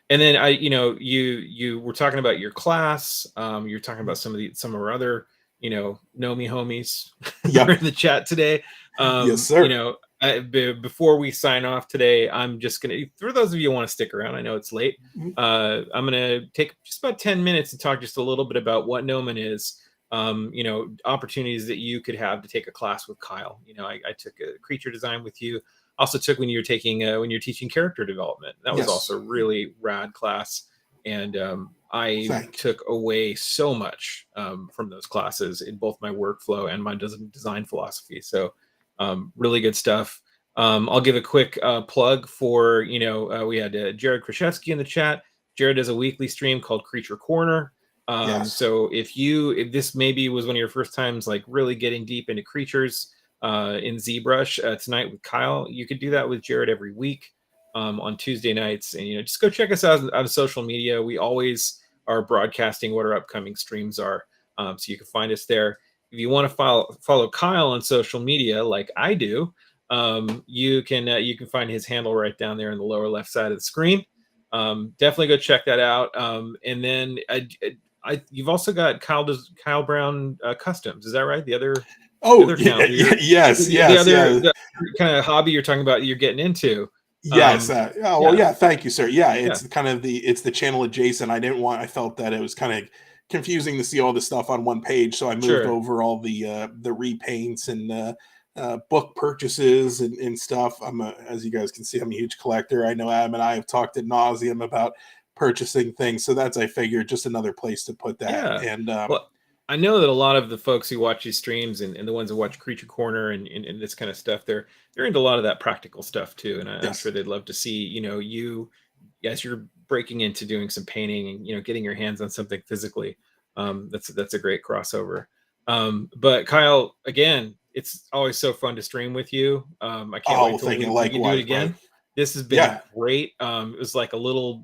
and then you were talking about your class. You're talking about some of our other Nomi homies in the chat today. Yes, sir. Before we sign off today, I'm just gonna, for those of you who want to stick around, I know it's late, I'm gonna take just about 10 minutes to talk just a little bit about what Gnomon is, opportunities that you could have to take a class with Kyle. I took a creature design with you. Also took when you're teaching character development. That was also a really rad class, and I took away so much from those classes in both my workflow and my design philosophy. So really good stuff. I'll give a quick plug for, we had Jared Kraszewski in the chat. Jared does a weekly stream called Creature Corner. So if this maybe was one of your first times, like really getting deep into creatures in ZBrush tonight with Kyle, you could do that with Jared every week on Tuesday nights. And, just go check us out on social media. We always are broadcasting what our upcoming streams are. So you can find us there. If you want to follow Kyle on social media, like I do, you can find his handle right down there in the lower left side of the screen. Definitely go check that out. And then you've also got Kyle Brown Customs. Is that right? The other yes. The other kind of hobby you're talking about you're getting into. Yes. Oh, well, Yeah, yeah. Thank you, sir. Yeah, yeah, it's kind of it's the channel adjacent. I felt that it was kind of confusing to see all this stuff on one page, so I moved sure. over all the repaints and book purchases and stuff. As you guys can see, I'm a huge collector. I know Adam and I have talked ad nauseum about purchasing things, so that's, I figured, just another place to put that. Yeah. And Well, I know that a lot of the folks who watch these streams and the ones that watch Creature Corner and this kind of stuff, they're into a lot of that practical stuff too. And I'm sure yes, they'd love to see, you as you're breaking into doing some painting and getting your hands on something physically. That's a great crossover. But Kyle, again, it's always so fun to stream with you. I can't oh, wait well, till thank you. we can do it Likewise, brother. again. This has been Yeah, great. It was like a little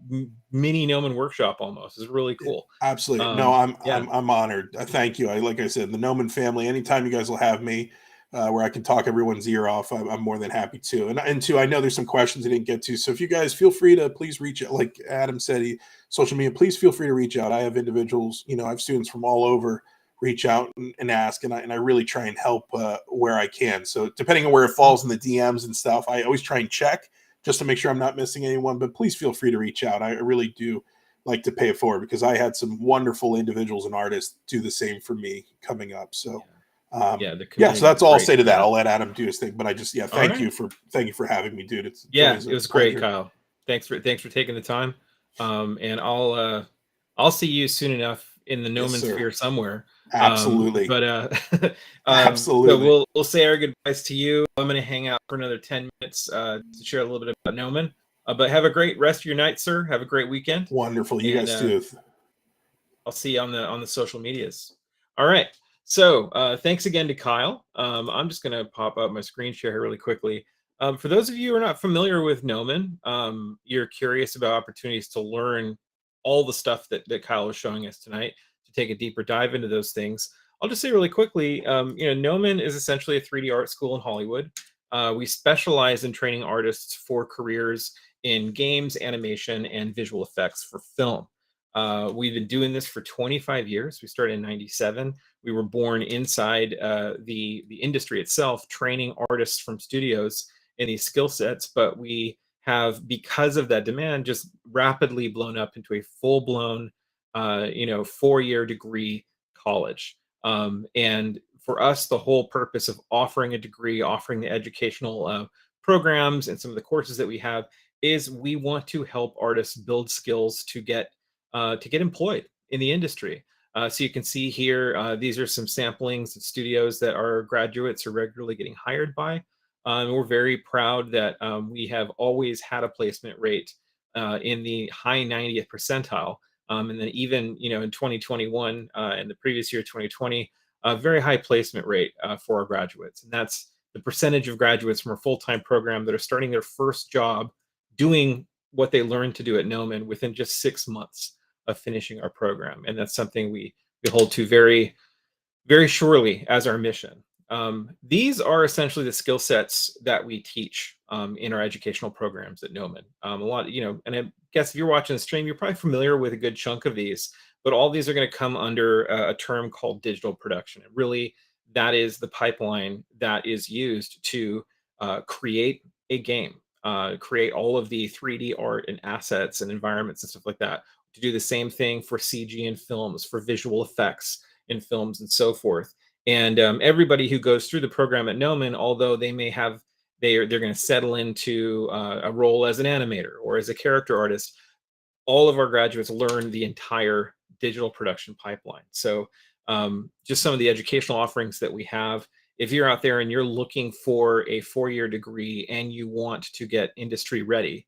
mini Gnomon workshop almost. It's really cool. absolutely. No, Yeah, I'm honored. Thank you. Like I said, the Gnomon family. Anytime you guys will have me, where I can talk everyone's ear off, I'm more than happy to. And two, I know there's some questions I didn't get to, so if you guys feel free to please reach out. Like Adam said, social media. Please feel free to reach out. I have individuals. I have students from all over reach out and ask, and I really try and help where I can. So depending on where it falls in the DMs and stuff, I always try and check just to make sure I'm not missing anyone. But please feel free to reach out. I really do like to pay it forward, because I had some wonderful individuals and artists do the same for me coming up. So yeah, the yeah, so community that's is all I'll great. say to that. Yeah. I'll let Adam do his thing, but I just, yeah, All right. thank you for having me, dude. It's Yeah, always it a was great, pleasure. Kyle. Thanks for taking the time. And I'll see you soon enough in the Yes, Gnomon sir. sphere somewhere. Absolutely. But so Absolutely. we'll say our goodbyes to you. I'm gonna hang out for another 10 minutes to share a little bit about Gnomon. But have a great rest of your night, sir. Have a great weekend. Wonderful. You And guys too. I'll see you on the social medias. All right. So thanks again to Kyle. I'm just going to pop up my screen share here really quickly. For those of you who are not familiar with Gnomon, you're curious about opportunities to learn all the stuff that Kyle was showing us tonight, to take a deeper dive into those things. I'll just say really quickly, Gnomon is essentially a 3D art school in Hollywood. We specialize in training artists for careers in games, animation, and visual effects for film. We've been doing this for 25 years. We started in '97. We were born inside the industry itself, training artists from studios in these skill sets. But we have, because of that demand, just rapidly blown up into a full-blown, 4-year degree college. And for us, the whole purpose of offering a degree, offering the educational programs and some of the courses that we have, is we want to help artists build skills to get employed in the industry. So you can see here, these are some samplings of studios that our graduates are regularly getting hired by. We're very proud that we have always had a placement rate in the high 90th percentile. And then even, in 2021 and the previous year, 2020, a very high placement rate for our graduates. And that's the percentage of graduates from our full-time program that are starting their first job doing what they learned to do at Gnomon within just 6 months of finishing our program. And that's something we hold to very, very surely as our mission. These are essentially the skill sets that we teach in our educational programs at Gnomon. A lot, and I guess if you're watching the stream, you're probably familiar with a good chunk of these, but all these are going to come under a term called digital production. And really, that is the pipeline that is used to create a game, create all of the 3D art and assets and environments and stuff like that. To do the same thing for CG in films, for visual effects in films, and so forth. And everybody who goes through the program at Gnomon, although they may have, they're going to settle into a role as an animator or as a character artist, all of our graduates learn the entire digital production pipeline. So just some of the educational offerings that we have. If you're out there and you're looking for a 4-year degree and you want to get industry ready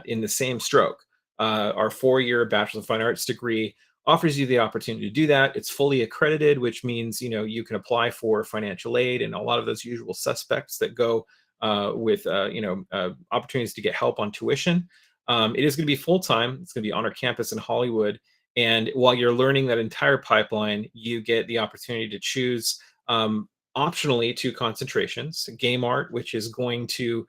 in the same stroke, our 4-year Bachelor of Fine Arts degree offers you the opportunity to do that. It's fully accredited, which means you can apply for financial aid and a lot of those usual suspects that go with opportunities to get help on tuition. It is going to be full-time. It's going to be on our campus in Hollywood. And while you're learning that entire pipeline, you get the opportunity to choose optionally 2 concentrations: game art, which is going to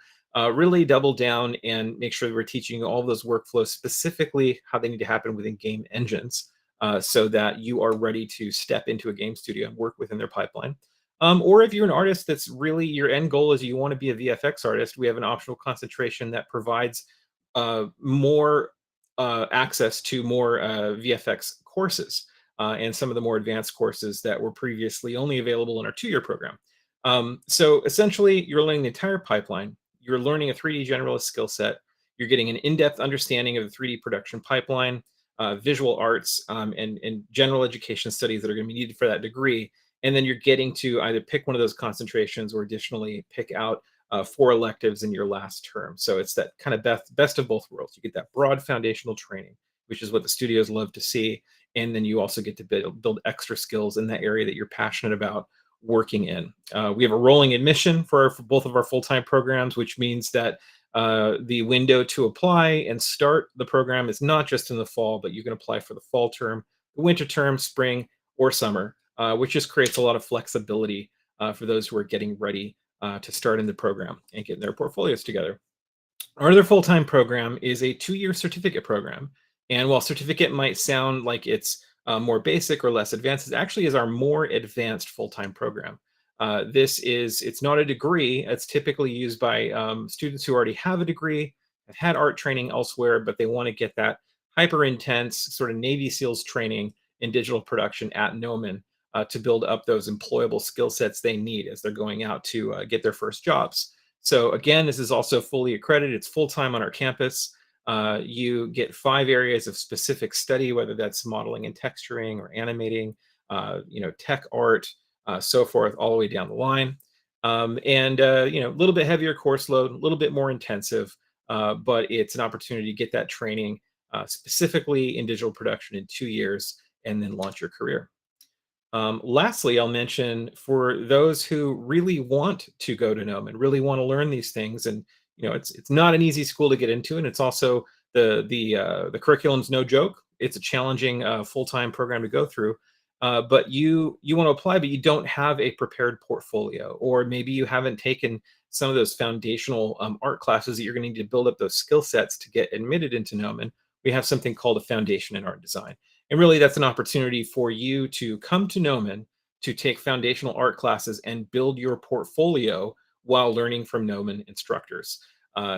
really double down and make sure that we're teaching you all of those workflows, specifically how they need to happen within game engines, so that you are ready to step into a game studio and work within their pipeline. Or if you're an artist that's really your end goal is you want to be a VFX artist, we have an optional concentration that provides more access to more VFX courses and some of the more advanced courses that were previously only available in our 2-year program. So essentially, you're learning the entire pipeline. You're learning a 3D generalist skill set. You're getting an in-depth understanding of the 3D production pipeline, visual arts, and general education studies that are going to be needed for that degree. And then you're getting to either pick one of those concentrations or additionally pick out 4 electives in your last term. So it's that kind of best of both worlds. You get that broad foundational training, which is what the studios love to see. And then you also get to build extra skills in that area that you're passionate about working in. We have a rolling admission for both of our full-time programs, which means that the window to apply and start the program is not just in the fall, but you can apply for the fall term, the winter term, spring, or summer, which just creates a lot of flexibility for those who are getting ready to start in the program and getting their portfolios together. Our other full-time program is a 2-year certificate program. And while certificate might sound like it's more basic or less advanced, it actually is our more advanced full-time program. It's not a degree. It's typically used by students who already have a degree, have had art training elsewhere, but they want to get that hyper intense sort of Navy SEALs training in digital production at Gnomon to build up those employable skill sets they need as they're going out to get their first jobs. So again, this is also fully accredited. It's full-time on our campus. You get 5 areas of specific study, whether that's modeling and texturing or animating, tech art, so forth, all the way down the line. A little bit heavier course load, a little bit more intensive, but it's an opportunity to get that training specifically in digital production in 2 years and then launch your career. Lastly, I'll mention for those who really want to go to Gnomon, really want to learn these things, and it's not an easy school to get into, and it's also the curriculum's no joke. It's a challenging full-time program to go through, but you want to apply, but you don't have a prepared portfolio, or maybe you haven't taken some of those foundational art classes that you're going to need to build up those skill sets to get admitted into Gnomon. We have something called a foundation in art design. And really, that's an opportunity for you to come to Gnomon to take foundational art classes and build your portfolio while learning from Gnomon instructors.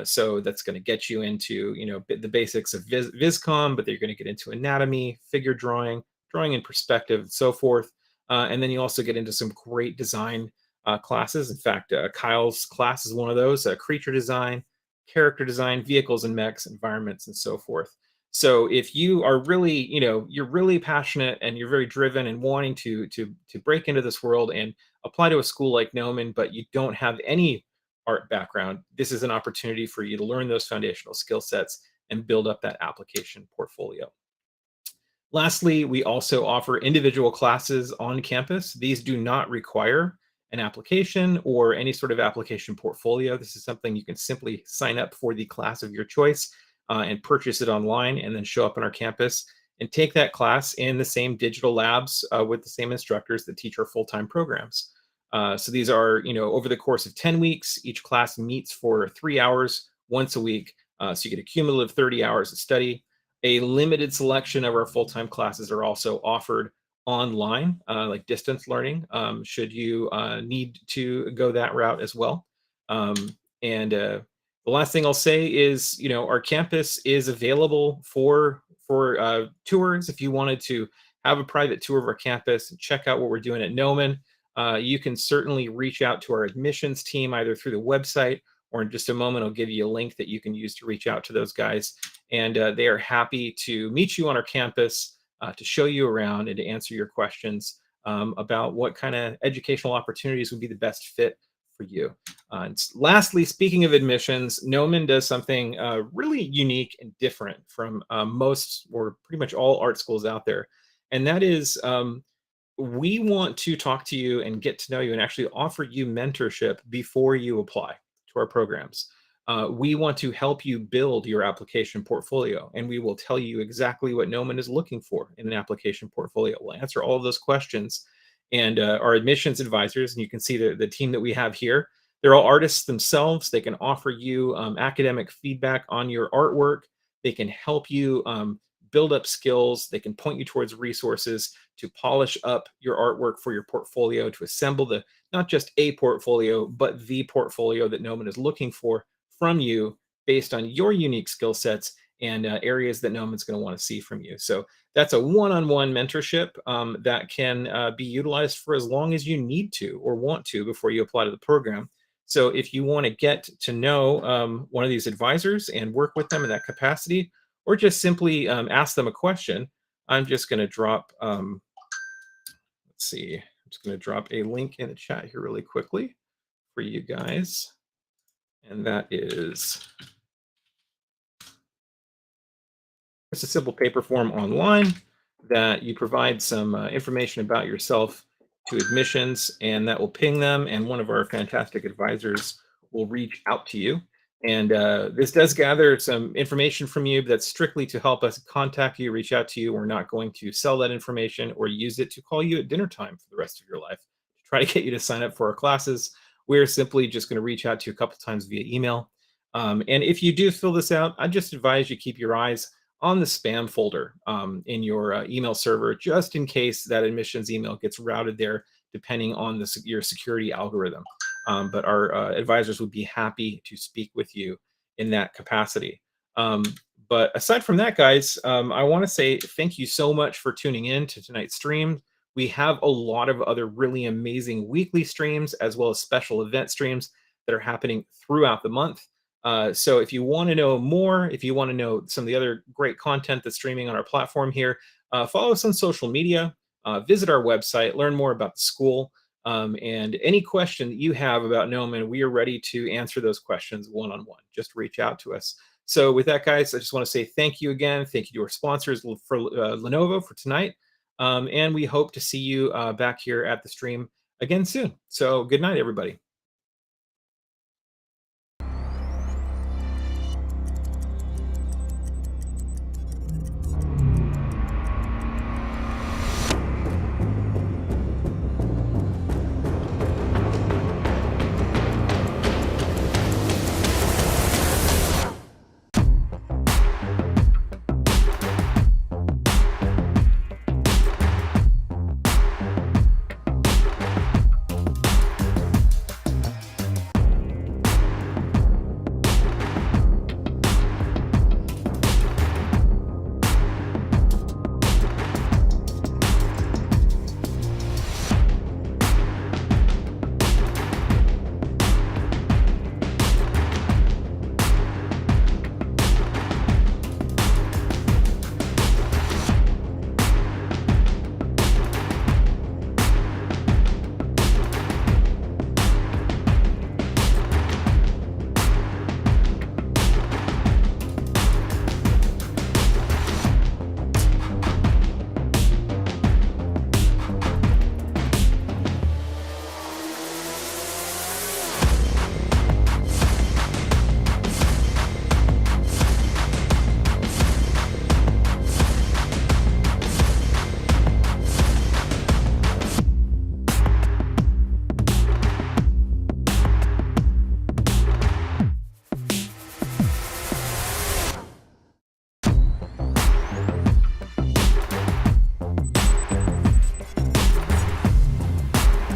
So that's going to get you into the basics of Viscom, but you're going to get into anatomy, figure drawing, drawing in perspective, and so forth. And then you also get into some great design classes. In fact, Kyle's class is one of those: creature design, character design, vehicles and mechs, environments, and so forth. So if you are really, you're really passionate and you're very driven and wanting to break into this world and apply to a school like Gnomon, but you don't have any art background, this is an opportunity for you to learn those foundational skill sets and build up that application portfolio. Lastly, we also offer individual classes on campus. These do not require an application or any sort of application portfolio. This is something you can simply sign up for the class of your choice and purchase it online, and then show up on our campus and take that class in the same digital labs with the same instructors that teach our full-time programs. So these are, over the course of 10 weeks, each class meets for 3 hours once a week. So you get a cumulative 30 hours of study. A limited selection of our full-time classes are also offered online, like distance learning, should you need to go that route as well. The last thing I'll say is, our campus is available for tours. If you wanted to have a private tour of our campus and check out what we're doing at Gnomon, you can certainly reach out to our admissions team either through the website, or in just a moment, I'll give you a link that you can use to reach out to those guys. And they are happy to meet you on our campus, to show you around and to answer your questions about what kind of educational opportunities would be the best fit for you. And lastly, speaking of admissions, Gnomon does something really unique and different from most or pretty much all art schools out there. And that is, we want to talk to you and get to know you and actually offer you mentorship before you apply to our programs. We want to help you build your application portfolio, and we will tell you exactly what Gnomon is looking for in an application portfolio. We'll answer all of those questions. And our admissions advisors, and you can see the team that we have here, they're all artists themselves. They can offer you academic feedback on your artwork. They can help you build up skills. They can point you towards resources to polish up your artwork for your portfolio, to assemble the not just a portfolio, but the portfolio that Gnomon is looking for from you based on your unique skill sets and areas that Gnomon's going to want to see from you. So that's a one-on-one mentorship that can be utilized for as long as you need to or want to before you apply to the program. So if you want to get to know one of these advisors and work with them in that capacity, or just simply ask them a question, I'm just going to drop, let's see, I'm just going to drop a link in the chat here really quickly for you guys. And that is just a simple paper form online that you provide some information about yourself to admissions, and that will ping them, and one of our fantastic advisors will reach out to you. And this does gather some information from you that's strictly to help us contact you, reach out to you. We're not going to sell that information or use it to call you at dinner time for the rest of your life to try to get you to sign up for our classes. We're simply just going to reach out to you a couple times via email. And if you do fill this out, I just advise you keep your eyes on the spam folder in your email server, just in case that admissions email gets routed there, depending on your security algorithm. But our advisors would be happy to speak with you in that capacity. But aside from that, guys, I want to say thank you so much for tuning in to tonight's stream. We have a lot of other really amazing weekly streams, as well as special event streams that are happening throughout the month. So if you want to know more, if you want to know some of the other great content that's streaming on our platform here, follow us on social media, visit our website, learn more about the school, and any question that you have about Gnomon, we are ready to answer those questions one-on-one. Just reach out to us. So with that, guys, I just want to say thank you again. Thank you to our sponsors for Lenovo for tonight. And we hope to see you back here at the stream again soon. So good night, everybody.